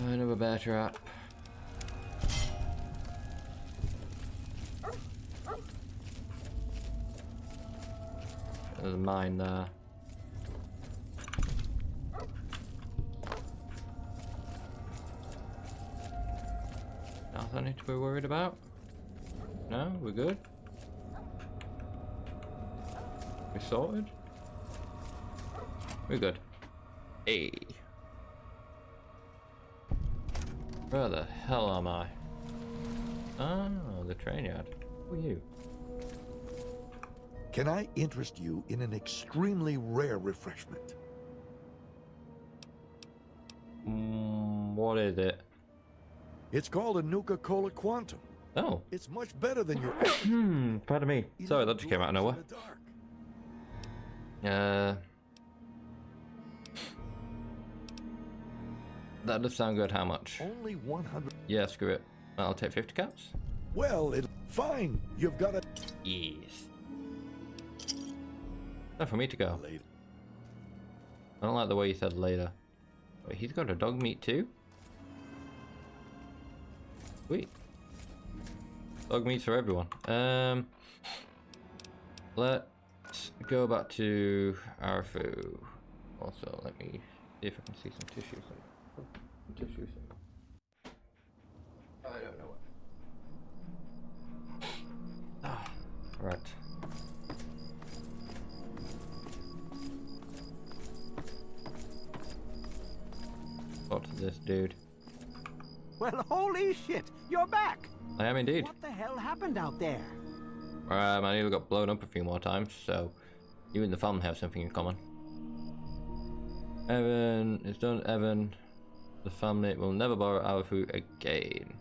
Another bear trap. There's a mine there. Nothing I need to be worried about. No, we're good. We sorted. We're good. Hey. Where the hell am I? Oh, the train yard. Who are you? Can I interest you in an extremely rare refreshment? What is it? It's called a Nuka-Cola Quantum. Oh. It's much better than your... Pardon me. Sorry, that just came out of nowhere. That does sound good. How much? Only 100. Yeah, screw it. I'll take 50 caps. Well, fine. You've got a... Yes. Time for me to go. Later. I don't like the way you said later. Wait, he's got a dog meat too? Sweet. Dog meats for everyone. Let's go back to Arafu. Also, let me see if I can see some tissues. Some tissues. I don't know what. Ah, right. Talk to this dude. Well, holy shit! You're back! I am indeed. What the hell happened out there? I nearly got blown up a few more times, so you and the family have something in common. Evan, it's done, Evan. The family will never borrow our food again.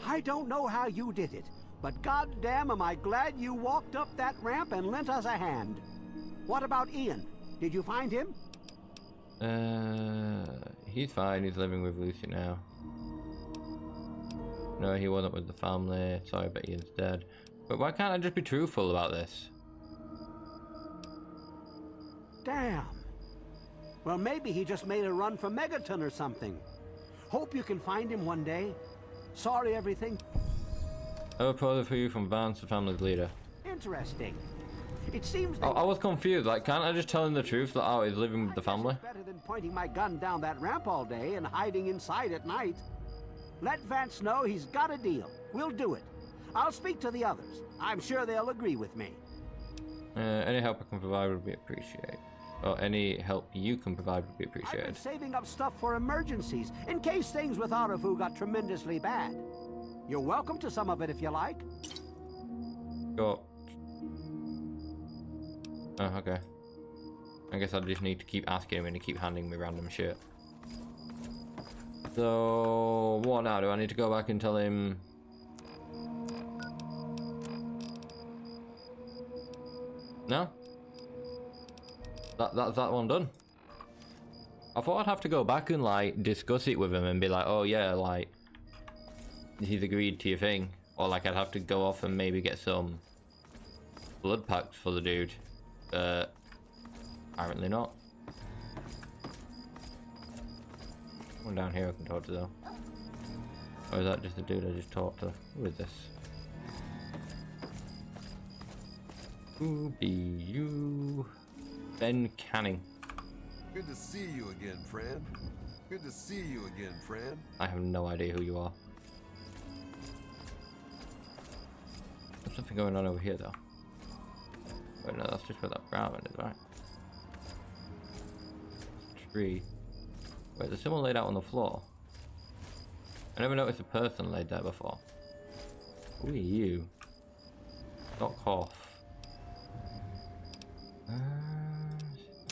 I don't know how you did it, but goddamn am I glad you walked up that ramp and lent us a hand. What about Ian? Did you find him? He's fine. He's living with Lucy now. No, he wasn't with the family. Sorry, but Ian's dead. But why can't I just be truthful about this? Damn. Well, maybe he just made a run for Megaton or something. Hope you can find him one day. Sorry, everything. I have a product for you from Vance, the family's leader. Interesting. It seems I was confused. Like, can't I just tell him the truth that oh, he's living with the family? It's better than pointing my gun down that ramp all day and hiding inside at night. Let Vance know he's got a deal. We'll do it. I'll speak to the others. I'm sure they'll agree with me. Any help I can provide would be appreciated. Or any help you can provide would be appreciated. I've been saving up stuff for emergencies, in case things with Arafu got tremendously bad. You're welcome to some of it if you like. Got... Oh, okay. I guess I just need to keep asking him and he keep handing me random shit. So, what now? Do I need to go back and tell him... No? That's that one done. I thought I'd have to go back and like discuss it with him and be like, oh yeah, like he's agreed to your thing. Or like I'd have to go off and maybe get some blood packs for the dude. Apparently not. One down here I can talk to though. Or is that just the dude I just talked to? Who is this? Who be you? Ben Canning. Good to see you again, friend. Good to see you again, friend. I have no idea who you are. There's something going on over here, though. Wait, no, that's just where that brown one is, right? Tree. Wait, there's someone laid out on the floor. I never noticed a person laid there before. Who are you? Knock off.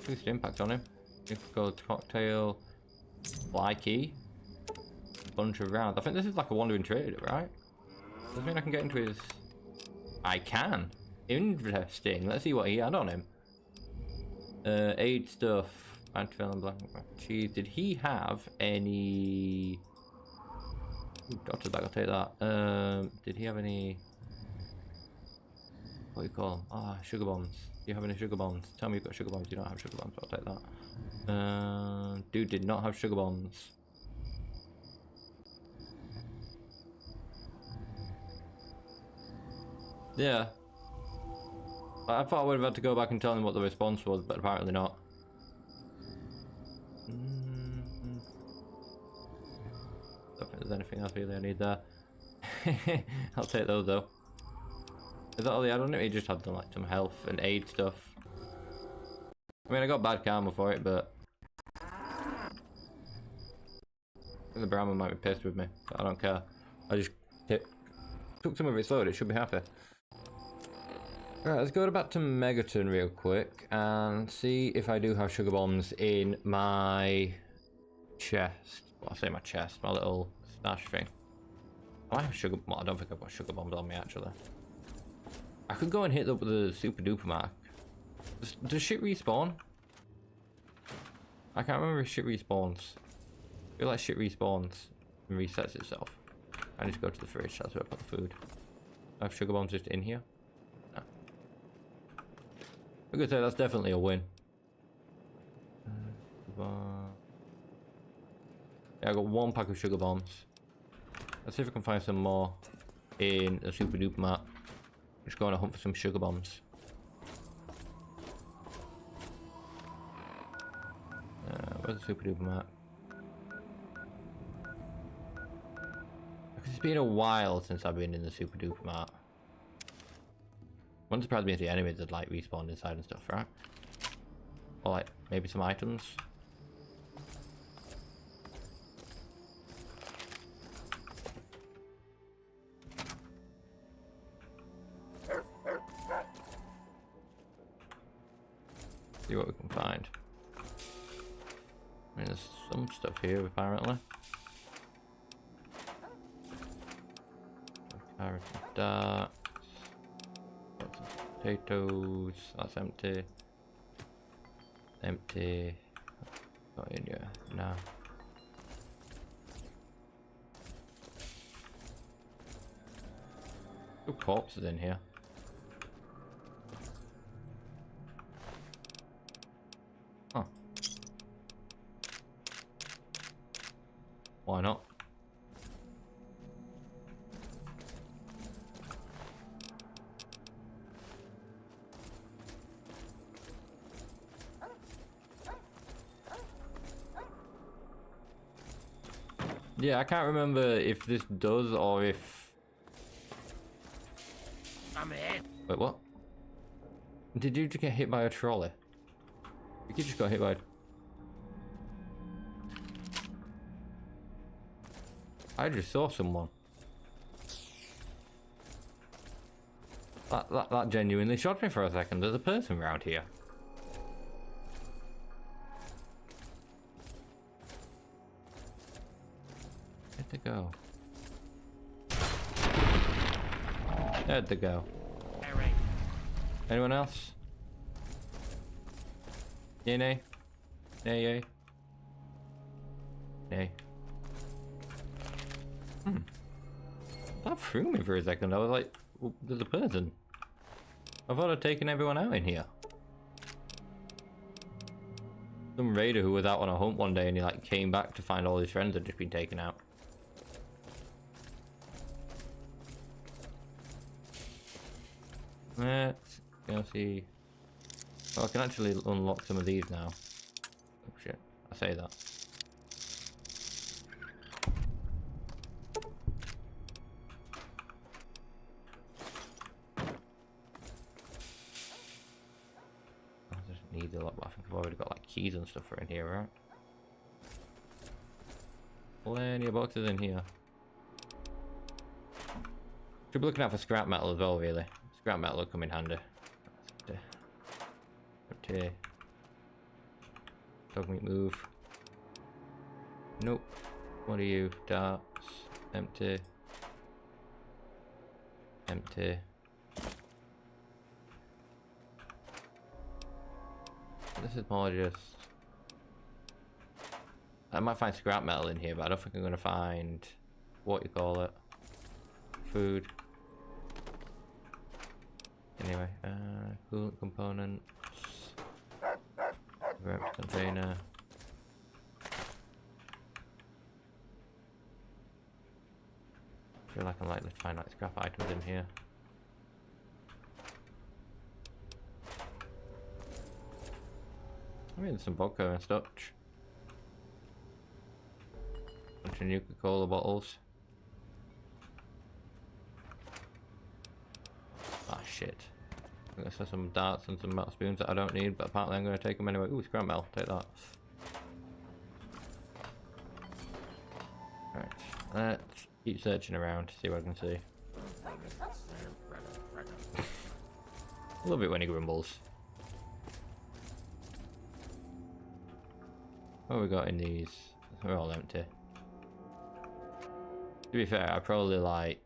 Boost impact on him. Gold cocktail. Fly key. Bunch of rounds. I think this is like a wandering trader, right? Does that mean I can get into his... I can. Interesting. Let's see what he had on him. Aid stuff. Antivenom, black cheese. Did he have any... Ooh, doctor's bag, I'll take that. Did he have any... What do you call them? Ah, sugar bombs. Do you have any sugar bombs? Tell me you've got sugar bombs. You don't have sugar bombs, I'll take that. Dude did not have sugar bombs. Yeah. I thought I would have had to go back and tell him what the response was, but apparently not. Don't think there's anything else really I need there. I'll take those though. Is that all he had on it? He just had like some health and aid stuff. I mean, I got bad karma for it, but I think the Brahmin might be pissed with me, but I don't care. I just took some of its load, it should be happy. Right, let's go back to Megaton real quick and see if I do have sugar bombs in my chest. Well, I say my chest, my little stash thing. I have sugar. Well, I don't think I've got sugar bombs on me actually. I could go and hit the super duper mark. Does shit respawn? I can't remember if shit respawns. I feel like shit respawns and resets itself. I need to go to the fridge, that's where I put the food. I have sugar bombs just in here. No. I could say that's definitely a win. Yeah, I got one pack of sugar bombs. Let's see if I can find some more in a super duper map. Just going to hunt for some sugar bombs. Where's the super duper map? Because it's been a while since I've been in the super duper map. Wouldn't surprise me if the enemies had like respawned inside and stuff, right? Or like maybe some items. See what we can find. I mean, there's some stuff here apparently. Carrots and darts. Lots of potatoes. That's empty. Empty. Got in here. No. Two corpses in here. Huh. Why not? Yeah, I can't remember if this does or if... I'm in. Wait, what? Did you just get hit by a trolley? You just got hit by... I just saw someone. That genuinely shocked me for a second. There's a person around here. Where'd they go? Where'd they go? Anyone else? Yay, nay? Nay, yay? Nay. That threw me for a second. I was like, well, there's a person. I thought I'd taken everyone out in here. Some raider who was out on a hunt one day and he like came back to find all his friends had just been taken out. Let's Can I see? Oh, I can actually unlock some of these now. Oh shit! I say that. I just need a lot, but I think I've already got like keys and stuff in here, right? Plenty of boxes in here. Should be looking out for scrap metal as well, really. Scrap metal will come in handy. Okay. Dog meat move. Nope. What are you? Darts. Empty. Empty. This is more just... I might find scrap metal in here, but I don't think I'm going to find... what you call it. Food. Anyway, coolant components. Wrapped container. I feel like I'm likely to find like scrap items in here. I mean, some vodka and such. Bunch of Nuka-Cola bottles. Ah, shit. I'm gonna set some darts and some metal spoons that I don't need, but apparently I'm gonna take them anyway. Ooh, scrap metal, take that. Right, let's keep searching around, see what I can see. I love it when he grumbles. What have we got in these? They're all empty. To be fair, I probably like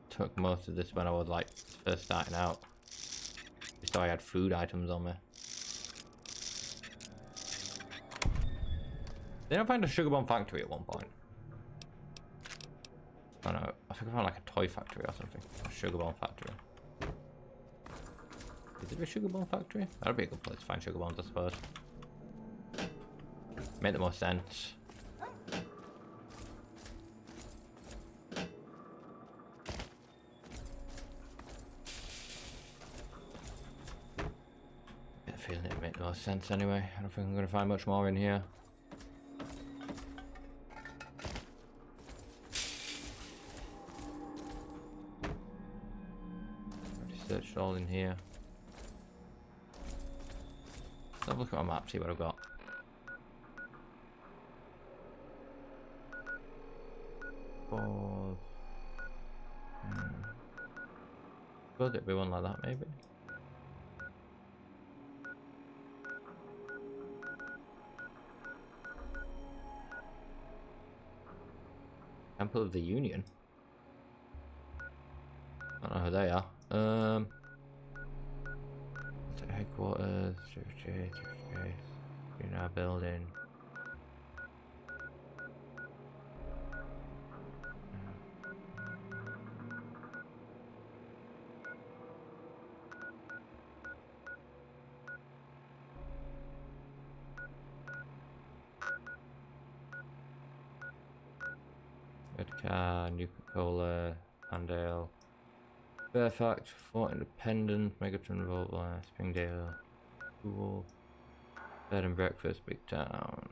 took most of this when I was like first starting out, just so I had food items on me. Did I find a sugar bomb factory at one point? I don't know. I think I found like a toy factory or something. A sugar bomb factory. Is it a sugar bomb factory? That'd be a good place to find sugar bombs, I suppose. Make the most sense. Get the feeling it'd make the most sense anyway. I don't think I'm going to find much more in here. Already searched all in here. Let's have a look at my map, see what I've got. Suppose it'd be one like that, maybe. Temple of the Union. I don't know who they are. Headquarters, in our building. Redcar, Nuka-Cola, Handale, Fairfax, Fort Independence, Megatron, Revolver, Springdale, Cool, Bed and Breakfast, Big Town,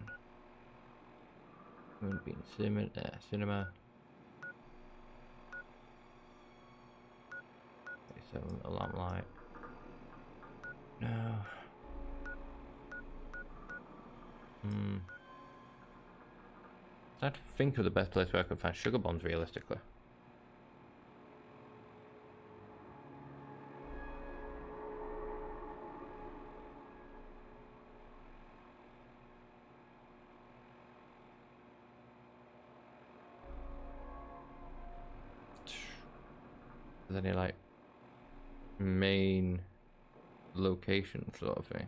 Moonbeam Cinema, 37 Alarm Light. No. I had to think of the best place where I could find sugar bombs realistically. Is there any like main location sort of thing?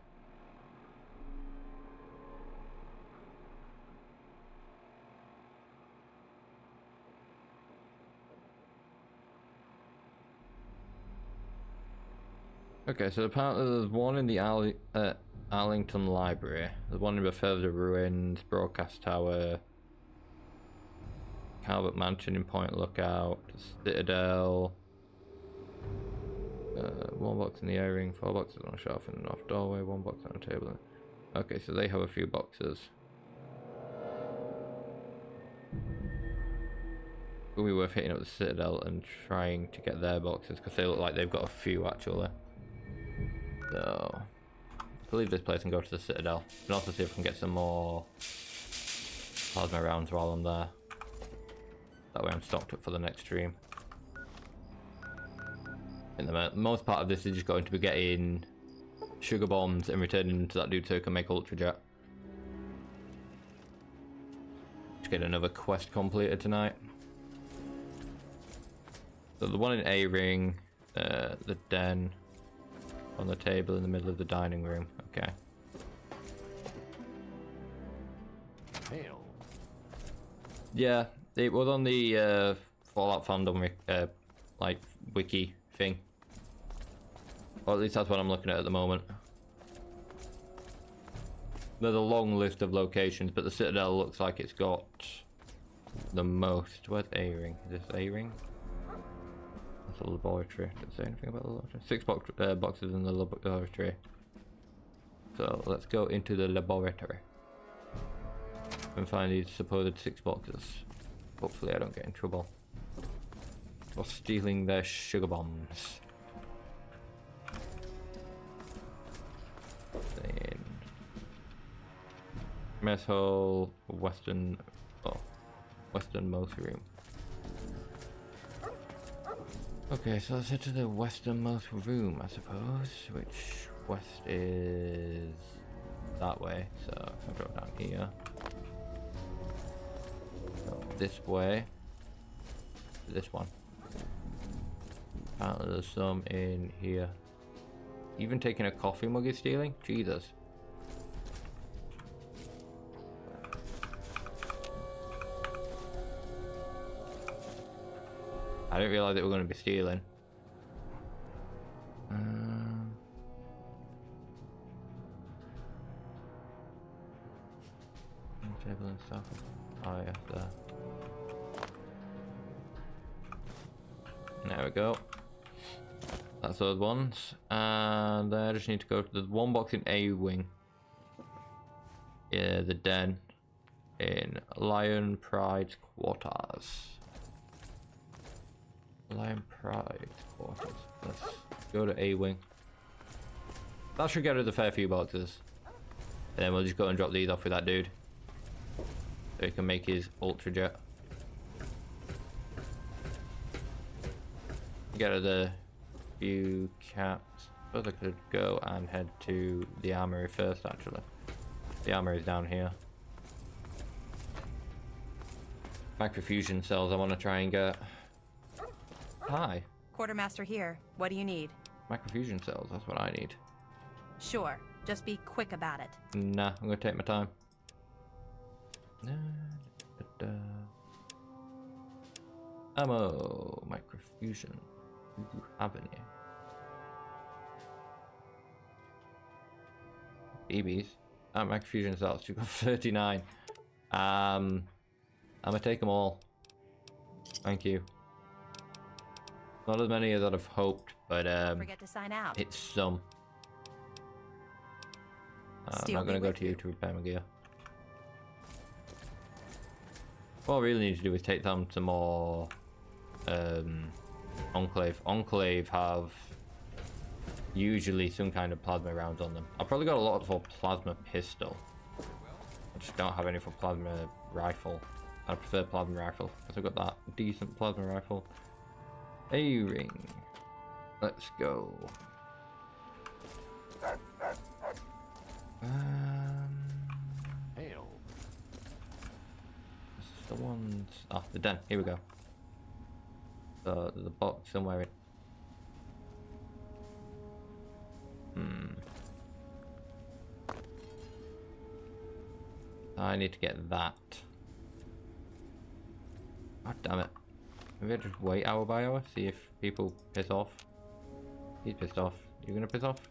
Okay, so apparently there's one in the Arlington Library, there's one in Bethesda Ruins, Broadcast Tower, Calvert Mansion in Point Lookout, Citadel, 1 box in the A-ring, 4 boxes on a shelf in the north doorway, 1 box on a table. Okay, so they have a few boxes. It would be worth hitting up the Citadel and trying to get their boxes, because they look like they've got a few actually. So, let's leave this place and go to the Citadel. And also see if we can get some more plasma rounds while I'm there. That way I'm stocked up for the next stream. And the most part of this is just going to be getting sugar bombs and returning to that dude so I can make Ultra Jet. Just get another quest completed tonight. So the one in A-ring, the den on the table in the middle of the dining room. Okay. Hail. Yeah, it was on the Fallout fandom like wiki thing. Or at least that's what I'm looking at the moment. There's a long list of locations, but the Citadel looks like it's got the most. Where's A-ring? Is this A-ring? That's a laboratory. Did it say anything about the laboratory? 6 boxes in the laboratory. So let's go into the laboratory and find these supposed 6 boxes. Hopefully I don't get in trouble for stealing their sugar bombs. Then mess hall, westernmost room. Okay, so let's head to the westernmost room, I suppose, which west is that way. So I'll drop down here. So this way. This one. Apparently there's some in here. Even taking a coffee mug is stealing? Jesus. I didn't realize that we were going to be stealing. Table and stuff. Oh yeah, there. There we go. That's those ones. And then I just need to go to the 1 box in A-wing. Yeah, the den. In Lion Pride's quarters. Lion Pride quarters. Let's go to A-wing. That should get us a fair few boxes. And then we'll just go and drop these off with that dude. So he can make his Ultra Jet. Get us a few caps. I suppose I could go and head to the armory first actually. The armory is down here. Microfusion cells I want to try and get. Hi. Quartermaster here. What do you need? Microfusion cells, that's what I need. Sure. Just be quick about it. Nah, I'm gonna take my time. Ammo. Microfusion. Ooh, have any? BBs. Microfusion cells. You've got 39. I'm gonna take them all. Thank you. Not as many as I'd have hoped, but forget to sign out. It's some. I'm not gonna go to you to repair my gear. What I really need to do is take down some more Enclave. Enclave have usually some kind of plasma rounds on them. I've probably got a lot for plasma pistol. I just don't have any for plasma rifle. I prefer plasma rifle because I've got that decent plasma rifle. A-ring. Let's go. Hail. This is the ones. Ah, the den. Here we go. So there's a box somewhere in. I need to get that. God damn it. Maybe I just wait hour by hour, see if people piss off. He's pissed off. You gonna piss off?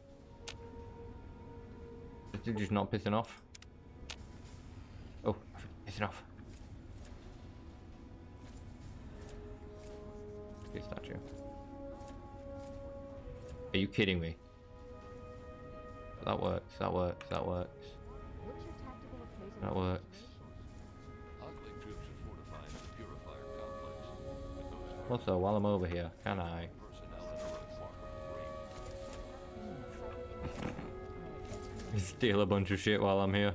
This dude just not pissing off. Oh, pissing off. Good statue. Are you kidding me? That works, that works, that works. That works. Also, while I'm over here, can I? Steal a bunch of shit while I'm here.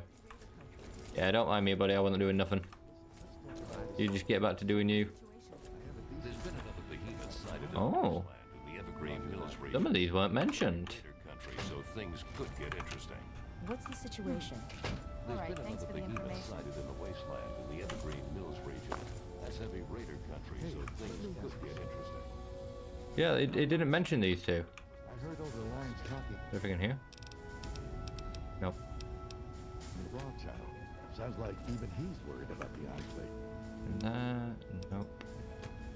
Yeah, don't mind me, buddy. I wasn't doing nothing. You just get back to doing you. Oh. Some of these weren't mentioned. So things could get interesting. What's the situation? All right, thanks for the information. Sighted in the Wasteland in the Evergreen Mills region. That's heavy raider country, so things could get interesting. Yeah, it didn't mention these two. I heard over the lines talking. Anything in here? Nope. Rothschild. Sounds like even he's worried about the earthquake. Nope.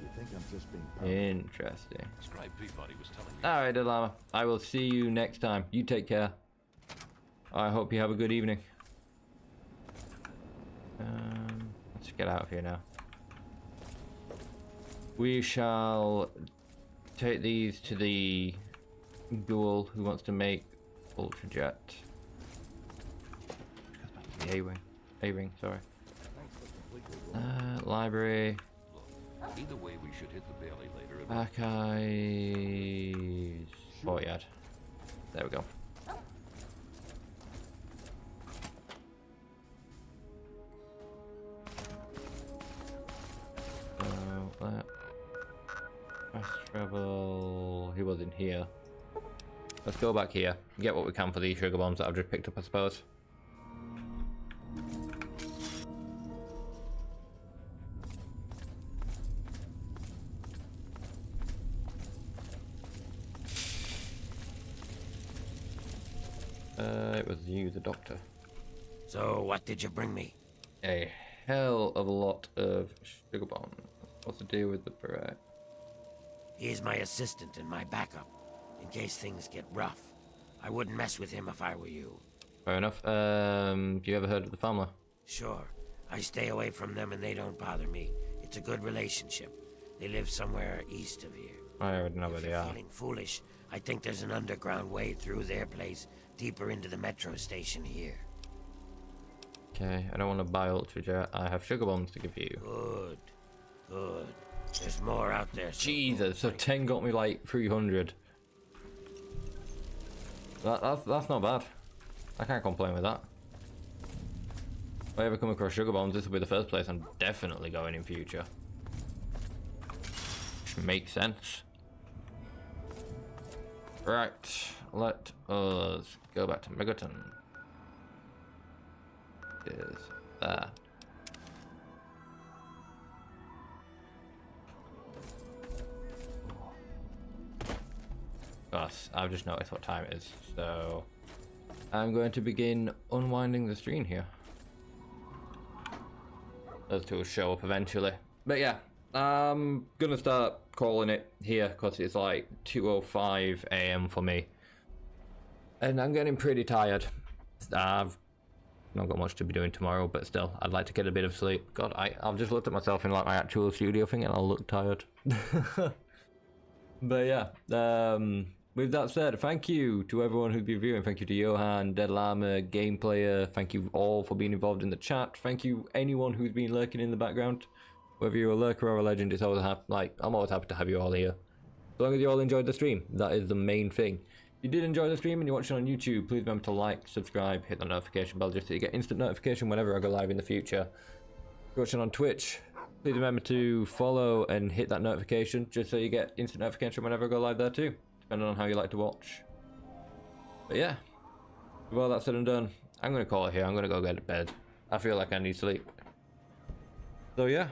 You think I'm just being paranoid? Interesting. Scribe Peabody was telling me. Alright, Delama. I will see you next time. You take care. I hope you have a good evening. Let's get out of here now. We shall take these to the ghoul who wants to make Ultrajet. The A-Wing. A-Ring, sorry. Library. Either way, we should hit the Bailey later. Archives. Courtyard. There we go. Fast travel. He was in here. Let's go back here. Get what we can for these sugar bombs that I've just picked up, I suppose. It was you, the doctor. So, what did you bring me? A hell of a lot of sugar bombs. What's the deal with the beret? He's my assistant and my backup, in case things get rough. I wouldn't mess with him if I were you. Fair enough. You ever heard of the family? Sure. I stay away from them and they don't bother me. It's a good relationship. They live somewhere east of here. I already know where they are. Feeling foolish, I think there's an underground way through their place, deeper into the metro station here. Okay, I don't want to buy Ultrajet. I have sugar bombs to give you. Good. Good. There's more out there. Jesus, so 10 got me like 300. That's not bad. I can't complain with that. If I ever come across sugar bombs, this will be the first place I'm definitely going in future. Which makes sense. Right, let us go back to Megaton. Is there. Gosh, I've just noticed what time it is, so I'm going to begin unwinding the stream here. Those two will show up eventually. But yeah, I'm gonna start calling it here because it's like 2:05 AM for me. And I'm getting pretty tired. I've not got much to be doing tomorrow, but still, I'd like to get a bit of sleep. God, I've just looked at myself in like my actual studio thing and I look tired. But yeah, with that said, thank you to everyone who's been viewing. Thank you to Johan, Dead Llama, Game Player. Thank you all for being involved in the chat. Thank you anyone who's been lurking in the background. Whether you're a lurker or a legend, it's always I'm always happy to have you all here. As long as you all enjoyed the stream, that is the main thing. If you did enjoy the stream and you're watching on YouTube, please remember to like, subscribe, hit the notification bell just so you get instant notification whenever I go live in the future. If you're watching on Twitch, please remember to follow and hit that notification just so you get instant notification whenever I go live there too, depending on how you like to watch. But yeah, with all that said and done, I'm going to call it here. I'm going to go get to bed. I feel like I need sleep. So yeah,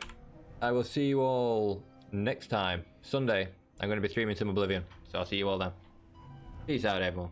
I will see you all next time. Sunday, I'm going to be streaming some Oblivion, so I'll see you all then. Peace out, everyone.